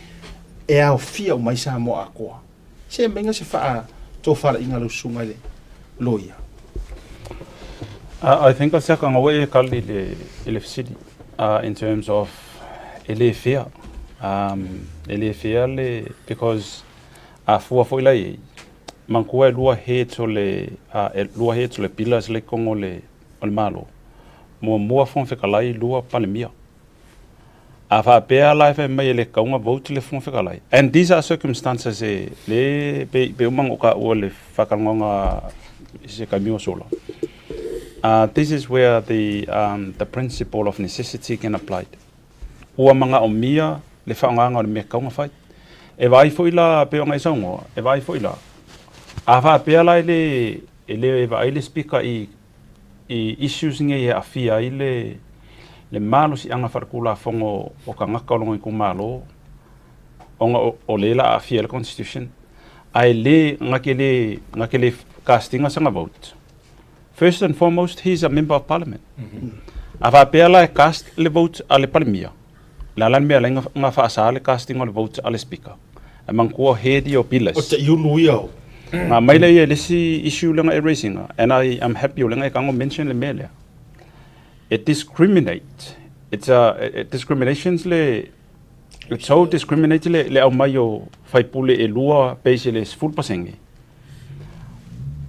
e au fia o mai sa mo a koa. Se menga se wha tō whara inga lo sunga le loia. I think I saka ngā wai e kali le fisiri in terms of ele fea. Ele fea le because a fua foila i mankua lua he to le pillars le kongo le malo. Mua fonfikalai lua palemia. A whapea lai whai mai le kaunga vote le fonfikalai. And these are circumstances le pe umang o ka ua le whakangonga se kamio sola. This is where the principle of necessity can apply. Ua manga o mia le whaonganga o le mea kaunga whai. E vai foila pe o ngai saungoa. E vai foila. A whapea lai le vai le speaker I issues nge a fia I le malo si anga wharakula fongo o ka ngaka o longa I kumalo o le la a fia le constitution ai le ngake le castinga sanga vote. First and foremost, he is a member of parliament. A whapea la cast le vote a le palemia. La lan mea lenga ngā whaasa le casting o le vote a le speaker. A mankua hedi o pilas. O te iulu au. Ngā maile ia lesi issue lenga e racinga, and I am happy o lenga e kango mention le mele. It discriminates. It discriminations le. It's so discriminate le au mai o whaipule e lua peise le 10%.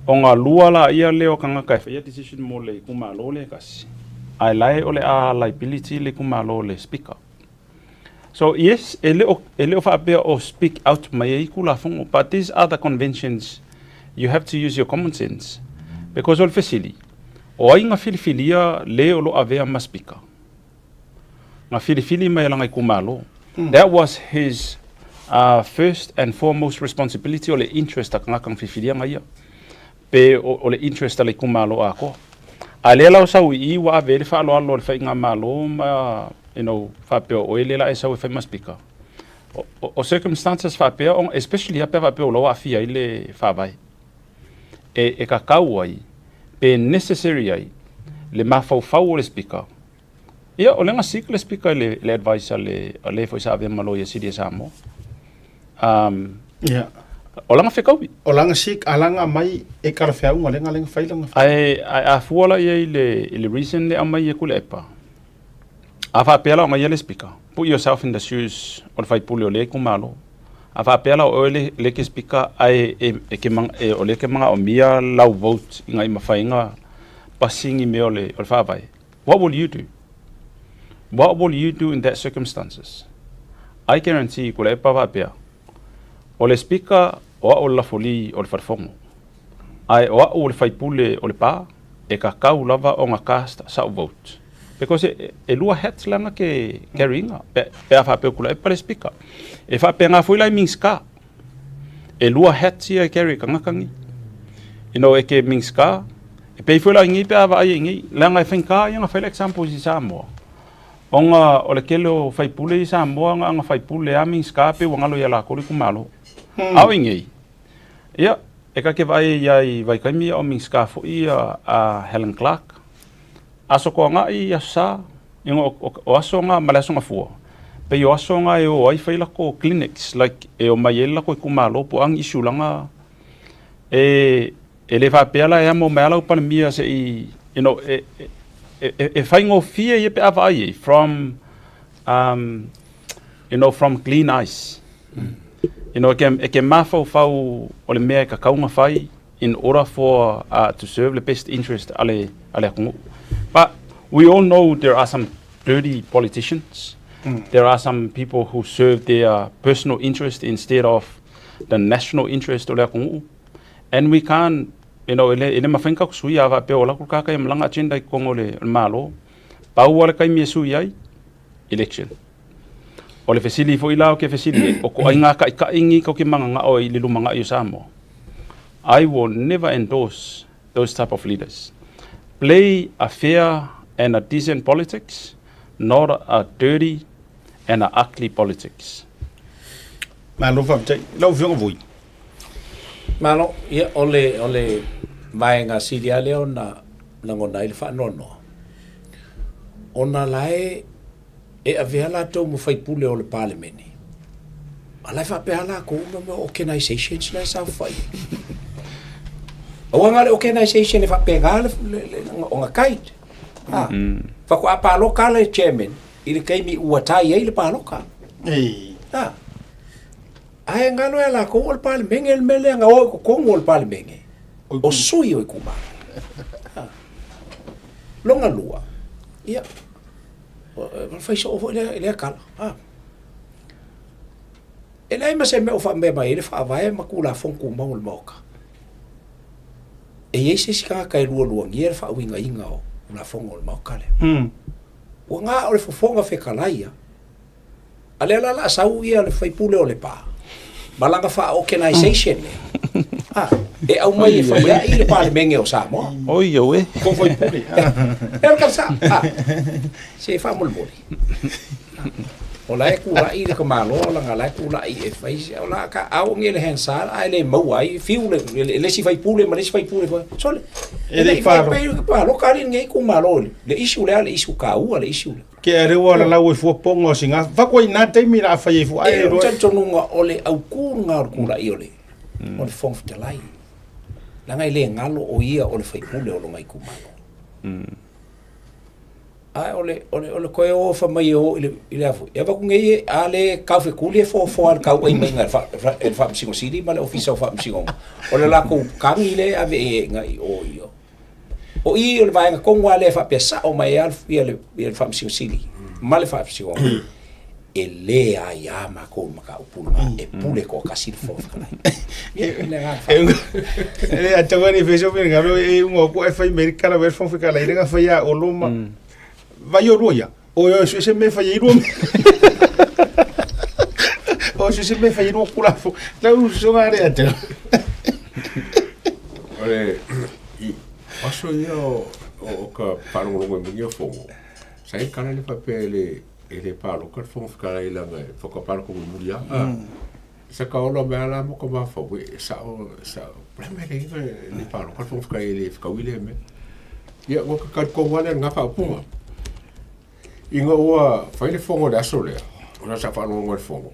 O ngā lua la ia leo kanga kai whaia decision mo le kumalo le kasi. Ai lai o le a liability le kumalo le speaker. So yes, ele o whaapea o speak out mai e kula fongo, but these other conventions, you have to use your common sense. Because o le whesili, o ai ngā whiliwhilia le o lo avea ma speaker. Ngā whiliwhili mai langa I kumalo. That was his first and foremost responsibility o le interest a ngakang whiliwhilia ngai ia. Pe o le interest a le kumalo a ko. A le lau sau I wa ave le whaalo alo le whainga malo ma, whapeo o ele la e sau e whaima speaker. O circumstances whapeo, especially hapea whapeo loa fia I le whawai. E ka kau ai, pe necessary ai, le mawhau o le speaker. Ia, o lenga sik le speaker le advisor le fo isa ave malo ia sidi sa mo. Yeah. O langa whekaupi. O langa sik, alanga mai e karawhiaunga lenga whailanga. Ai a fuala ia le reason le amai e kule epa. A whapela o ngai le speaker. Put yourself in the shoes o le whaipule o le kumalo. A whapela o le ke speaker ai o le ke manga o mia lau vote I ngai mawhainga pasingi me ole whawai. What will you do? What will you do in that circumstances? I guarantee kula e pawa pia. Ole speaker o o la foli o le farfongo. Ai o o le faipule o le pa e ka kau lava o nga cast sa vote. Because e lua het langa ke ringa. Pe a whape kula e pale speaker. E whape ngā fuila i mingska. E lua het ia carry kangakangi. E ke mingska. E pei fuila ingi pe awa ai ingi. Langa e whenka i nga whaile examples i Samoa. Onga o le kelo faipule i Samoa nga faipule a mingska pe wangalo ia la kori kumalo. Au ingi. Ia, e ka ke vai iai vai kaimi o mingska fo i a Helen Clark. Aso ko nga i asa, o aso nga malaso nga fua. Pe o aso nga e o ai whaila ko clinics, like e o maiela ko i kumalo po ang isu langa e le whapeala e amo meala upana mia se i, e whaingo fia i pe awa ai from, from clean ice. E ke mawhau whau o le mea ka kaunga whai in order for to serve the best interest ale kungu. But we all know there are some dirty politicians. There are some people who serve their personal interest instead of the national interest o le kungu. And we can't, ele mawhenka kusui awa pe o laku kaka i malanga agenda i kongo le malo. Pau ala kai mia sui ai, election. O le fesili fo ilao ke fesili o ko ainga ka ingi ko ke manga o i lilu manga i Samoa. I will never endorse those type of leaders. Play a fair and a decent politics, not a dirty and a ugly politics. Malo whamtai, lau whionga vui. Malo, ia ole mai ngā siri a leo na ngona ili whanono. Ona lai e a vea la tau mu whaipule o le parlemeni. A lai whapea la ko me organisations lai sa whai. O ngā le organisation e whapea ngā o ngā kait. Whako a pāloka le chairman, i le kaimi uatai ei le pāloka. Ai ngā loa la ko o le parlemenge le mele ngā o ko kongo o le parlemenge. O sui o i kuma. Longa lua. Ia. Whaiso o ele kala. E nei ma se me o whamea mai ele whaavae ma kula fonku mau le mauka. E ei se sika kai lua ngia le whaawinga inga o la fongo le mauka le. O ngā o le fofonga whekalaia. A le la sau ia le whaipule o le pā. Malanga wha organisation le. E au mai e whaia i le parlemenge o Samoa. Oi au e. Ko whaipule. E o sa. Se whamolmori. O lai kula i le kamalo, la ngā lai kula i e whaisi. O la ka au nge le hensara, ai le mau ai, fiu le si whaipule, ma le si whaipule. Sole. E le wharo. Palo kari nge kumalo le isu lea, le isu ka ua, le isu le. Ke a rewa la lau e fuaponga o singa. Whako i nā teimi la whai e fu ai e roi. E tantonunga o le au kūrunga o kula i o le. O le whong fitalai. Langa i le ngalo o ia o le whaipule o longa i kumalo. Ai ole koe o fa mai o ile afu. E vaku ngei a le kaufe kuli e fo al kau ai mai ngai fa msingo siri ma le ofisa o fa msingo. Ole la ko kangi le ave e ngai o io. O i ole vai nga kongwa le fa pesa o mai al ile fa msingo siri. Ma le fa msingo. E le a ia ma ko ma ka upuna e pule ko kasi fo kana. E a tawani feso pe ngalo e un ko e fa americana ver fon fica lá e nga fa ya o loma. Vai o roia. O se me fa iru. O se me fa iru kula fo. La uso ngare ate. Ole i aso ia o ka paru ngo mo fogo. Sai kana le papele ele paru ka fo fica aí lá fo ka paru ko mulia. Sa ka ola bela mo ko ba fo sa primeiro le paru ka fo fica ele fica wile me. Ia o ka ko wala nga fa puma. Inga ua whaile whongo de aso lea. Ona sa whanongo e whongo.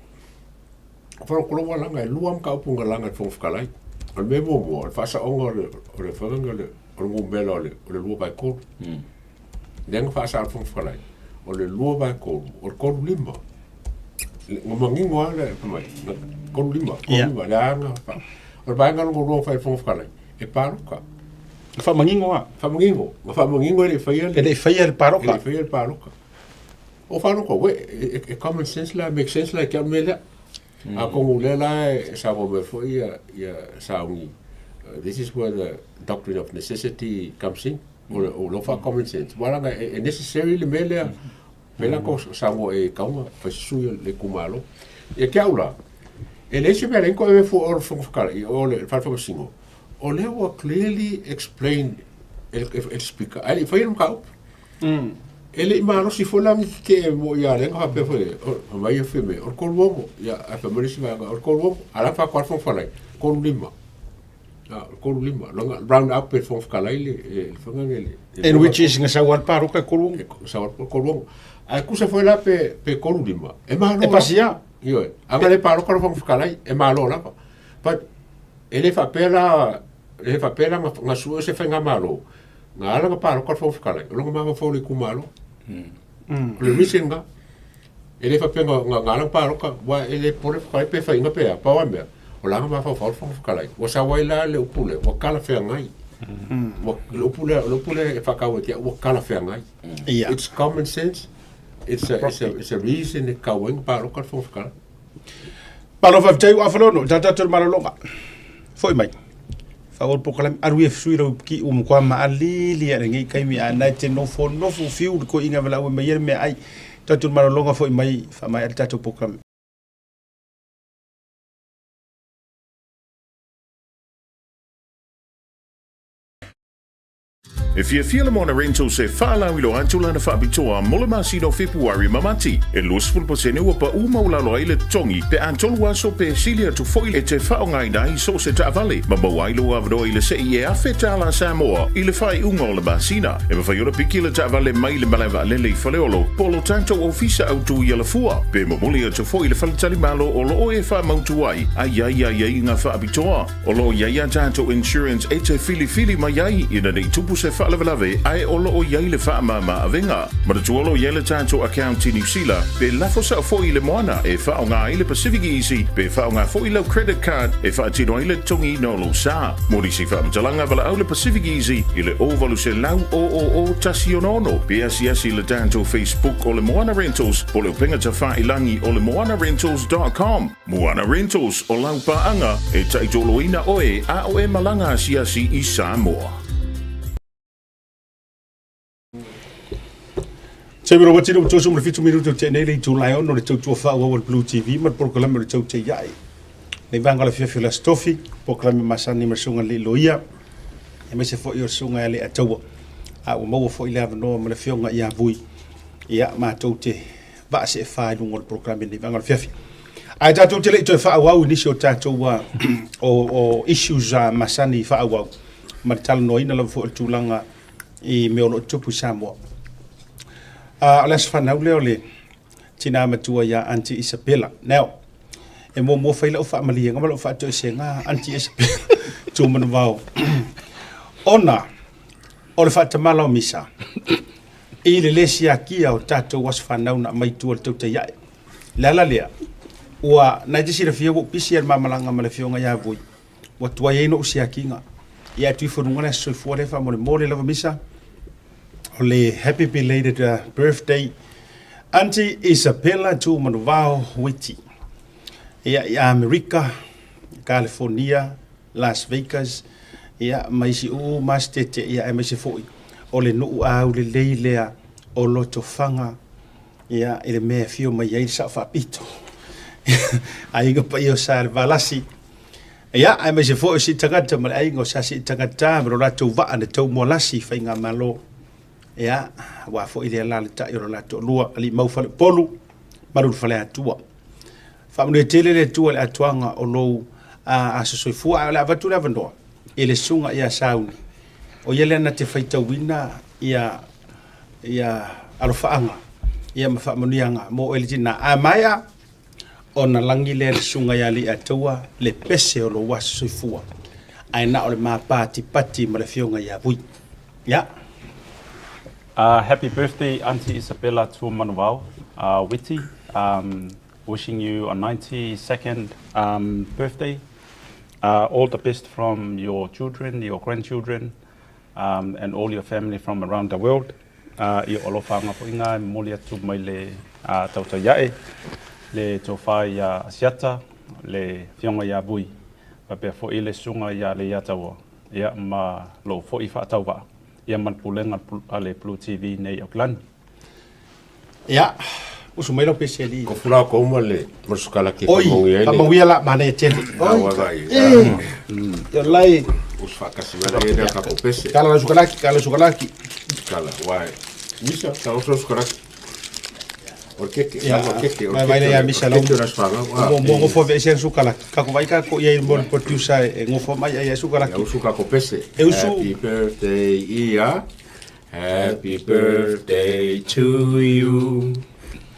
Whanongo kolowa langa e luam ka upunga langa e whongo whakalai. Al me momo, al whasa onga o le whanga le, o le mumbela o le lua bai kolu. Nenga whasa al whongo whakalai. O le lua bai kolu, o le kolu lima. Ngomangingo a le, kolu lima, le anga. O le bai ngalo lua whai whongo whakalai. E paruka. Whamangingo a. Whamangingo le whaia le. Ele whaia le paroka. Le whaia le paroka. O whanoko, we, common sense la, make sense la, kia mele. A kongu le la, sa mo me fwoi ia saungi. This is where the doctrine of necessity comes in. O lofa common sense. Waranga, necessary le mele. Mela ko sa mo e kaunga, whaisuia le kumalo. Ia kia ura. E le se mele, inko e fu or whakara, o le whakawhasingo. O le wa clearly explained el speaker. Ali, whaia mga upa. Ele imaro si folang ke mo ya le ha pe foi o mai e feme o kolwo ya a pe mori si va o kolwo ala fa kwar fon falai kol lima longa round up pe fon falai le fonga ele and which is nga sawar paro ka kolwo sawar kolwo a ku se foi la pe kol lima e malo e pasia yo anga le paro ka fon falai e malo la but ele fa pela nga su se fa nga malo nga ala ka paro ka fon falai longa ma fo le ku malo le reason nga ele fa penga nga ngalang paroka wa ele pore fa pe fa inga pe pa wa me o la ma fa fa kala wa sa wa ila le upule wa kala fe ngai wa le upule fa ka wa wa kala fe ngai it's common sense it's a reason e ka wing paroka fa kala palo fa tei wa falono tata tur malolonga foi mai fa o pokalam aru e fuiro ki kwa ma alili ya ngi kai mi ana te no fo no fu fiu ko inga bala we mai me ai tatu malolonga foi mai fa mai tatu pokalam. If you feel them on a rental se fala wilo antula na fabitoa molema sino February mamati e los fulposene wa pa uma ula lo ile tongi pe antolwa so pe silia tu foile te faonga ina so se ta vale ma bawailo avdo ile se e afeta la Samoa ile fai unga le basina e ma fai pikile ta vale mai le malava le faleolo polo tanto ofisa autu yele fua pe momolia tu foile faltali malo o lo e fa mautuai ai nga fabitoa o lo ya tanto insurance e te fili mai ina nei tupu se lave ai olo o yaile fa mama avenga ma tu olo yaile tanto account in New Zealand pe la fosa fo ile moana e fa nga ile Pacific Easy pe fa nga fo ile credit card e fa tino ile tongi no lo sa mori si fa mtalanga vala ile Pacific Easy ile ovalu se lau o tasionono pe asiasi ile tanto Facebook ole moana rentals ole pinga ta fa ilangi ole moanarentals.com moana rentals o lau pa anga e taitolo ina oe a oe malanga asiasi i Samoa. Sebiro wati no toso mo fitu minuto te nei le tu lion no le tu fa o Blue TV ma program le tu te yai le vanga le fia la stofi program masani ma sunga le loia e me se fo yo sunga le atawa a o mo fo ile no mo le fionga ia vui ia ma tu te ba se fa no program le vanga le fia a ta tu te le tu fa wa ni so ta tu wa o issues masani fa wa ma tal no ina le fo tu langa I me ono tupu Samoa. Alas whanau leo le tina matua ya Auntie Isabella. Now, e mo whaila o whaamalia ngamala o whaato se ngā Auntie Isabella tū manu wau. Ona, o le whaatamala o misa. I le lesi a kia o tātou was whanau na maitua le tauta iai. Lala lea, ua naitisi rafia wuk pisi ar mamalanga ma le fionga ya vui. Wa tua yeino usi a kinga. Ia tui whanungana soifua le wha mole lava misa. Ole happy belated birthday Auntie Isabella tu manuvao witi. Ia America, California, Las Vegas, ia maisi u mastete ia maisi foi. Ole no au le leilea o loto fanga ia ele me fio mai ai sa fa pito. Ai go pa io sa valasi. Ia ai maisi foi si tagata mai ai go sa si tagata ro la tu va ane tu molasi fa inga malo. Ia wa fo ile la ta iro la to lua ali mau fale polu maru fale atua fa mo tele le tua le atuanga o lo a so fu ala vatu la vando ele sunga ia sauni o yele na te faita wina ia alfaanga ia mafa monianga mo elitina a maya ona langi le sunga ia li atua le pese o lo was so fu ai na o le ma pati ma le fionga ia bui ya. Happy birthday, Auntie Isabella Tumanuvau, Witi. Wishing you a 92nd birthday. All the best from your children, your grandchildren, and all your family from around the world. I olo whanga po inga moli atu mai le tauta iae, le tōwhai ia asiata, le whionga ia bui. Pa pia fo i le sunga ia le ia taua, ia ma lo fo i whaatauwa, ia man pulenga ale Blue TV nei Auckland. Ia, usu mai lo pese ali. Ko fula ko uma le masukala ki Oi, kamongi ala mane tele. Oi, yo lai. Usu whakasi wera e rea kako pese. Kala sukalaki, Kala, wai. Misa, ta oso sukalaki. O keke, vai le a misa lo. Mo fo ve sen sukalaki. Kako vai ka ko ia mo producer e ngofo mai ia sukalaki. Usu kako pese. Happy birthday, Ia. Happy birthday to you.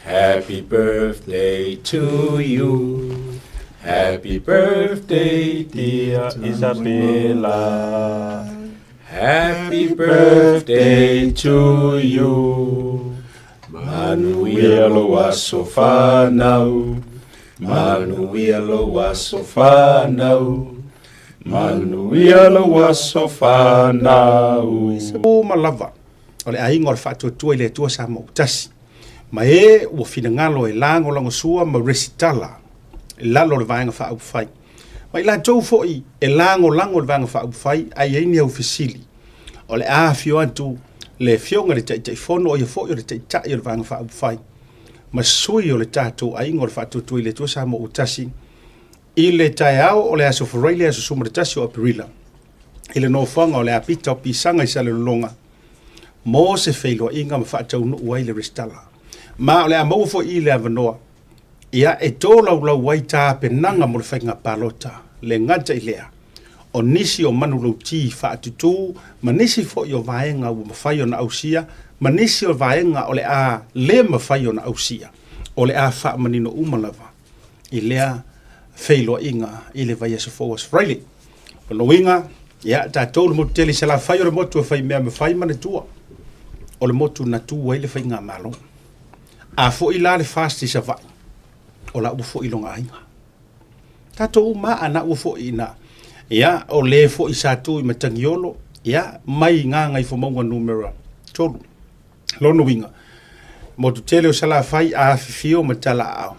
Happy birthday to you. Happy birthday, dear Isabella. Happy birthday to you. Manuelo waso whanau. Manuelo waso whanau. Manuelo waso whanau. O malava. Ole ainga o whātua tua i le tua sa mau tasi. Ma e ua whina ngalo e lango lango sua ma resitala. E lalo le vaenga wha au whai. Ma i la tau foi e lango lango le vaenga wha au whai ai eini au fisili. O le a fio antu le fionga le tai fono o ia foi o le tai o le vaenga wha au whai. Ma sui o le tātou ainga o le whātua tua i le tua sa mau tasi. I le tai au o le aso wharai le aso suma le tasi o apirila. I le no whanga o le apita o pisanga i sa le longa. Mo se feilo inga ma whaatau no uai le restala. Ma o le a mau fo i le avanoa. Ia e tō lau wai tā penanga mo le whainga palota. Le ngata i lea. O nisi o manu lau ti whaatutu. Ma nisi fo i o vaenga u mawhai o na ausia. Ma nisi o vaenga o le a le mawhai o na ausia. O le a wha manino umalava. I lea feilo inga i le vai aso fōas fraile. O no inga. Ia tā tō le motu tele se la whai o le motu a whai mea me whai mana tua. O le motu na tu wai le whainga malo. A fo i la le fasti sa vai. O la ufo i longa ainga. Tato ma ana ufo i na. Ia, o le fo i sa tu i matangiolo. Ia, mai nganga i fo maunga numera. Tolu. Lono winga. Motu tele o sala whai a fifio matala au.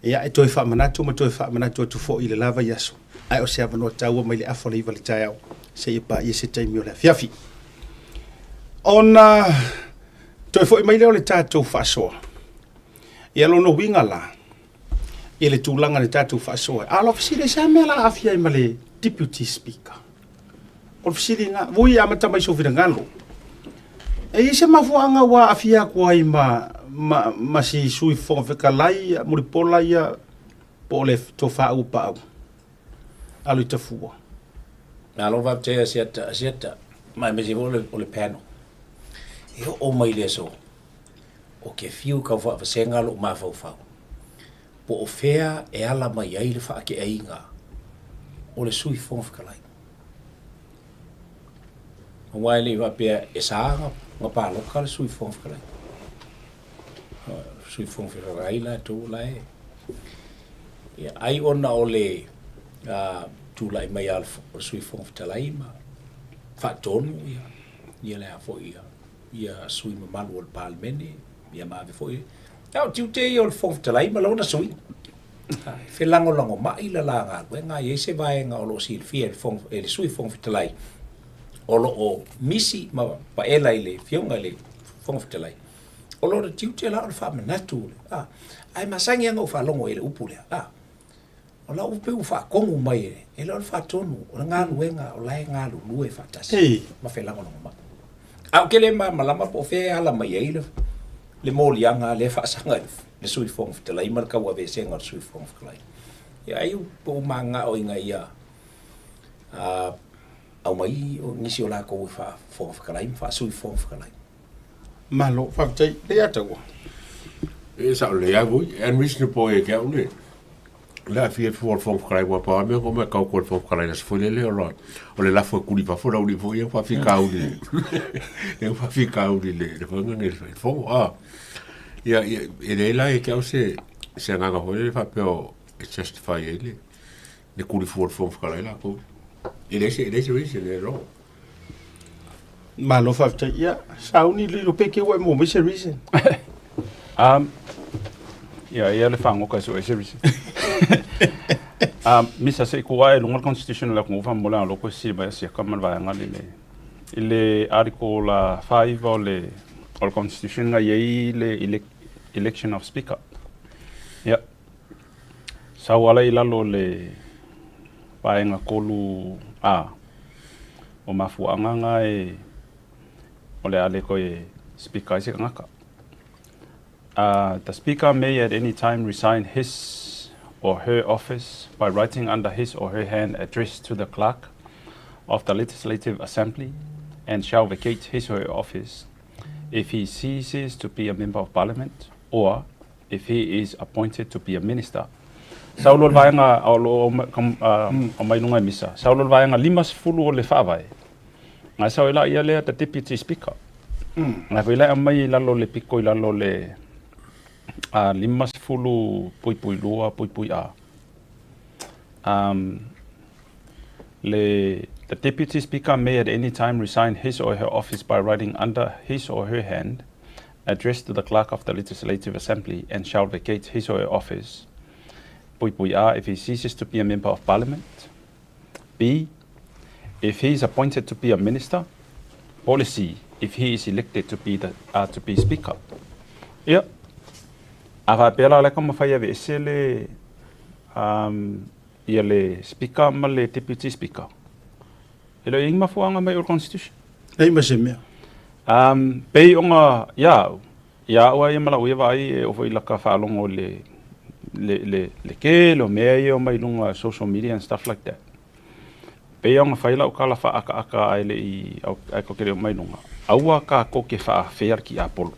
Ia, e toi wha manatu, ma toi wha manatu atu fo i le lava yaso. Ai o se avanoa taua mai le afo le iwa le tai au. Se i pa i se taimi o le fiafi. Ona toi foi mai leo le tātou whaasoa. Ia lono winga la. Ia le tūlanga le tātou whaasoa. A lo fisire sa mea la afia i le deputy speaker. O fisire nga, vui a mata mai sofina ngalo. E i se mafuanga wa afia kua i ma si sui fonga whekalai, muripola ia po le to whaau pāu. Alu i tafua. Nā lo vaptea siata, mai mesi o le panel. E o mai le so. O ke fiu ka wha senga lo ma fau. Po o fea e ala mai ai le wha ke ainga. O le sui fonga lai. O wai le wapea e saanga nga pa loka le sui fonga lai. Sui fonga lai la tō lai. Ai ona o le tu lai mai al sui fonga lai ma. Fa tonu ia le a fo ia sui ma manual palmene ia ma ve foi au tiu te o fonga talai ma lona sui fe lango mai la langa nga ye se vai nga o lo sil fiel fonga ele sui fonga talai o lo o misi ma pa ela ile fionga le fonga talai o lo tiu te la fa manatu ai masangi nga o fa longo ele upule o la upe u fa kongu mai e lo fa tonu o nga luenga o lai nga lu e fa tasi ma fe lango ma au ke le malama po fe ala mai ele le molianga le fa sanga le sui fong te lai marka wa ve senga sui fong klai ya ai po manga o inga ia au mai o nisi o la ko fa fong klai fa sui fong klai Malo fa tai le ata wa. E sa le ya vui en wisne po e ka ule. La fie for fong klai wa pa me ko me ka ko fong klai nas foi le ro. O le la fo kuli pa fo uli fo ia fa fi ka uli. E fa fi ka uli le fo ngel fo ia e le la e ka se nga ho le fa pe o justify ele. Le kuli for fong klai la ko. E le se le ro. Malo fafta ia sauni li lo peke wa mo mise reason. Ia le fango ka so series. Misa se ko ai lunga constitution la ko fa mo la lo ko si ba si ka man va ngali le. Il article 5 o le constitution nga ye le election of speaker. Ya. Sa wala ila lo le paenga kolu o mafuanga nga o le ale ko speaker se ngaka. The speaker may at any time resign his or her office by writing under his or her hand address to the clerk of the Legislative Assembly and shall vacate his or her office if he ceases to be a member of parliament or if he is appointed to be a minister. Saulol vaenga o mai lunga misa. Saulol vaenga 50 o le whawai. Ngai sau ila ia lea the deputy speaker. Ngai whaila mai lalo le piko lalo le 50 pui lua pui a. The deputy speaker may at any time resign his or her office by writing under his or her hand addressed to the clerk of the Legislative Assembly and shall vacate his or her office pui a if he ceases to be a member of parliament. B, if he is appointed to be a minister. Policy, if he is elected to be speaker. Yeah. Ava pela le kama fai ave esele ia le speaker ma le deputy speaker. Elo ing mafuanga mai o constitution. Ei masemea. Pei onga ya wa ia mala uia vai o foi la ka falongo le ke lo mea o mai lunga social media and stuff like that. Pei onga fai la o kala fa aka ai le ai ko kere mai lunga. Aua ka ko ke fa fair ki Apollo.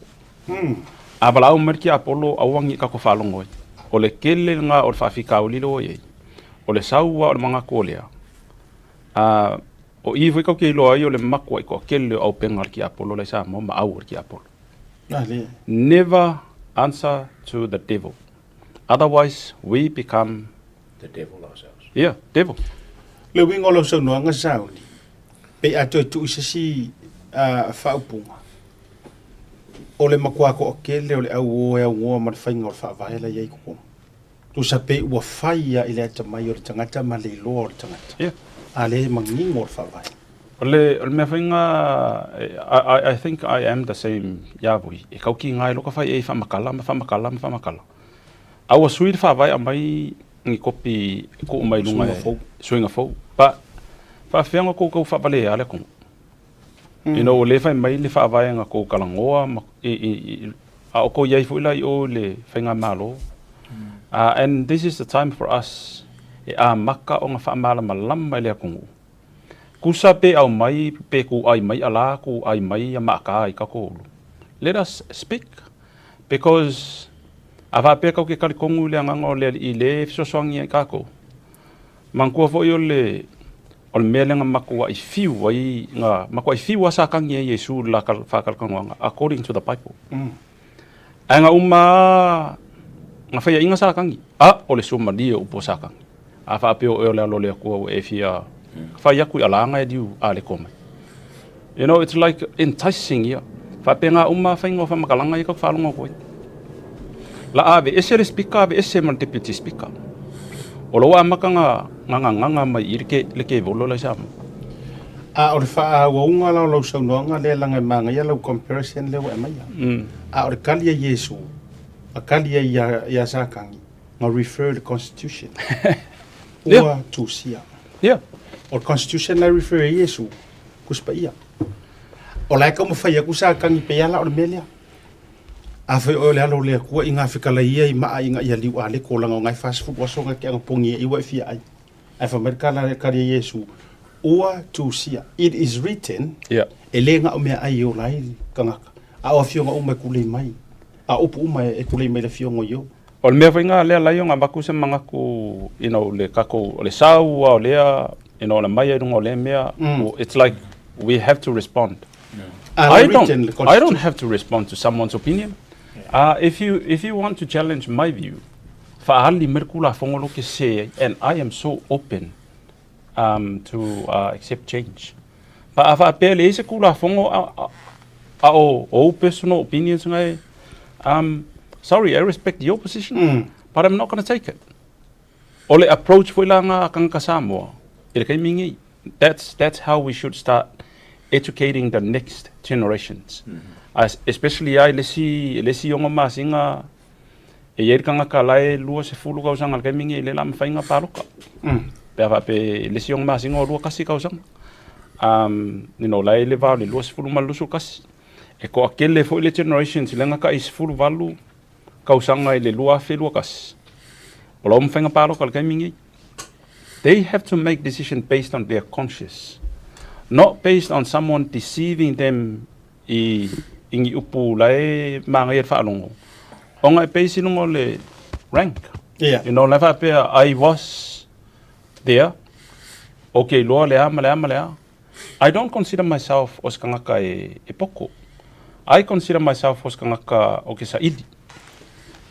Abala o merki Apollo awangi ka ko falongo. O le kele nga o fa fika o lilo ye. O le saua o le manga kolea. O ivo ka ke lo ai o le makwa ko kele o pengar ki Apollo le sa mo ma au ki Apollo. Never answer to the devil. Otherwise, we become the devil ourselves. Yeah, devil. Le wingo lo so no nga sauni. Pe ato tu sisi faupunga. O le makua ko kele o le au o ngo ma fainga o fa vai la ye ko. Tu sa pe wa faia ile ta mai o tangata ma le lo o tangata. Yeah. Ale mangingo fa vai. Ole me fainga I think I am the same yabui. E kau ki ngai lo ka fai e fa makala. Awa sui fa vai mai ngi kopi ko mai lunga swinga fo. Pa fa fianga ko fa vale ale ko. You know le fa mai le fa vai nga ko kalangoa a ko yai fo ila o le fainga malo. And this is the time for us maka o nga fa mala malam mai le ko. Kusa pe au mai pe ku ai mai ala ku ai mai ya maka ai ka ko. Let us speak because ava pe ka ke kali kongu le anga le ile so songi ka ko. Mangko fo yo le ol melenga makwa I fiu ai nga makwa I fiu asa kangi Yesu la kal fa kal konga according to the Bible. Anga nga fa inga sa kangi ole suma dia upo sa kangi. Ava pe o le lo le ko e fia fa yaku alanga diu ale koma. You know it's like enticing ya. Fa penga fa ingo fa makalanga I ka fa longo ko. La ave ese le speaker ave ese man deputy speaker. O lo amaka nga mai irke le ke volo la sam. O fa wa unga la lo so no nga le langa manga ya lo comparison le wa mai. O kali Yesu. A kali ya sakangi. Nga refer the constitution. Ua tu sia. Yeah. O constitution la refer Yesu. Kuspa ia. O la ka mo fa ya kusakangi pe ya la o melia. Afe o le alo le kua inga fikala ia I maa inga ia liu ale ko langa ngai fast food wasonga ke anga pongi I wa fia ai. Ai fa merkala le kari Yesu. Ua tu sia. It is written. Yeah. E le nga o mea ai o lai kangaka. A o fionga o mai kulei mai. A upu umai e kulei mai le fionga yo. O le mea whainga lea lai o ngā maku se mga ku le kako o le sau o lea le mai e runga o le mea. It's like we have to respond. I don't have to respond to someone's opinion. If you want to challenge my view, faali merkula fongolo ke se, and I am so open to accept change. Pa afa pe le se kula fongo o personal opinions ngai. Sorry, I respect your position, but I'm not going to take it. Ole approach foi langa kang kasamo. Ile kai mingi. That's how we should start educating the next generations. Especially I lesi yonga masinga e yer kanga kalai lua se fulu ka usang kai mingi le lam fainga paluka. Pe ava pe lesi yonga masinga lua kasi ka usang. Lai le va le lua se fulu malusu kasi. E ko akele foi le generations lenga ka is fulu valu ka usanga le lua fe lua kasi. Olom fainga paluka kai mingi. They have to make decisions based on their conscience, not based on someone deceiving them. Ingi upu lai mangir falongo. Onga based on le rank. Yeah. Never pe I was there. Okay, lo malea. I don't consider myself os kangaka e poko. I consider myself os kangaka o ke saidi.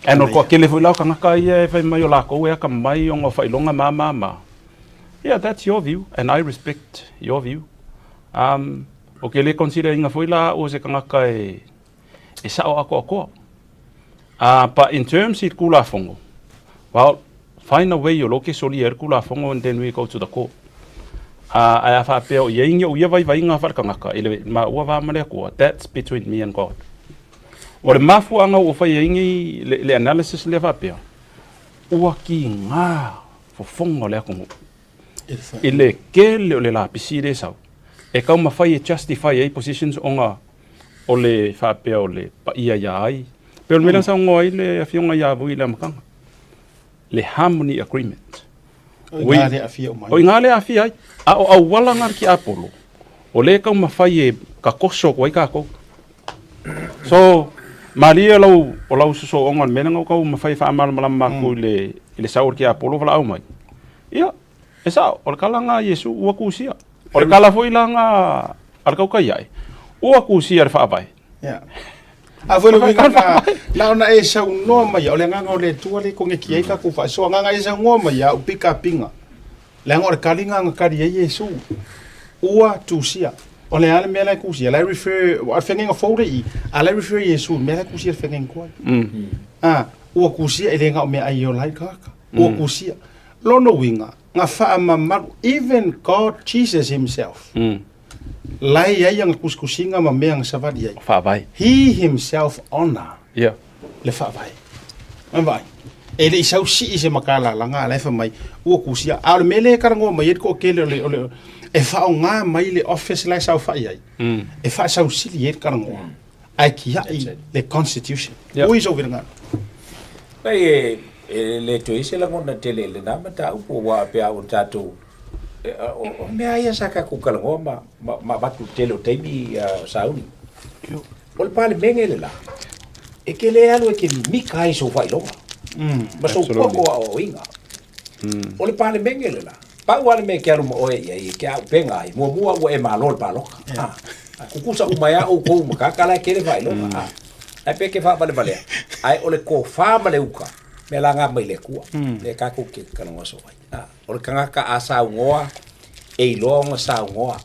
And ko kele foi la kangaka ia e fai mai o la ko e ka mai o fai longa mama. Yeah, that's your view, and I respect your view. Okay, le consider inga foi la o se kangaka e sao ako. But in terms it kula fongo, well, find a way you loke soli kula fongo, and then we go to the court. I have a peo yeng yo vai inga far kangaka ele ma ua va male ko. That's between me and God. O le mafu anga o fai yengi le analysis le va peo. Ua ki nga fo fongo le ko. Ile kele o le la pisire sau. E kau mawhai e justify ei positions onga o le whapea o le pa ia ai. Pero melang sa ngoa i le awhionga ia vui le amakanga. Le Harmony Agreement. O ngā le awhia o mai. O ngā le awhia ai. O au walangar ki Apollo. O le kau mawhai e ka koso kwa i kako. So, maria lau o lau suso ongan menang o kau mawhai whaamalamala ko i le saur ki Apollo wala au mai. Ia. E sao, o le kalanga Yesu ua kusia. O le kala foi langa al kau kai ai. Ua kusia le whaavai. Yeah. A foi le winga na ona e sa no mai o le nganga o le tua le konge ki ka ku fa so nganga e sa ngo mai o pika pinga. Le ngor kalinga nga kari e Yesu. Ua tusia. O le ale mela kusia. Le refer a fenga folder I. Ale refer Yesu mela kusia fenga ko. Ua kusia e le nga o me ai o lai kaka. Ua kusia. Lono winga. Even God, Jesus himself, lai ai ang kuskusinga ma meang savadi ai. Whaavai. He himself honor. Yeah. Le whaavai. Mawai. E le isau si ise makala langa le mai ua kusia. A le mele karango mai et ko kele ole e whao ngā mai le office lai sau whai ai. E wha sau sili et karango. Ai ki ai le constitution. Ui so viranga. Pai le to ise la ngona tele le nama ta upo wa pe au tatu o me ai saka ku kalango ma batu tele o temi sauni ol pale mengele la e ke le alo ke mi kai so vai lo ma so poco o inga ol pale mengele la pa wale me ke alu o e ke au penga ai mo mua o e malol pa lo ku kusa umaya o ko ma kala ke le vai lo ai pe ke fa vale ai ole ko fa male uka me langa mai le kua le ka ku ke kana so vai o le kanga ka asa ngoa e longa sa ngoa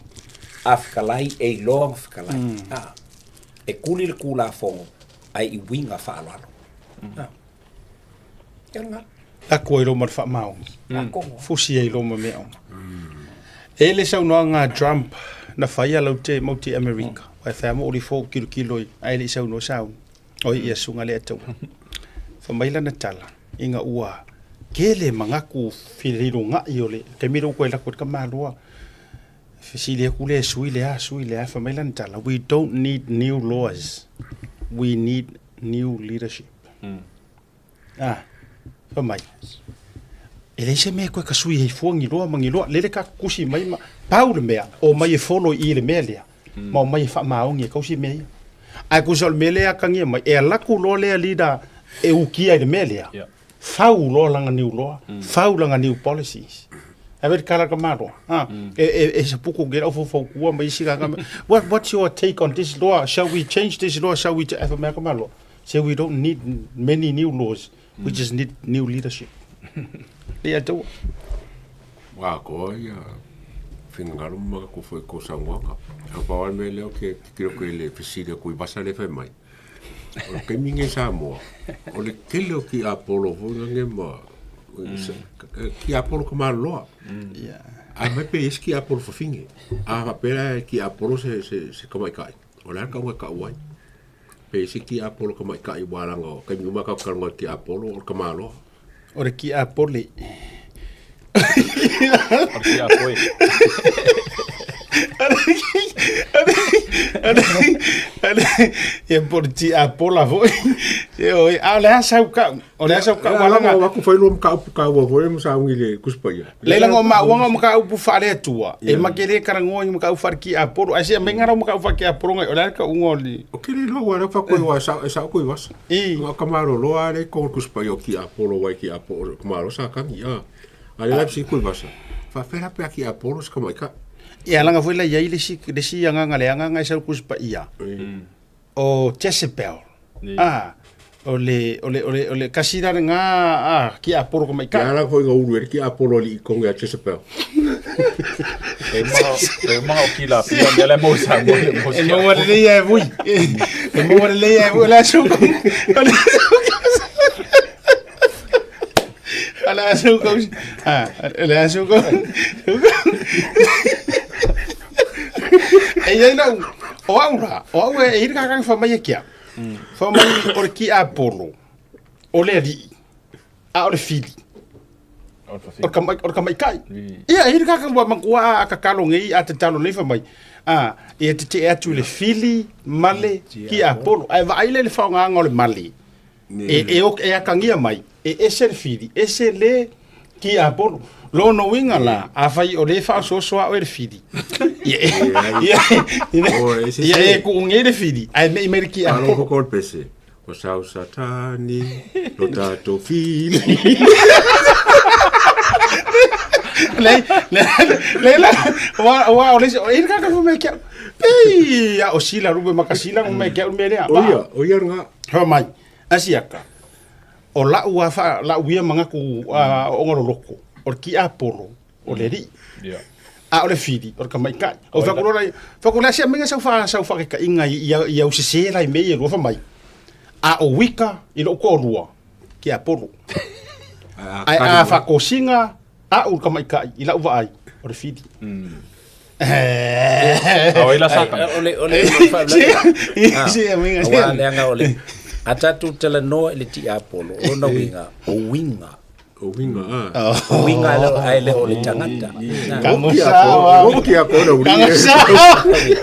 afkalai e longa afkalai e kuli le kula fongo ai I winga fa alalo kanga La ko ilo mar fa mau. Fusi e ilo ma me o. E le sau no nga Trump na faia lau te mauti America. Ai fa mo ori fo kilo ai le sau no sau. Oi ia sunga le atu. Famaila na tala inga ua kele mangaku filiro nga iole ke miro ko la ko ka malua fisile ku le suile a famaila na tala. We don't need new laws, we need new leadership. Famai ele se me ko ka sui he fongi loa mangiloa le ka kusi mai ma paul mea o mai follow I le melia ma mai fa maungi ka usi me ai ku sol melia ka ngi mai e la ku lo le lida e ukia le melia fau lo langa new law fau langa new policies ave kala ka maro e se puku get off for ku mai siga ka what's your take on this law? Shall we change this law? Shall we ever make a law? Say we don't need many new laws, we just need new leadership. Yeah, do. Wa ko ya Fingalo ma ko foi ko sangwanga. Apa wal me leo ke kiro ko le fisile ko basa le fe mai. O ke minge sa mo. O le kelo ki Apollo ho nge ma. Ki Apollo ko ma lo. Yeah. A me pe eski Apollo fo finge. A pera ki Apollo se ko mai kai. O la ka ka wai. Pe eski Apollo ko mai kai wala ngo. Ke mi ma ka ki Apollo o ka ma lo. Ora ki Apollo. Porque apoio. E por ti Apollo foi. Eu olha sau ka wala nga ko foi lo ka wo foi mo sa ngile kuspaia. Leila ngoma wanga mo ka upu fare tua. E makere karango mo ka ufar ki Apollo. Asia mengara mo ka ufar ki Apollo ngai olha ka ungoli. O ke lo wa fa ko wa sa ko wa. Nga kamaro lo ale ko kuspaia ki Apollo wa ki Apollo kamaro sa ka ya. Ale la psi ko wa sa. Fa fera pe ki Apollo ska mai ka. E alanga foi la yaile si anga ngale anga ngai sa kuspa ia. O Jezebel. Ole kasira nga ki Apollo ko mai ka. Ya la foi nga uru ki Apollo li ko nga Jezebel. E mau ki la pia dele mo sa mo. E mo wale le ia vui. E mo wale le ia vui la su. Ala su ko. Ala su ko. E ia não. O aura e ir ka fa mai kia. Fa mai or ki Apollo. O le di. A o fili. Or kamai kai. Ia ir ka wa mangua ka kalongi a te talo nei fa mai. E te atu le fili male ki Apollo. Ai va ile le fa nga ngole male. E a kangia mai. E ese le fili, ese le ki Apollo. Lo no winga la, a fai o le fa so a o le fili. Ia e ku unge le fili. Ai me ki Apollo. Alo ko pese. O sa satani, lo tato fili. Leila, wa o le e ka fu me kia. Ei, o sila rube makasila me kia me le. O ia nga. Ho mai. Asiaka. O la ua fa la uia mangaku o ngoro loko. O ki Apollo o le ri. Yeah. A o le fili, o ka mai kai. O fa kola sia menga sa fa ka inga ia usese la me e ro fa mai. A o wika i lo ko rua ki Apollo. Ai a fa ko singa a o ka mai kai i la uva ai o le fili. Au ila saka. Ole fa la. Si menga Wa le nga ole. Atatu tele no le ti Apollo o na winga o winga lo ai le o le tangata o ki Apollo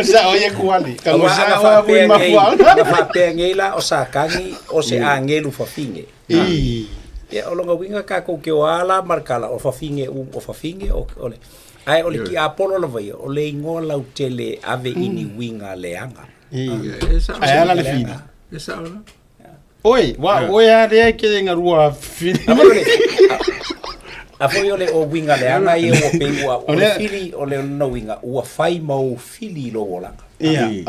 sa o ye kuali sa wa wi ma fa pengela o sa kangi o se angelu fa finge e o longa winga ka ko ke wala markala o fa finge o ole ai ole ki Apollo lo vai o le ngola u tele ave ini winga le anga ai ala le fini esa ola. Oi, o ya de que nga rua fili. A foi ole o winga le anga e o pe o fili ole no winga o fai mau fili lo ola. Ia.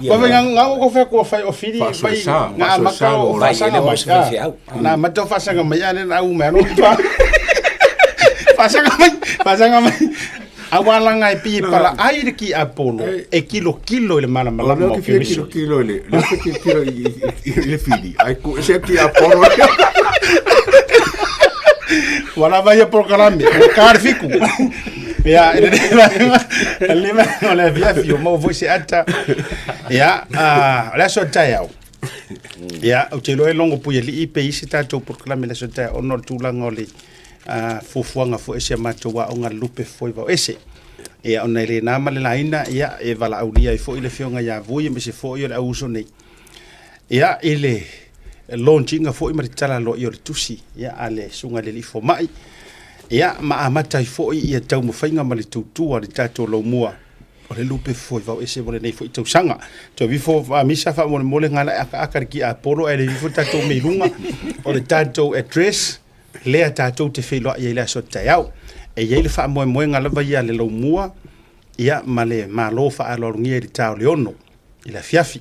Ko venga nga ko fa ko fai o fili vai nga maka o fa sa na ma to fa sa nga mai ane na u me no pa. Fa sa nga mai. Awala ngai pi pala ai ki Apollo e kilo le mala mo kilo le fili ai ku se ki Apollo wala vai por calambi car fiku ya ele me via fio mo voi se ata ya la so tayao ya o te lo longo pu li pe isi tato por calambi la so tayao no tu la ngoli fufuanga fo ese mato wa onga lupe foi va ese e ona le na male laina ia e vala aulia i fo ile fionga ya voi me se fo ile auso nei ia ile launching fo i maritala lo i tusi ia ale sunga le lifo mai ia ma amata i fo i tau mo fainga male tutu ali tato lo mua o le lupe foi va ese vole nei foi tau sanga to vi fo misa fa mo le ngala aka ki Apollo ele vi fo tato me lunga o le tato address le tato te felo ia le so tayau e ia le fa mo ngala va ia le lo mua ia male malo fa alo ngi di tau le ono ila fiafi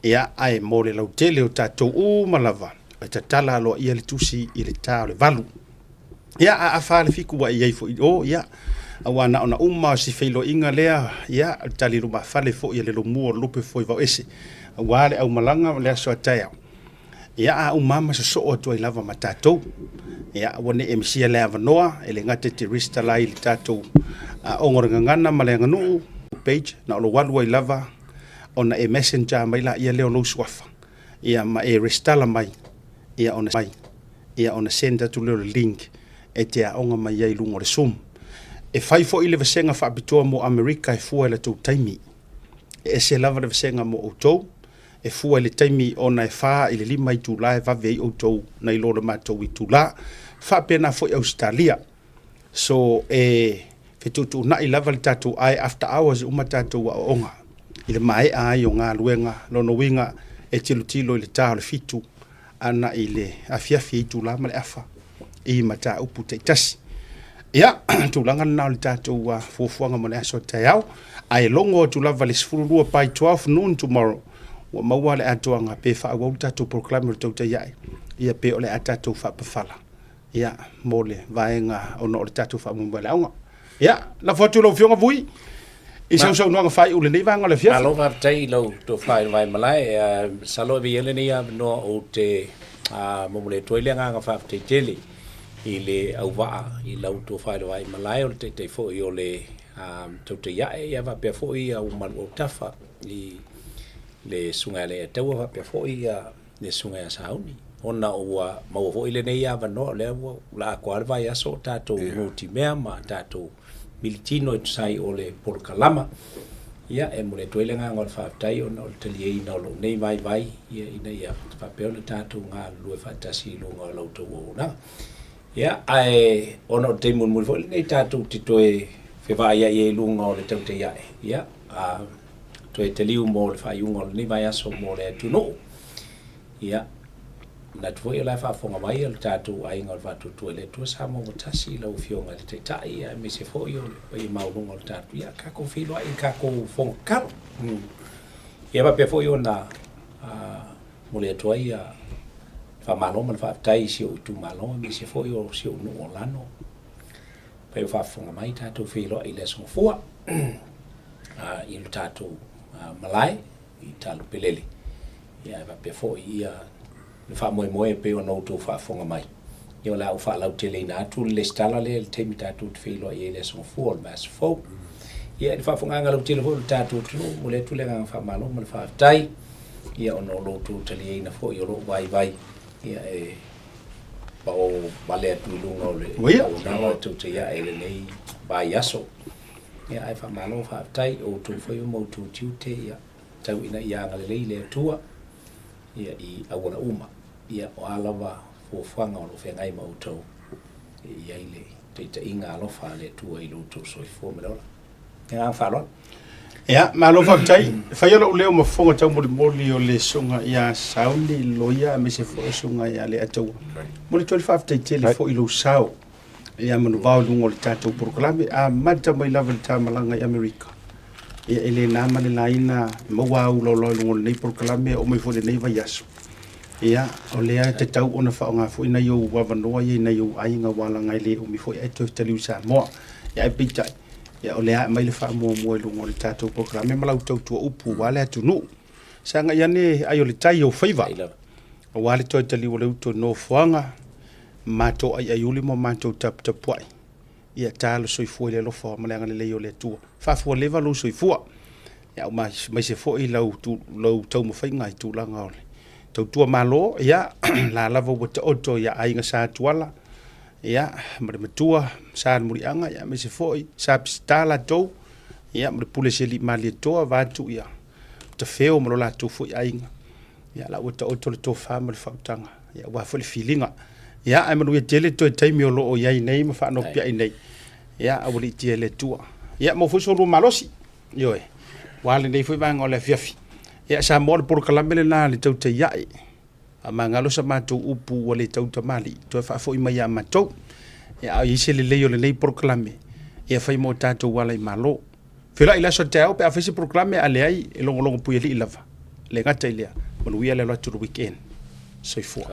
ia ai mo le lo tele o tato u malava e tatala lo ia le tusi i le tau le valu ia a fa le fiku wa ia fo o ia awana ona uma si feilo inga lea ia tali ruma fale fo ia le lo mua lupe fo i vau ese wale au malanga le aso ataya ia a umama se so o tu i lava matatou ia wone MC le avanoa ele ngate te rista lai le tatou ongorangana malenga nu page na lo walu i lava ona e messenger mai la ia leo lo swafa ia ma e restala mai ia ona senda tu le link e te aonga mai ai lungo le sum e fai fo ile vesenga fa abitoa mo America e fua le tu taimi e se lava le vesenga mo auto e fua le taimi ona e fa ile lima i tula e vave auto na i lora matou i tula fa pena fo Australia so fetutu na i lava le tatu ai after hours uma tatu wa onga ile mai ai o ngā luenga lono winga e tilo i le tā le fitu ana ile afiafi i tula ma le afa i mata upu te tasi ia tulanga na le tatu wa fuafuanga mo le aso te au ai longo tulava le sfurulua pai 12 noon tomorrow wa maua le atoanga pe fa wa tatu proclaim to te ia ia pe ole atatu fa pafala ia mole vaenga ono le tatu fa mo le aunga ia la foto lo fionga vui isa so no fai ule nei vanga le fia alo va tai lo to fai vai malai salo vi ele ni no o te mo le toile nga fa te tele ile au va i lo to fai vai malai o te fo i ole to te ia va pe fo i au mal o tafa i le sunga le tau va pe fo i le sunga sauni ona o mo fo ile nei va no le la kwa vai aso tato multimea ma tato militino e sai ole por kalama ia e mole toile nga ngol fa tai on ol tali na lo nei vai ia ina ia fa pe ona tato nga lu fa tasi lo nga lo to na ia ai ono te mun fo nei tato ti toe fe vai ia lu nga ole te ia toe te liu mo le fa yunga nei vai aso mo le tu no ia na tu ia la fa fonga mai el tatu ai ngol va tu le tu sa mo tasi lo fionga le te tai ia mi se fo yo i mau lo ngol tatu ia ka ko filo ai ka ko fon kap ia va pe fo yo na mo le to ia fa malo man fa tai si o tu malo mi se fo yo si o no lano pe fa fonga mai tatu filo i le so fo il tatu malai i tal pelele ia va pe fo ia fa moe pe ono to fa fonga mai yo la u fa la tele na tu le stala le te mi ta tu filo ye le son fo mas fo ye fa fonga ngalo tele fo ta tu mo le tu le nga fa malo mo fa tai ye ono lo tu tele na fo yo lo vai ye ba o bale tu lu ngole na lo tu te ya ele nei ba yaso ye ai fa malo fa tai o tu fo yo mo tu te ya tau ina ya ngale le tua ia i awona uma ia o alava fo fanga o fe ngai mauto ia ile te inga lo fa le tu i lo tu so fo me lola nga fa lo ia ma lo fa tai fa yo lo leo mo fonga tau mo o le songa ia sauli loia me se fo songa ia le atu mo le 25 te tele fo i lo sao ia manu va lungo le tatu proclame a mata mai lava le tamalanga i America ia ele na male laina mo wa lo lungo nei proclame o mai fo le nei vai aso ia o lea te tau ona whaonga fo ina iou wawanoa ia ina iou ainga wala ngai le umi fo e toi taliu sa moa ia e pitai ia o lea mai le wha mua e lungo le tātou programe malau tau tua upu wale atu nu sanga iane ai o le tai o whaiva o wale toi taliu o le uto no whaanga mato ai ai uli mo mato tap tapuai ia tālo soifua le lofa maleanga le leo le tua whafua lewa lo soifua ia o mai se fo i lau tau mawhainga i tūlanga ole tau tua malo ia la lava wata oto ia ainga sa tuala ia mare matua sa murianga ia me se foi sa pistala to ia mare pule se li mali to vatu ia te feo mo la tu foi ainga ia la wata oto le to fa mo fautanga ia wa fo le feelinga ia ai mo tele to time o lo o ia nei ma fa no pia nei ia a woli tele tua ia mo fo so lo malosi yo e wale nei foi bang ole fiafi ia sa mo por kalambele na le tau te ia a mangalo sa matou upu o le tau tamali to fa fo i mai a matou ia i se le leo le nei por kalame ia fai mo tatou wala i malo fela ila so te au pe a fesi por kalame ale ai e longo pu ili lava le ngata ilea mo ia le lo tu weekend so i fo